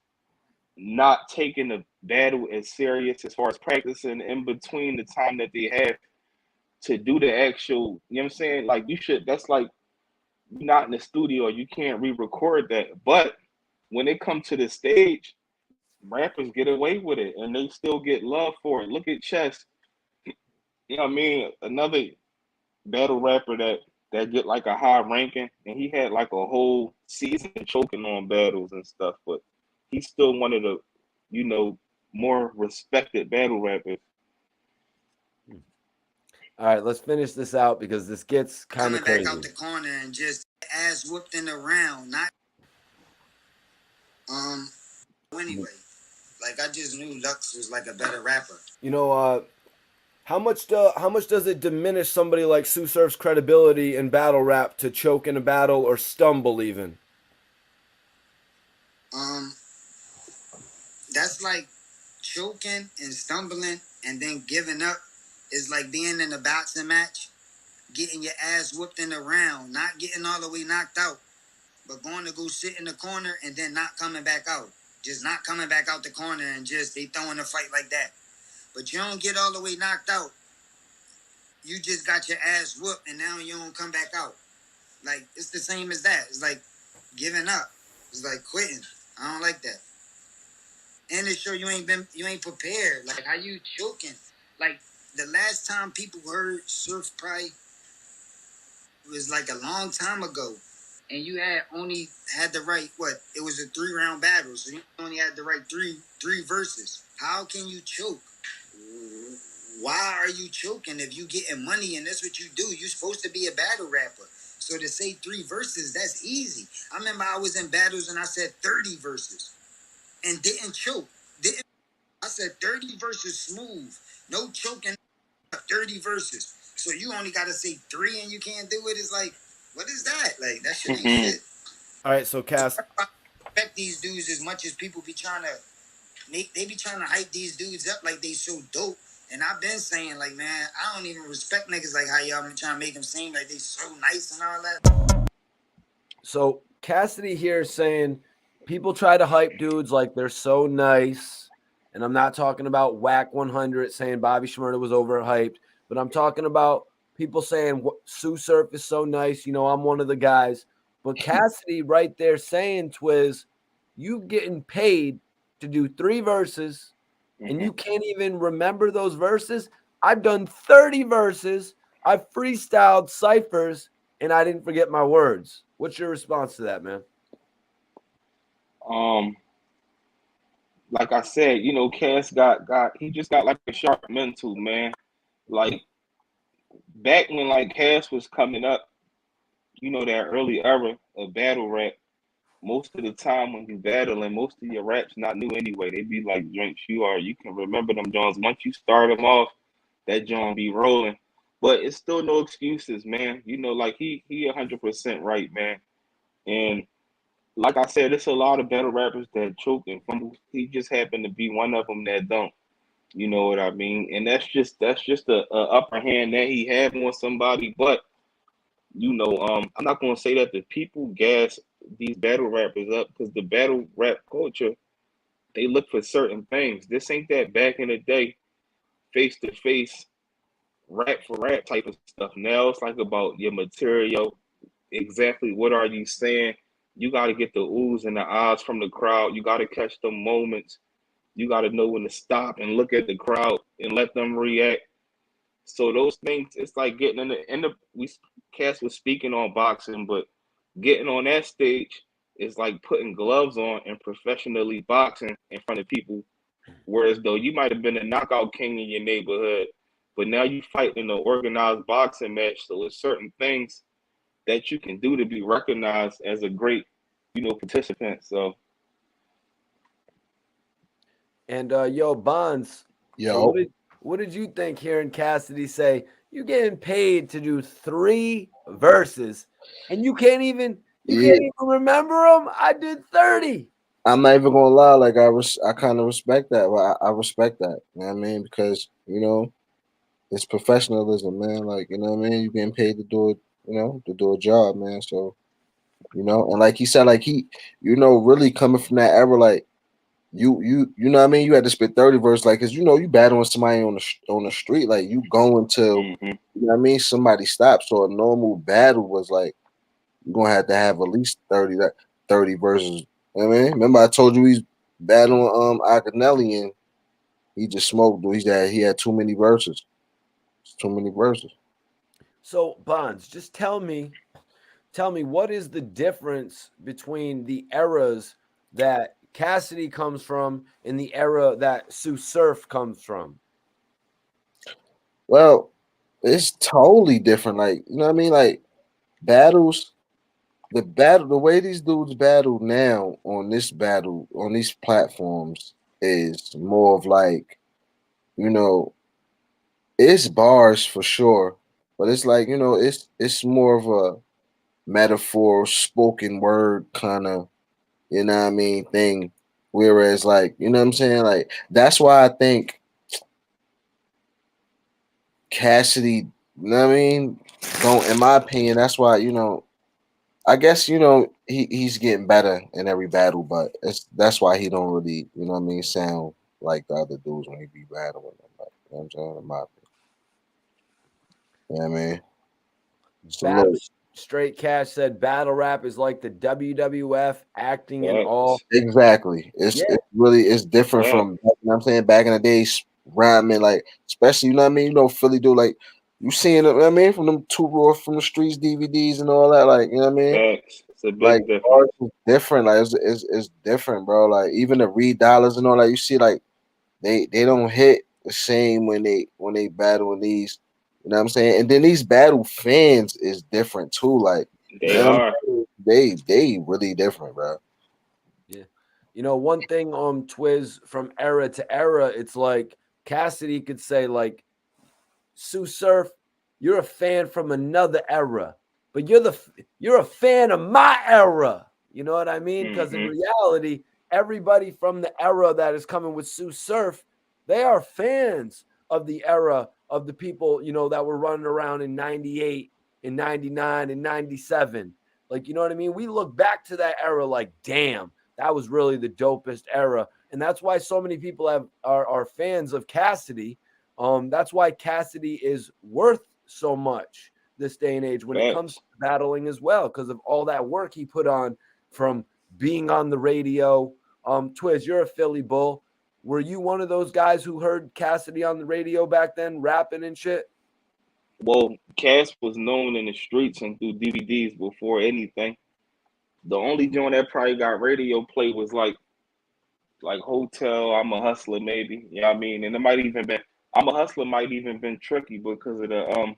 not taking the battle as serious as far as practicing in between the time that they have to do the actual, you know what I'm saying? Like, that's like, you're not in the studio, you can't re-record that. But when they come to the stage, rappers get away with it and they still get love for it. Look at Chess. You know what I mean? Another battle rapper that get like a high ranking, and he had like a whole season choking on battles and stuff, but he's still one of the, more respected battle rappers. All right, let's finish this out because this gets kind of crazy. Coming back out the corner and just ass whooped in the round, not anyway. Like, I just knew Lux was like a better rapper. You know, how much does it diminish somebody like Sue Surf's credibility in battle rap to choke in a battle or stumble even? That's like choking and stumbling and then giving up is like being in a boxing match, getting your ass whooped in the round, not getting all the way knocked out, but going to go sit in the corner and then not coming back out. Just not coming back out the corner and just they throwing a fight like that. But you don't get all the way knocked out. You just got your ass whooped and now you don't come back out. Like, it's the same as that. It's like giving up. It's like quitting. I don't like that. And it show you ain't prepared. Like, how you choking? Like, the last time people heard Surf probably was like a long time ago. And you only had the right, it was a 3-round battle. So you only had the right three verses. How can you choke? Why are you choking if you getting money and that's what you do? You're supposed to be a battle rapper. So to say 3 verses, that's easy. I remember I was in battles and I said 30 verses and didn't choke. I said 30 verses smooth. No choking, 30 verses. So you only got to say 3 and you can't do it. It's like, what is that? Like, that shit ain't shit. All right, so Cass, I respect these dudes as much as people be trying to they be trying to hype these dudes up like they so dope. And I've been saying, like, man, I don't even respect niggas like how y'all been trying to make them seem like they so nice and all that. So Cassidy here is saying people try to hype dudes like they're so nice. And I'm not talking about Wack 100 saying Bobby Shmurda was overhyped, but I'm talking about people saying Sue Surf is so nice. You know, I'm one of the guys. But Cassidy right there saying, Twiz, you getting paid to do 3 verses and you can't even remember those verses. I've done 30 verses. I've freestyled ciphers and I didn't forget my words. What's your response to that, man? Like I said, you know, Cass he just got like a sharp mental, man. Like back when like Cass was coming up, you know, that early era of battle rap, most of the time when you battling, most of your raps not new anyway. They be like drinks you can remember them Jones. Once you start them off, that John be rolling. But it's still no excuses, man. You know, like he 100% right, man. And like I said, it's a lot of battle rappers that choke and fumble. He just happened to be one of them that don't. You know what I mean? And that's just a upper hand that he had on somebody. But you know, I'm not gonna say that the people gas these battle rappers up because the battle rap culture, they look for certain things. This ain't that back in the day, face to face, rap for rap type of stuff. Now it's like about your material, exactly what are you saying. You got to get the oohs and the ahs from the crowd. You got to catch the moments. You got to know when to stop and look at the crowd and let them react. So those things, it's like getting in the end of we Cass was speaking on boxing, but getting on that stage is like putting gloves on and professionally boxing in front of people. Whereas though you might have been a knockout king in your neighborhood, but now you fight in an organized boxing match. So there's certain things that you can do to be recognized as a great, you know, participant. So And yo, Bonds, Yo, what did you think hearing Cassidy say you getting paid to do 3 verses and you can't even yeah, remember them? I did 30. I'm not even gonna lie. Like I kind of respect that. Well, I respect that. You know what I mean? Because you know it's professionalism, man. Like you know what I mean. You getting paid to do it. You know, to do a job, man. So you know, and like he said, like you know, really coming from that era, like you know what I mean. You had to spit 30 verses, like, cause you know you battling somebody on the street, like you going to, you know what I mean. Somebody stops. So a normal battle was like you're gonna have to have at least 30 verses. You know what I mean, remember I told you he's battling Akinelli and he just smoked. Dude. He had too many verses. Too many verses. So, Bonds, just tell me what is the difference between the eras that Cassidy comes from and the era that Sue Surf comes from? Well, it's totally different. Like you know what I mean. Like battles, the way these dudes battle now on these platforms is more of like you know it's bars for sure, but it's like you know it's more of a metaphor, spoken word kind of you know what I mean thing. Whereas like you know what I'm saying, like that's why I think Cassidy, you know what I mean, don't in my opinion, that's why you know I guess you know he's getting better in every battle, but that's why he don't really you know what I mean sound like the other dudes when he be battling them. Like, you know what I'm saying? In my opinion. You know what I mean? Battle Salute. Straight Cash said battle rap is like the WWF acting and all. facts, Exactly. Yeah, It's really it's different from facts, you know what I'm saying back in the days rhyming like especially you know what I mean you know Philly do like you seeing it you know what I mean from them two raw from the streets DVDs and all that like you know what I mean facts. It's a like big ours difference. is different like it's different bro like even the read dollars and all that you see like they don't hit the same when they battle in these you know what I'm saying and then these battle fans is different too like you They know what I'm are. saying? They really different bro. yeah. You know, one thing Twiz from era to era, it's like Cassidy could say like Sue Surf, you're a fan from another era, but you're a fan of my era. You know what I mean? Because in Hmm. reality, everybody from the era that is coming with Sue Surf, they are fans of the era of the people, you know, that were running around in 98, in 99, and 97. Like, you know what I mean? We look back to that era like, damn, that was really the dopest era. And that's why so many people are fans of Cassidy. That's why Cassidy is worth so much this day and age when it comes Facts. to battling as well, because of all that work he put on from being on the radio. Twiz, you're a Philly Bull. Were you one of those guys who heard Cassidy on the radio back then, rapping and shit? Well, Cass was known in the streets and through DVDs before anything. The only joint that probably got radio play was like Hotel, I'm a Hustler, maybe. You know what I mean? And it might even been I'm a Hustler might even been tricky because of the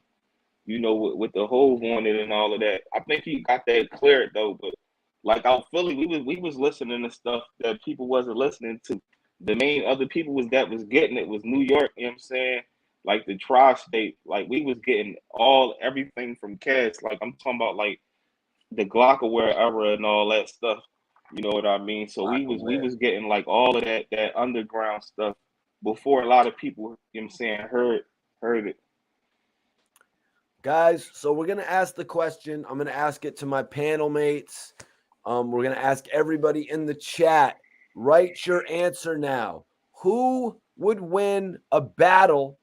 with the Hove on it and all of that. I think he got that cleared though, but like out Philly, we was listening to stuff that people wasn't listening to. The main other people was getting it was New York, you know what I'm saying? Like the tri-state, like we was getting everything from Cass. Like I'm talking about like the Glockaware era and all that stuff. You know what I mean? So we was getting like all of that underground stuff before a lot of people, you know what I'm saying, heard it. Guys, so we're going to ask the question. I'm going to ask it to my panel mates. We're going to ask everybody in the chat. Write your answer now. Who would win a battle?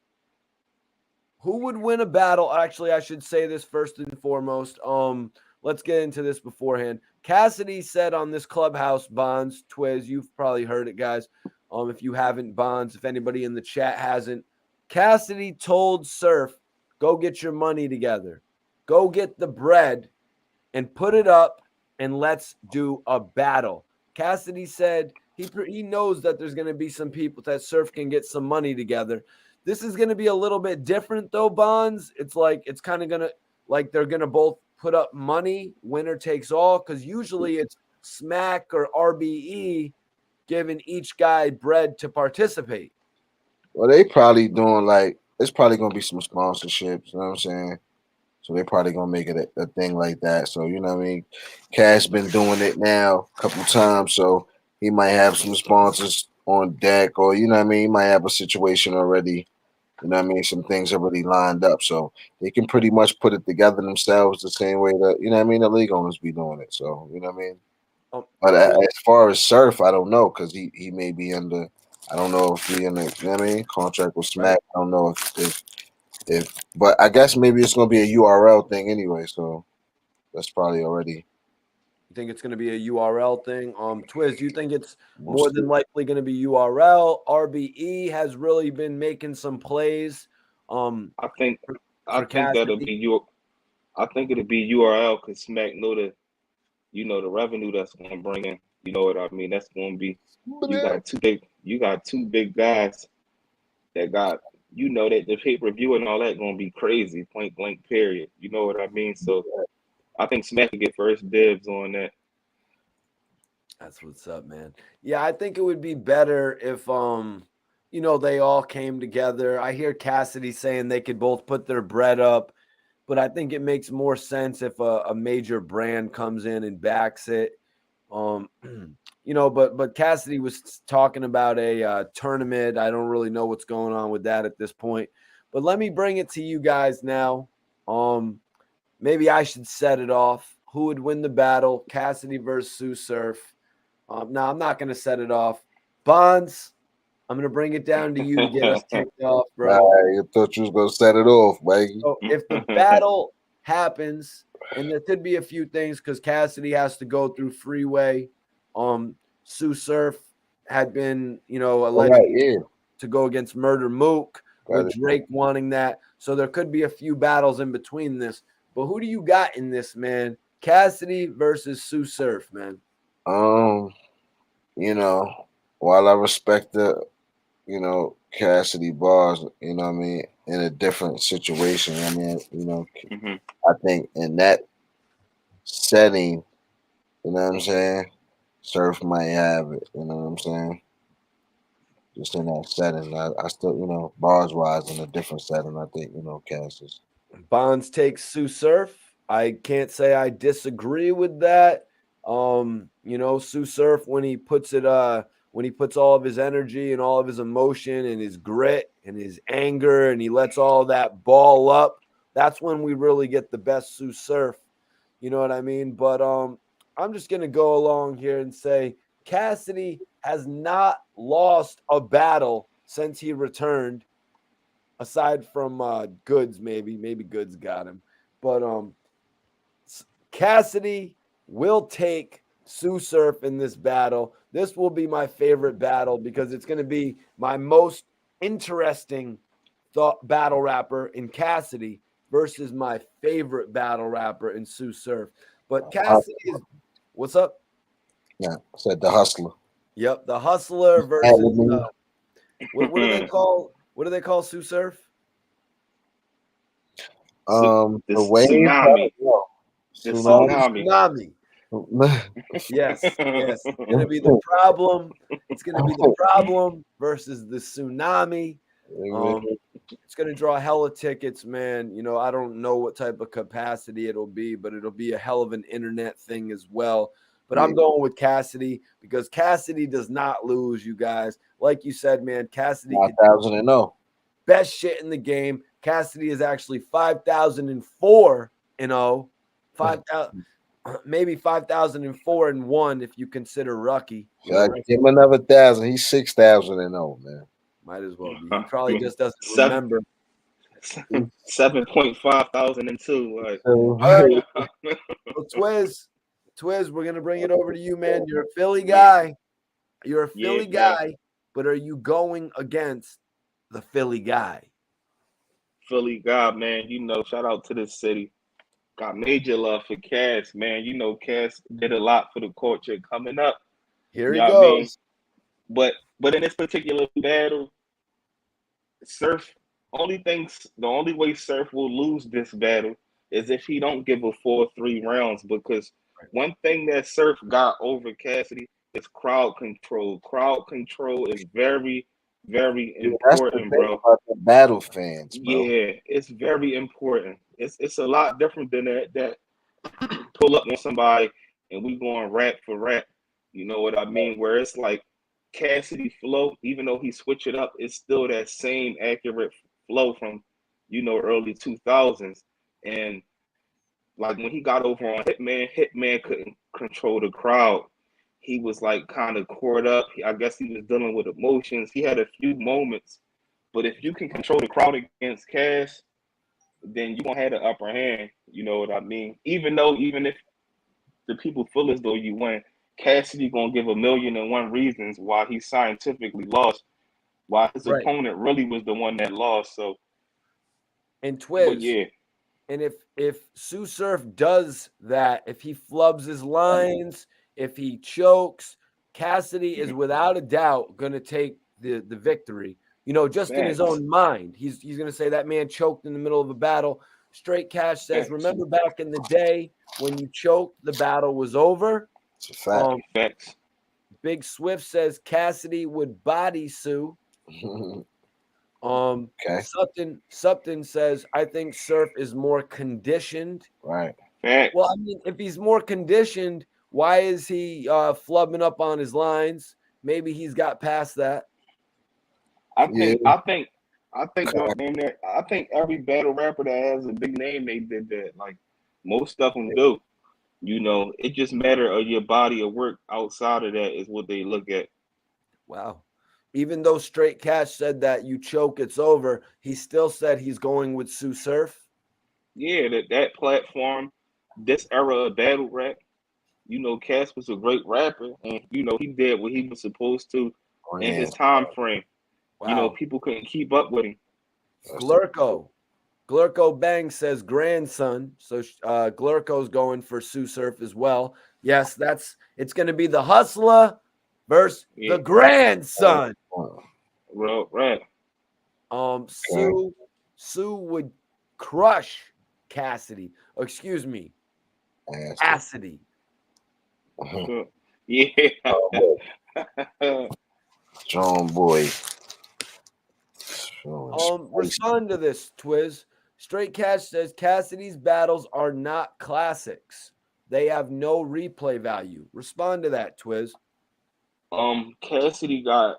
Who would win a battle? Actually, I should say this first and foremost. Let's get into this beforehand. Cassidy said on this Clubhouse, Bonds, Twiz, you've probably heard it, guys. If you haven't, Bonds, if anybody in the chat hasn't, Cassidy told Surf, go get your money together. Go get the bread and put it up, and let's do a battle. Cassidy said he knows that there's going to be some people that Surf can get some money together. This is going to be a little bit different, though, Bonds. It's kind of going to, like, they're going to both put up money, winner takes all, because usually it's Smack or RBE giving each guy bread to participate. Well, they probably doing like it's probably gonna be some sponsorships. You know what I'm saying? So they probably gonna make it a thing like that. So you know what I mean? Cash been doing it now a couple times, so he might have some sponsors on deck, or you know what I mean. He might have a situation already. You know what I mean? Some things already lined up, so they can pretty much put it together themselves the same way that you know what I mean. The league owners be doing it, so you know what I mean. But as far as Surf, I don't know because he may be under. I don't know if he in the you know what I mean contract with Smack. Right. I don't know if but I guess maybe it's gonna be a URL thing anyway. So that's probably already. You think it's going to be a URL thing? Twiz, do you think it's more than likely going to be URL? RBE has really been making some plays. I think that'll be I think it'll be URL because Smack know the revenue that's going to bring in. You know what I mean? That's going to be you got two big guys that got that the pay-per-view and all that going to be crazy. Point blank. Period. You know what I mean? So I think Smack could get first dibs on that. That's what's up, man. Yeah, I think it would be better if they all came together. I hear Cassidy saying they could both put their bread up, but I think it makes more sense if a major brand comes in and backs it. But Cassidy was talking about a tournament. I don't really know what's going on with that at this point. But let me bring it to you guys now. Maybe I should set it off. Who would win the battle? Cassidy versus Sue Surf. No, I'm not going to set it off. Bonds, I'm going to bring it down to you to get us kicked off, bro. I thought you was going to set it off, Mikey. So if the battle happens, and there could be a few things because Cassidy has to go through Freeway. Sue Surf had been, alleged to go against Murder Mook with Drake wanting that. So there could be a few battles in between this. But who do you got in this, man? Cassidy versus Sue Surf, man. While I respect the, Cassidy bars, you know what I mean, in a different situation. I mean, I think in that setting, you know what I'm saying, Surf might have it, you know what I'm saying? Just in that setting. I still, bars wise in a different setting, I think, Cassidy. Bonds takes Sue Surf. I can't say I disagree with that. Sue Surf when he puts all of his energy and all of his emotion and his grit and his anger and he lets all that ball up, that's when we really get the best Sue Surf. You know what I mean? But I'm just gonna go along here and say Cassidy has not lost a battle since he returned. aside from Goods, maybe Goods got him, but Cassidy will take Sue Surf in this battle. This will be my favorite battle because it's going to be my most interesting battle rapper in Cassidy versus my favorite battle rapper in Sue Surf. But Cassidy is what's up? Yeah, said the hustler. Yep, the hustler versus what do they call Sue Surf? The The wave. tsunami. The Tsunami. Yes, it's gonna be the problem. It's gonna be the problem versus the tsunami. It's gonna draw hella tickets, man. You know, I don't know what type of capacity it'll be, but it'll be a hell of an internet thing as well. But I'm going with Cassidy because Cassidy does not lose, you guys. Like you said, man, Cassidy 5,000-0. Best shit in the game. Cassidy is actually 5,004 and 0. 5,000 maybe 5,004-1 if you consider Rucky. Give him another 1,000. He's 6,000-0, man. Might as well be. He probably just doesn't remember. 7,502. Like. All right. Well, Twiz, we're gonna bring it over to you, man. You're a Philly guy. You're a Philly guy, but are you going against the Philly guy? Philly guy, man. You know, shout out to the city. Got major love for Cass, man. You know, Cass did a lot for the culture coming up. Here he goes. I mean? But in this particular battle, Surf, the only way Surf will lose this battle is if he don't give a full 3 rounds, because one thing that Surf got over Cassidy is crowd control. Crowd control is very, very important, bro. About the battle fans, bro. Yeah, it's very important. It's a lot different than that pull up on somebody and we going rap for rap. You know what I mean? Where it's like Cassidy flow, even though he switch it up, it's still that same accurate flow from, you know, early 2000s. And like when he got over on Hitman couldn't control the crowd. He was like kind of caught up. I guess he was dealing with emotions. He had a few moments, but if you can control the crowd against Cass, then you're gonna have the upper hand. You know what I mean? Even if the people feel as though you win, Cassidy gonna give 1,000,001 reasons why he scientifically lost, why his opponent really was the one that lost. So, and Twiz, and if Sue Surf does that, if he flubs his lines, if he chokes, Cassidy is without a doubt gonna take the victory. You know, just in his own mind, he's gonna say that man choked in the middle of a battle. Straight Cash says, "Remember back in the day when you choked, the battle was over." It's a fact. Big Swift says Cassidy would body Sue. Sutton says, "I think Surf is more conditioned." Right. Facts. Well, I mean, if he's more conditioned, why is he flubbing up on his lines? Maybe he's got past that. I think every battle rapper that has a big name, they did that. Like most of them do. You know, it just matter of your body of work outside of that is what they look at. Wow. Even though Straight Cash said that you choke, it's over, he still said he's going with Sue Surf. Yeah, that platform, this era of battle rap, you know, Cass was a great rapper, and you know he did what he was supposed to in his time frame. Wow. You know, people couldn't keep up with him. Glurko Bang says grandson, so Glurko's going for Sue Surf as well. Yes, it's going to be the hustler versus the grandson. Well, right. Sue would crush Cassidy. Oh, excuse me, Cassidy. Yeah. Strong boy. Respond to this, Twiz. Straight Cash says Cassidy's battles are not classics. They have no replay value. Respond to that, Twiz. Cassidy got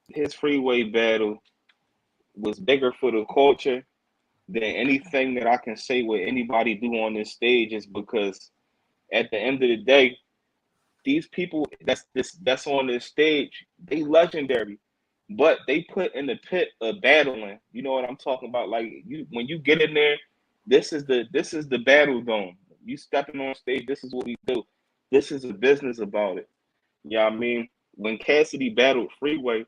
his freeway battle was bigger for the culture than anything that I can say what anybody do on this stage, is because at the end of the day, these people that's on this stage, they legendary. but they put in the pit of battling. You know what I'm talking about? Like you, when you get in there, this is the battle zone. You stepping on stage. This is what we do. This is a business about it. Yeah, I mean, when Cassidy battled Freeway,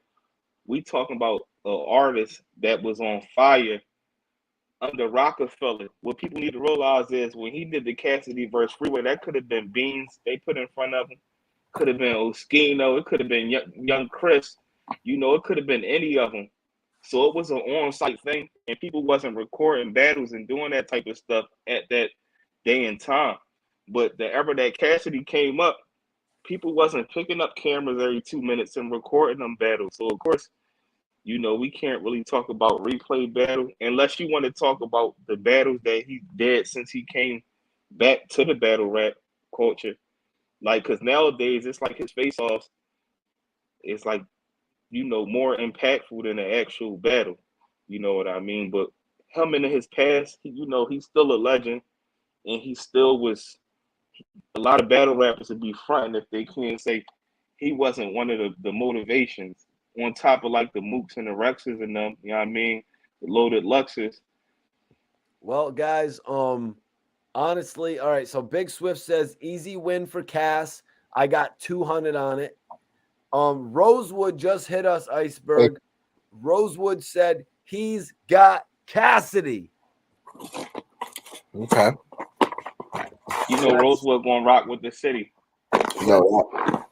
we talking about an artist that was on fire under Rockefeller. What people need to realize is when he did the Cassidy versus Freeway, that could have been Beans they put in front of him. Could have been Oskino. It could have been young Chris. You know, it could have been any of them. So it was an on-site thing, and people wasn't recording battles and doing that type of stuff at that day and time. But the ever that Cassidy came up, people wasn't picking up cameras every 2 minutes and recording them battles. So of course, you know, we can't really talk about replay battle unless you want to talk about the battles that he did since he came back to the battle rap culture. Like, cause nowadays it's like his face offs is like, you know, more impactful than the actual battle. You know what I mean? But him in his past, you know, he's still a legend, and he still was. A lot of battle rappers would be fronting if they can't say he wasn't one of the motivations. On top of like the Mooks and the Rexes and them, you know what I mean? The loaded Luxes. Well, guys, honestly, all right. So Big Swift says easy win for Cass. I got 200 on it. Rosewood just hit us, Iceberg. Rosewood said he's got Cassidy. Okay. You know, Rosewood gonna rock with the city. No,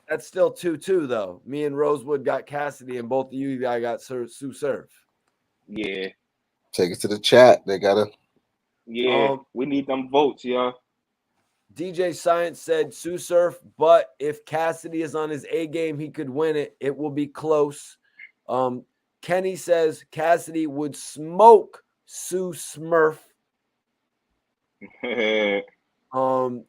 That's still 2-2, though. Me and Rosewood got Cassidy, and both of you guys got Sue Surf. Yeah. take it to the chat. They gotta. Yeah. We need them votes, y'all. DJ Science said Sue Surf, but if Cassidy is on his A game, he could win it. It will be close. Kenny says Cassidy would smoke Sue Smurf.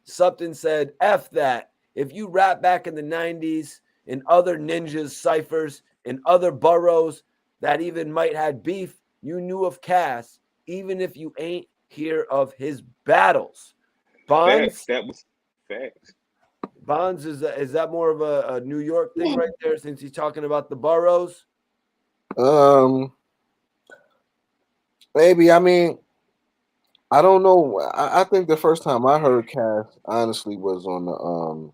Something said F that. If you rap back in the 90s in other ninjas, ciphers, and other boroughs that even might had beef, you knew of Cass, even if you ain't hear of his battles. Bonds. Facts. That was facts. Bonds, is that more of a New York thing right there, since he's talking about the boroughs? Maybe. I mean, I don't know. I think the first time I heard Cass honestly was on the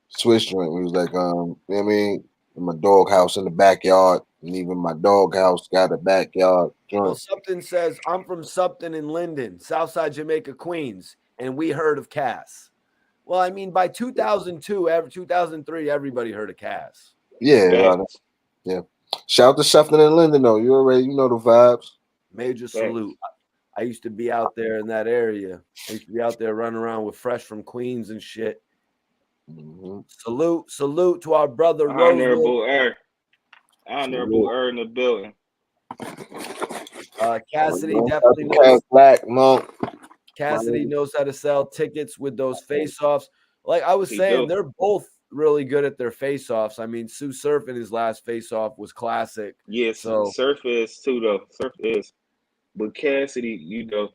Swiss joint. He was like, you know what I mean, in my dog house in the backyard, and even my dog house got a backyard joint. Well, something says I'm from something in Linden, Southside Jamaica, Queens, and we heard of Cass. Well, I mean, by 2002, 2003, everybody heard of Cass. Yeah, yeah. Shout out to Shuffling and Linden, though. You know the vibes. Major salute. I used to be out there in that area. I used to be out there running around with Fresh from Queens and shit. Mm-hmm. Salute to our brother Honorable Air. Honorable Air in the building. Cassidy definitely knows. Black Monk. Cassidy knows how to sell tickets with those face-offs. Like I was saying, they're both really good at their face-offs. I mean, Sue Surf in his last face-off was classic. Yes, so Surf is too, though. Surf is. But Cassidy, you know,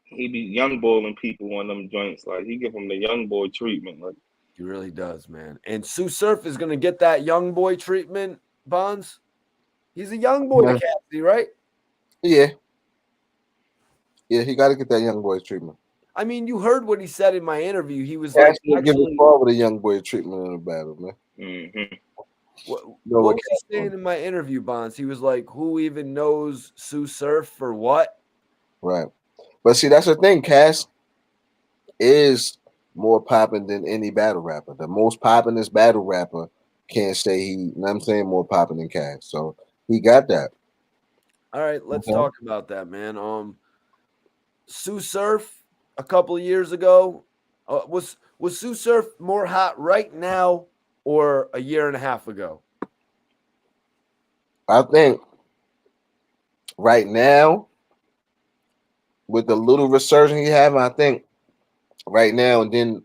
he be young bowling people on them joints. Like, he give them the young boy treatment. Like, he really does, man. And Sue Surf is going to get that young boy treatment, Bonds. He's a young boy to Cassidy, right? Yeah. Yeah, he got to get that young boy treatment. I mean, you heard what he said in my interview. He was Cassidy like, give it forward a young boy treatment in the battle, man. Mm-hmm. What was he saying in my interview, Bonds? He was like, who even knows Sue Surf for what? Right. But see, that's the thing. Cass is more popping than any battle rapper. The most poppingest battle rapper can't say he, you know what I'm saying, more popping than Cass. So he got that. All right, let's talk about that, man. Sue Surf a couple of years ago, was Sue Surf more hot right now or a year and a half ago? I think right now, with the little resurgence he having, I think right now, and then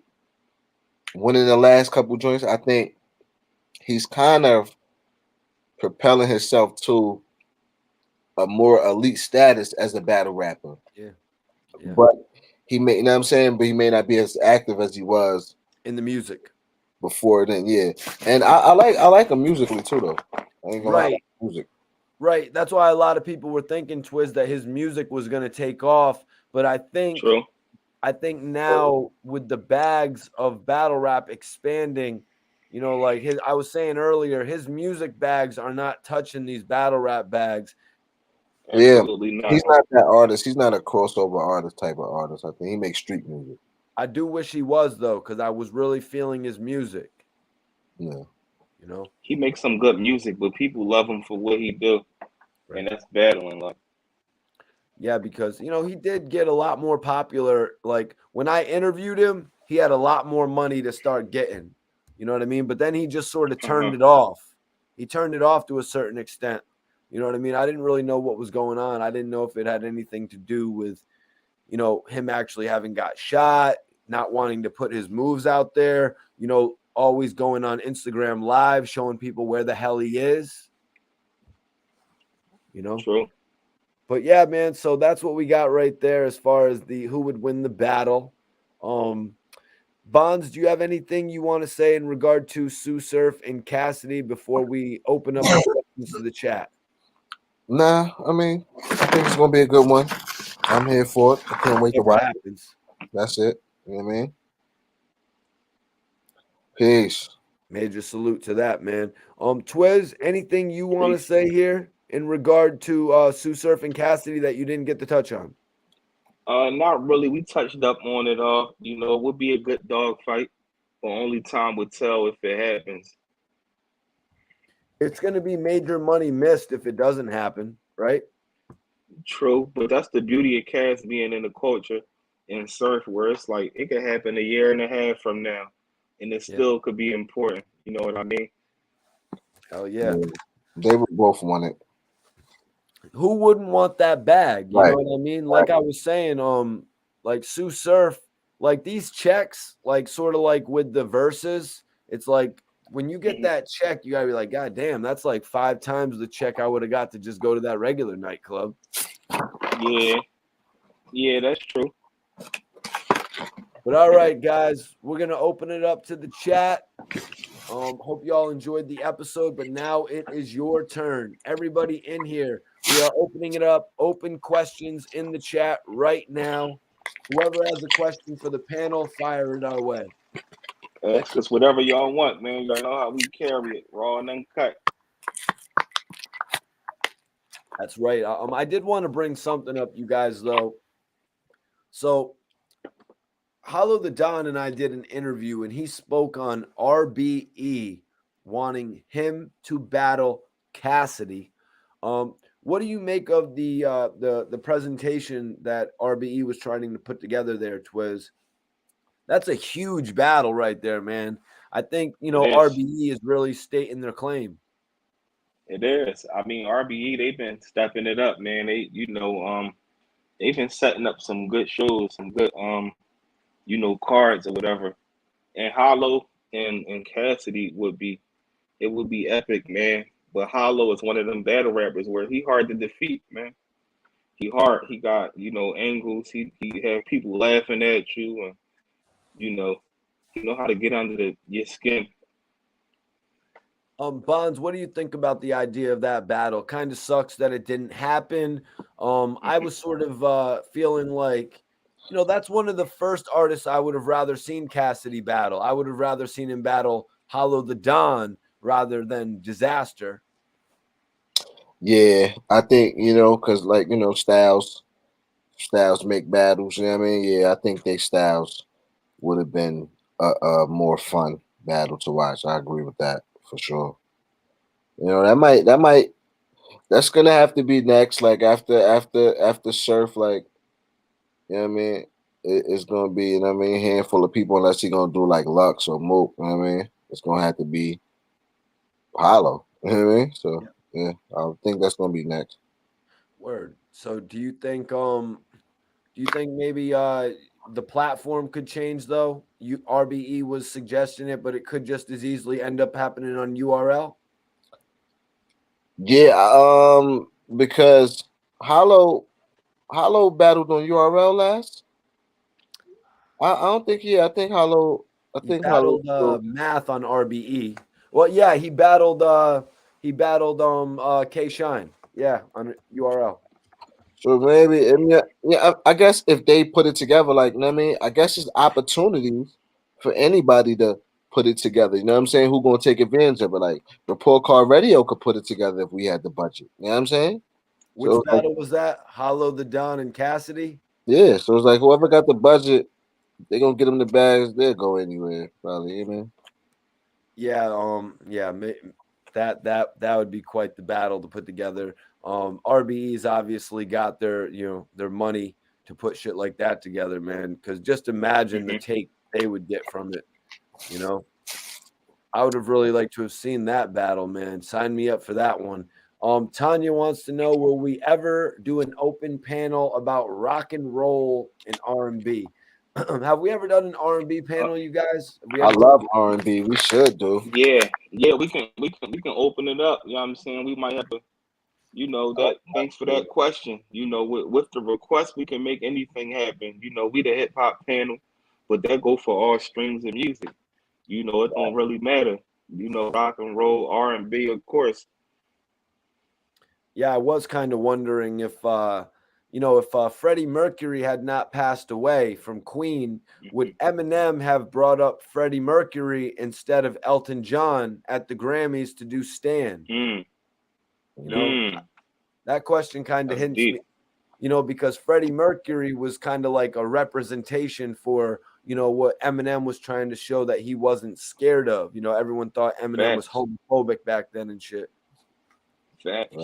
winning the last couple joints, I think he's kind of propelling himself to a more elite status as a battle rapper. Yeah. But he may, you know what I'm saying, but he may not be as active as he was in the music before then. Yeah. And I like him musically too, though. I ain't gonna lie, Right. music. Right. That's why a lot of people were thinking, Twiz, that his music was going to take off. But True. I think now with the bags of battle rap expanding, like I was saying earlier, his music bags are not touching these battle rap bags. Yeah, Absolutely not. he's not that artist. He's not a crossover artist type of artist. I think he makes street music. I do wish he was though, because I was really feeling his music. Yeah. He makes some good music, but people love him for what he do, Right. and that's battling. Like, Yeah, because he did get a lot more popular. Like when I interviewed him, he had a lot more money to start getting. You know what I mean? But then he just sort of turned it off. He turned it off to a certain extent. You know what I mean? I didn't really know what was going on. I didn't know if it had anything to do with, him actually having got shot, not wanting to put his moves out there, always going on Instagram Live, showing people where the hell he is. true. But yeah, man, so that's what we got right there as far as the who would win the battle. Bonds, do you have anything you want to say in regard to Sue Surf and Cassidy before we open up the questions to the chat? Nah, I mean, I think it's gonna be a good one. I'm here for it. I can't wait to Whatever watch. happens. That's it. You know what I mean? Peace. Major salute to that, man. Twiz, anything you want to Peace. say here in regard to Sue Surf and Cassidy that you didn't get to touch on? Not really. We touched up on it all. It would be a good dog fight, but only time would tell if it happens. It's going to be major money missed if it doesn't happen, right? True, but that's the beauty of cats being in the culture in surf, where it's like it could happen a year and a half from now, and it Yeah. still could be important. You know what I mean? Hell yeah. They would both want it. Who wouldn't want that bag? You know Right. what I mean? Like I was saying, like Sue Surf, like these checks, like sort of like with the verses, it's like when you get that check, you gotta be like, God damn, that's like 5 times the check I would have got to just go to that regular nightclub. Yeah, that's true. But all right, guys, we're gonna open it up to the chat. Hope you all enjoyed the episode, but now it is your turn. Everybody in here, we are opening it up. Open questions in the chat right now. Whoever has a question for the panel, fire it our way. That's just whatever y'all want, man. Y'all know how we carry it, raw and uncut. That's right. I did want to bring something up, you guys, though. So, Hollow the Don and I did an interview, and he spoke on RBE wanting him to battle Cassidy. What do you make of the presentation that RBE was trying to put together there, Twiz? That's a huge battle right there, man. I think It is. RBE is really stating their claim. It is. I mean, RBE, they've been stepping it up, man. They've been setting up some good shows, some good cards or whatever. And Hollow and Cassidy it would be epic, man. But Hollow is one of them battle rappers where he hard to defeat, man. He hard. He got, angles. He have people laughing at you, and you know, he know how to get under your skin. Bonds, what do you think about the idea of that battle? Kind of sucks that it didn't happen. I was sort of feeling like, that's one of the first artists I would have rather seen Cassidy battle. I would have rather seen him battle Hollow the Don rather than Disaster. Yeah, I think because styles make battles. You know what I mean? Yeah, I think their styles would have been a more fun battle to watch. I agree with that for sure. That's gonna have to be next. Like after Surf, like you know what I mean. It's gonna be a handful of people unless he's gonna do like Lux or Mook. You know what I mean? It's gonna have to be Hollow. You know what I mean? So yeah, I think that's gonna be next. Word. So do you think maybe the platform could change though? RBE was suggesting it, but it could just as easily end up happening on URL. Yeah, because Hollow battled on URL last. I don't think. Yeah, I think Hollow. I He think Hollow. battled Math on RBE. Well, yeah, he battled He battled K Shine. Yeah, on URL. So maybe, I guess if they put it together, like, you know what I mean, I guess it's opportunities for anybody to put it together. You know what I'm saying? Who gonna take advantage of it? Like Report Card Radio could put it together if we had the budget. You know what I'm saying? Which So it's like, battle was that? Hollow the Don and Cassidy? yeah. So it's like whoever got the budget, they gonna get them the bags. They'll go anywhere, probably. You know? Yeah, that would be quite the battle to put together. RBE's obviously got their money to put shit like that together, man. Because just imagine the take they would get from it. You know, I would have really liked to have seen that battle, man. Sign me up for that one. Tanya wants to know: will we ever do an open panel about rock and roll and R&B? Have we ever done an R&B panel, you guys? Have we I ever love R&B. We should do. Yeah, we can open it up. You know what I'm saying? We might have to, that. Thanks for that question. With the request, we can make anything happen. We the hip hop panel, but that go for all streams of music. It don't really matter. Rock and roll, R&B, of course. Yeah, I was kind of wondering if Freddie Mercury had not passed away from Queen, would Eminem have brought up Freddie Mercury instead of Elton John at the Grammys to do Stan? That question kind of hints me, because Freddie Mercury was kind of like a representation for, what Eminem was trying to show that he wasn't scared of. Everyone thought Eminem was homophobic back then and shit. Facts.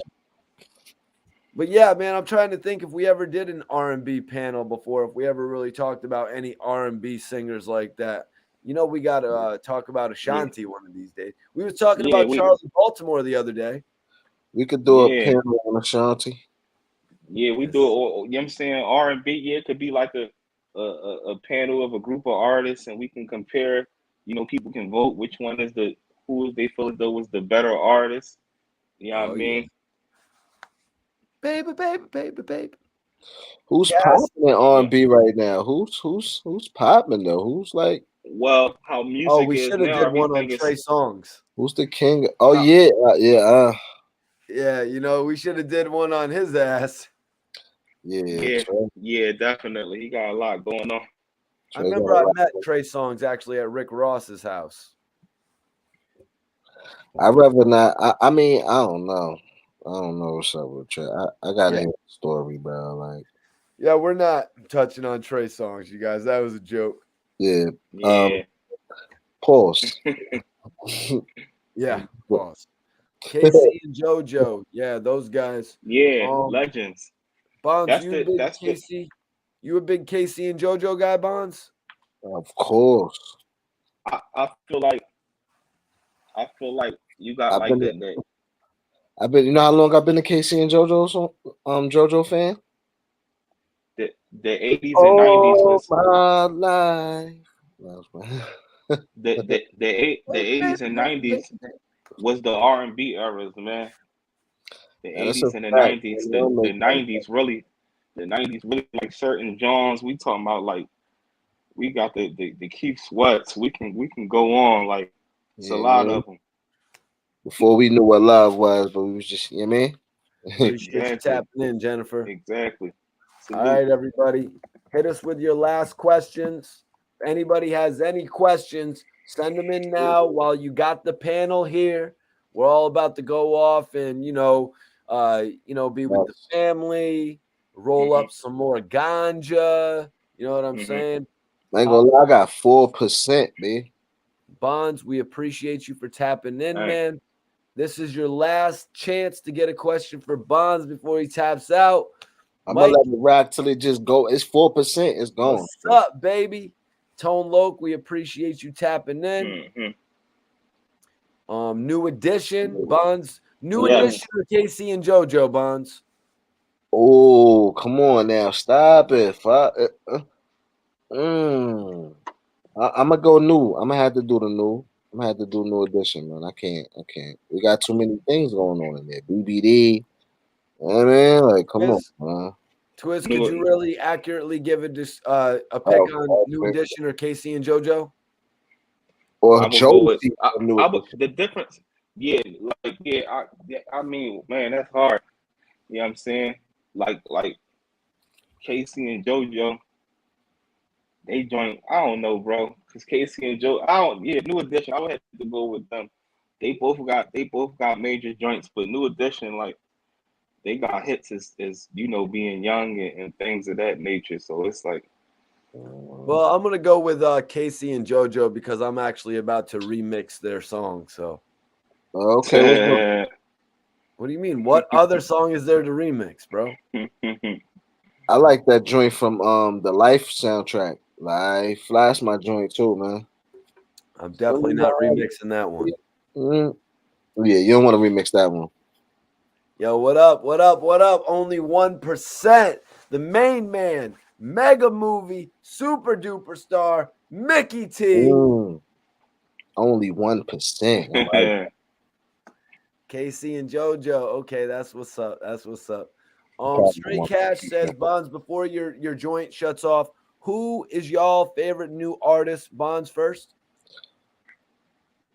But yeah, man, I'm trying to think if we ever did an R&B panel before, if we ever really talked about any R&B singers like that. We got to talk about Ashanti one of these days. We were talking about Charlie Baltimore the other day. We could do a panel on Ashanti. Yeah, we do it. You know what I'm saying? R&B, it could be like a panel of a group of artists, and we can compare. People can vote which one is who they feel as though was the better artist. You know what I mean? Baby, baby, baby, baby. Who's popping in R&B right now? Who's popping though? Who's like? Well, how music we is should have now, did one on everything Trey is. Songz. Who's the king? Oh yeah. Yeah, we should have did one on his ass. Yeah, definitely. He got a lot going on. I remember I met Trey Songz actually at Rick Ross's house. I'd rather not. I mean, I don't know. I don't know what's up with Trey. I got a story, bro. Like, yeah, we're not touching on Trey Songz, you guys. That was a joke. Yeah. Pause. Yeah. Pause. Casey and JoJo. Yeah, those guys. Yeah, legends. Bonds, you a big Casey and JoJo guy, Bonds? Of course. I feel like you got that. I've been. You know how long I've been a Casey and JoJo fan? The 80s and 90s was my life. the 80s and 90s was the R&B eras, man. The 80s and the 90s, the 90s really like certain Johns. We talking about like we got the Keith Sweats. We can go on like it's a lot of them. Before we knew what love was, but we was just, you know what I mean? Appreciate you tapping in, Jennifer. Exactly. All right, everybody. Hit us with your last questions. If anybody has any questions, send them in now while you got the panel here. We're all about to go off and, be with the family, roll up some more ganja. You know what I'm saying? I ain't gonna lie, I got 4%, man. Bonds, we appreciate you for tapping in, man. This is your last chance to get a question for Bonds before he taps out. I'm gonna let it rock till it just go. It's 4%. It's gone. What's up, baby? Tone Loke, we appreciate you tapping in. New edition, Bonds. New edition of Casey and JoJo, Bonds. Oh, come on now. Stop it. I'm gonna go new. I'm gonna have to do the new. I'm gonna have to do new edition, man. I can't. We got too many things going on in there. BBD. You know what I mean? Like, come on, man. Twiz, could you really accurately give a pick on New Edition or Casey and JoJo? Or the difference Yeah, I mean, man, that's hard. You know what I'm saying? Like Casey and JoJo, they joint. I don't know, bro. Cause Casey and Joe, I don't. Yeah, New Edition. I would have to go with them. They both got major joints, but New Edition, like they got hits as being young and things of that nature. So it's like, Well, I'm gonna go with Casey and JoJo because I'm actually about to remix their song. So, Okay, what's up? what do you mean? What other song is there to remix, bro? I like that joint from the Life soundtrack. Life, that's my joint too, man. I'm definitely not remixing that one. Mm. Yeah, you don't want to remix that one. Yo, what up? What up? What up? Only 1%. The main man, mega movie, super duper star, Mickey T. Only 1%. Casey and JoJo. Okay, that's what's up. That's what's up. Okay. Straight Cash says, Bonds, before your joint shuts off, who is y'all favorite new artist? Bonds first.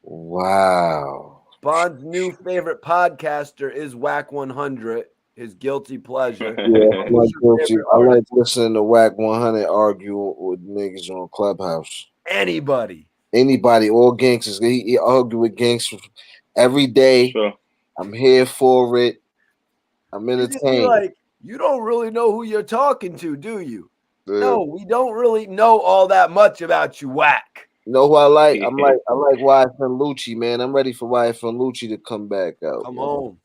Wow. Bond's new favorite podcaster is Wack 100, his guilty pleasure. Yeah, Who's your favorite I like artist? listening to Wack 100 argue with niggas on Clubhouse. Anybody, all gangsters. He argue with gangsters every day. Sure. I'm here for it. I'm you just be entertained. like, you don't really know who you're talking to, do you? No, we don't really know all that much about you, Wack. You know who I like? I like YF and Lucci, man. I'm ready for YF and Lucci to come back out. Come home.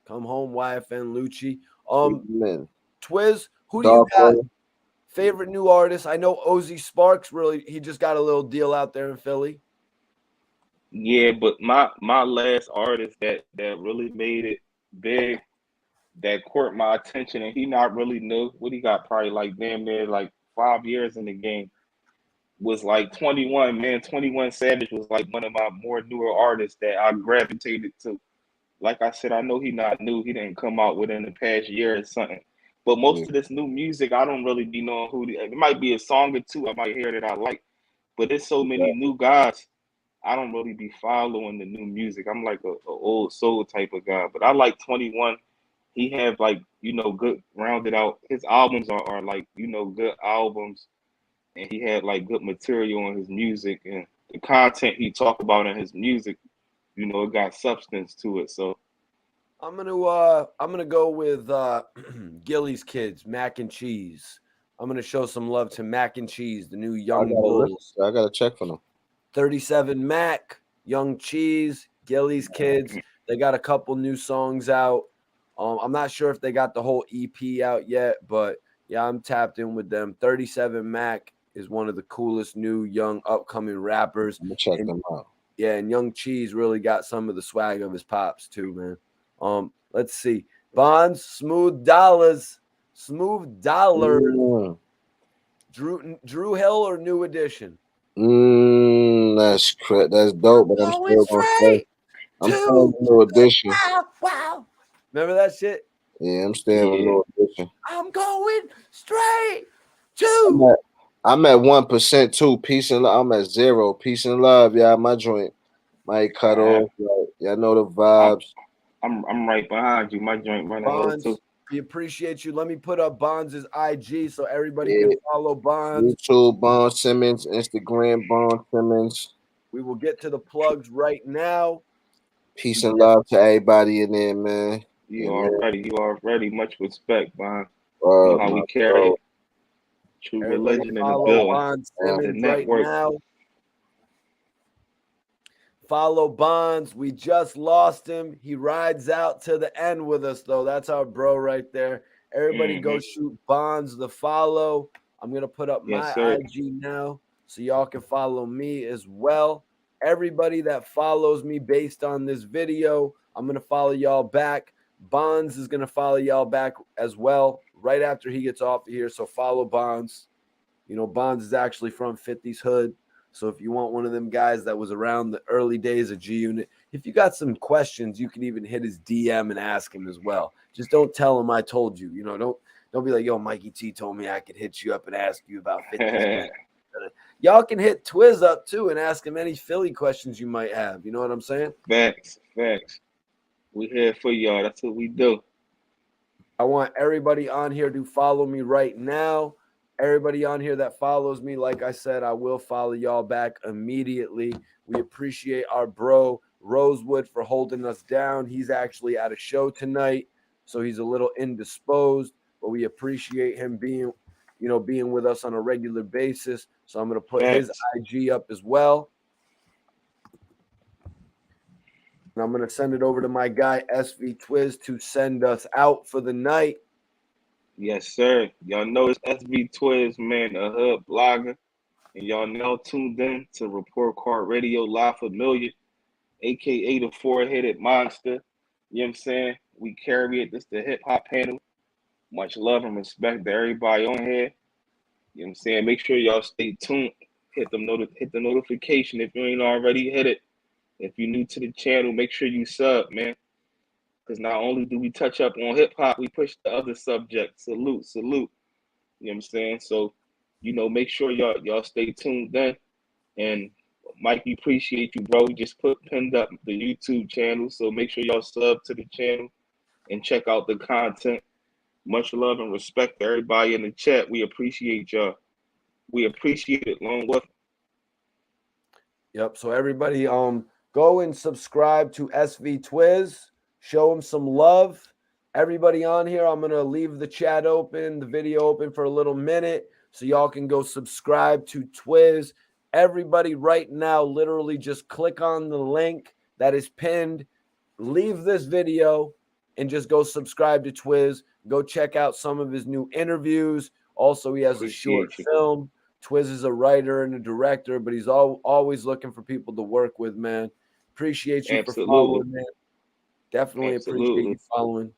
Come home, YFN Lucci. Man. Twiz, who do you got? Favorite new artist? I know Ozzy Sparks he just got a little deal out there in Philly. Yeah, but my last artist that really made it big, that caught my attention, and he not really new. What he got? Probably like damn near like 5 years in the game. Was like 21, man. 21 Savage was like one of my more newer artists that I gravitated to. Like I said, I know he not new. He didn't come out within the past year or something. But most of this new music, I don't really be knowing who. It might be a song or two I might hear that I like, but there's so many new guys. I don't really be following the new music. I'm like a old soul type of guy. But I like 21. He have like good rounded out. His albums are like good albums, and he had like good material in his music, and the content he talked about in his music, it got substance to it. So I'm gonna go with Gilly's Kids, Mac and Cheese. I'm gonna show some love to Mac and Cheese, the new Young Bulls. I gotta check for them. 37 Mac, Young Cheese, Gilly's Kids. They got a couple new songs out. I'm not sure if they got the whole EP out yet, but yeah, I'm tapped in with them. 37 Mac is one of the coolest new young upcoming rappers. I'm gonna check them out. Yeah, and Young Cheese really got some of the swag of his pops too, man. Let's see. Bonds, Smooth Dollars. Drew Hill or New Edition? That's dope, but I'm still gonna say I'm still New Edition. Wow. Remember that shit? Yeah, I'm staying with New Edition. I'm going straight to. I'm at 1% too. Peace and love. I'm at 0. Peace and love. Yeah, my joint might cut off. Y'all know the vibes. I'm right behind you. My joint running low too. We appreciate you. Let me put up Bonds' IG so everybody can follow Bonds. YouTube, Bond Simmons. Instagram, Bond Simmons. We will get to the plugs right now. Peace and love to everybody in there, man. You already. Much respect, Bond. You know how we carry it. True religion in the building. Bonds Simmons right now. Follow Bonds. We just lost him. He rides out to the end with us, though. That's our bro right there. Everybody go shoot Bonds the follow. I'm going to put up my IG now so y'all can follow me as well. Everybody that follows me based on this video, I'm going to follow y'all back. Bonds is going to follow y'all back as well right after he gets off of here. So follow Bonds. Bonds is actually from 50's Hood. So if you want one of them guys that was around the early days of G Unit, if you got some questions, you can even hit his DM and ask him as well. Just don't tell him I told you. Don't be like, yo, Mikey T told me I could hit you up and ask you about 50. y'all can hit Twiz up too and ask him any Philly questions you might have. You know what I'm saying? Facts. We here for y'all. That's what we do. I want everybody on here to follow me right now. Everybody on here that follows me, like I said, I will follow y'all back immediately. We appreciate our bro Rosewood for holding us down. He's actually at a show tonight, so he's a little indisposed, but we appreciate him being with us on a regular basis. So I'm going to put his Facts. IG up as well. And I'm going to send it over to my guy SV Twiz to send us out for the night. Yes, sir. Y'all know it's SB Twiz, man, a hood blogger. And y'all now tuned in to Report Card Radio La Familia, aka the four-headed monster. You know what I'm saying? We carry it. This the hip hop panel. Much love and respect to everybody on here. You know what I'm saying? Make sure y'all stay tuned. Hit the notification if you ain't already hit it. If you're new to the channel, make sure you sub, man. Because not only do we touch up on hip hop, we push the other subjects. Salute. You know what I'm saying? So, make sure y'all stay tuned then. And Mikey, appreciate you, bro. We just pinned up the YouTube channel, so make sure y'all sub to the channel and check out the content. Much love and respect to everybody in the chat. We appreciate y'all. We appreciate it. Long with. Yep. So everybody, go and subscribe to SV Twiz. Show him some love. Everybody on here, I'm gonna leave the chat open, the video open for a little minute, so y'all can go subscribe to Twiz. Everybody, right now, literally just click on the link that is pinned. Leave this video and just go subscribe to Twiz. Go check out some of his new interviews. Also, he has a short film. Twiz is a writer and a director, but he's always looking for people to work with, man. Appreciate you for following, man. Definitely appreciate you following.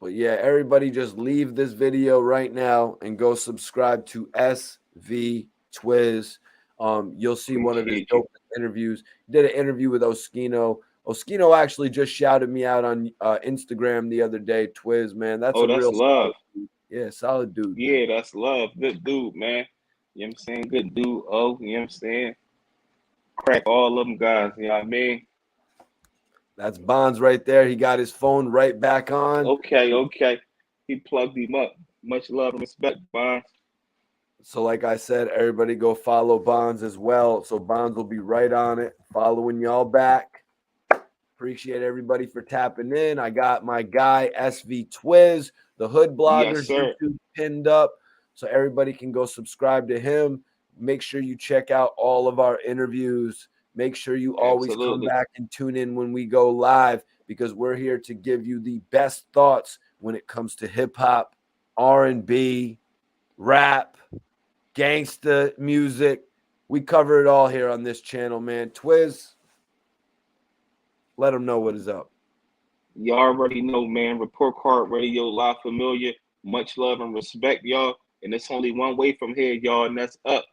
But yeah, everybody just leave this video right now and go subscribe to SV Twiz. You'll see one of his dope interviews. He did an interview with Oskino. Oskino actually just shouted me out on Instagram the other day. Twiz, man, that's real love. Yeah, solid dude. Yeah, man. That's love. Good dude, man. You know what I'm saying? Good dude. Oh, you know what I'm saying? Crack all of them guys. You know what I mean? That's Bonds right there. He got his phone right back on. Okay. He plugged him up. Much love and respect, Bonds. So like I said, everybody go follow Bonds as well. So Bonds will be right on it, following y'all back. Appreciate everybody for tapping in. I got my guy SV Twiz, the Hood Bloggers YouTube pinned up. So everybody can go subscribe to him. Make sure you check out all of our interviews. Make sure you always come back and tune in when we go live, because we're here to give you the best thoughts when it comes to hip hop, R&B, rap, gangsta music. We cover it all here on this channel, man. Twiz, let them know what is up. You already know, man. Report Card Radio, La Familia. Much love and respect, y'all. And it's only one way from here, y'all, and that's up.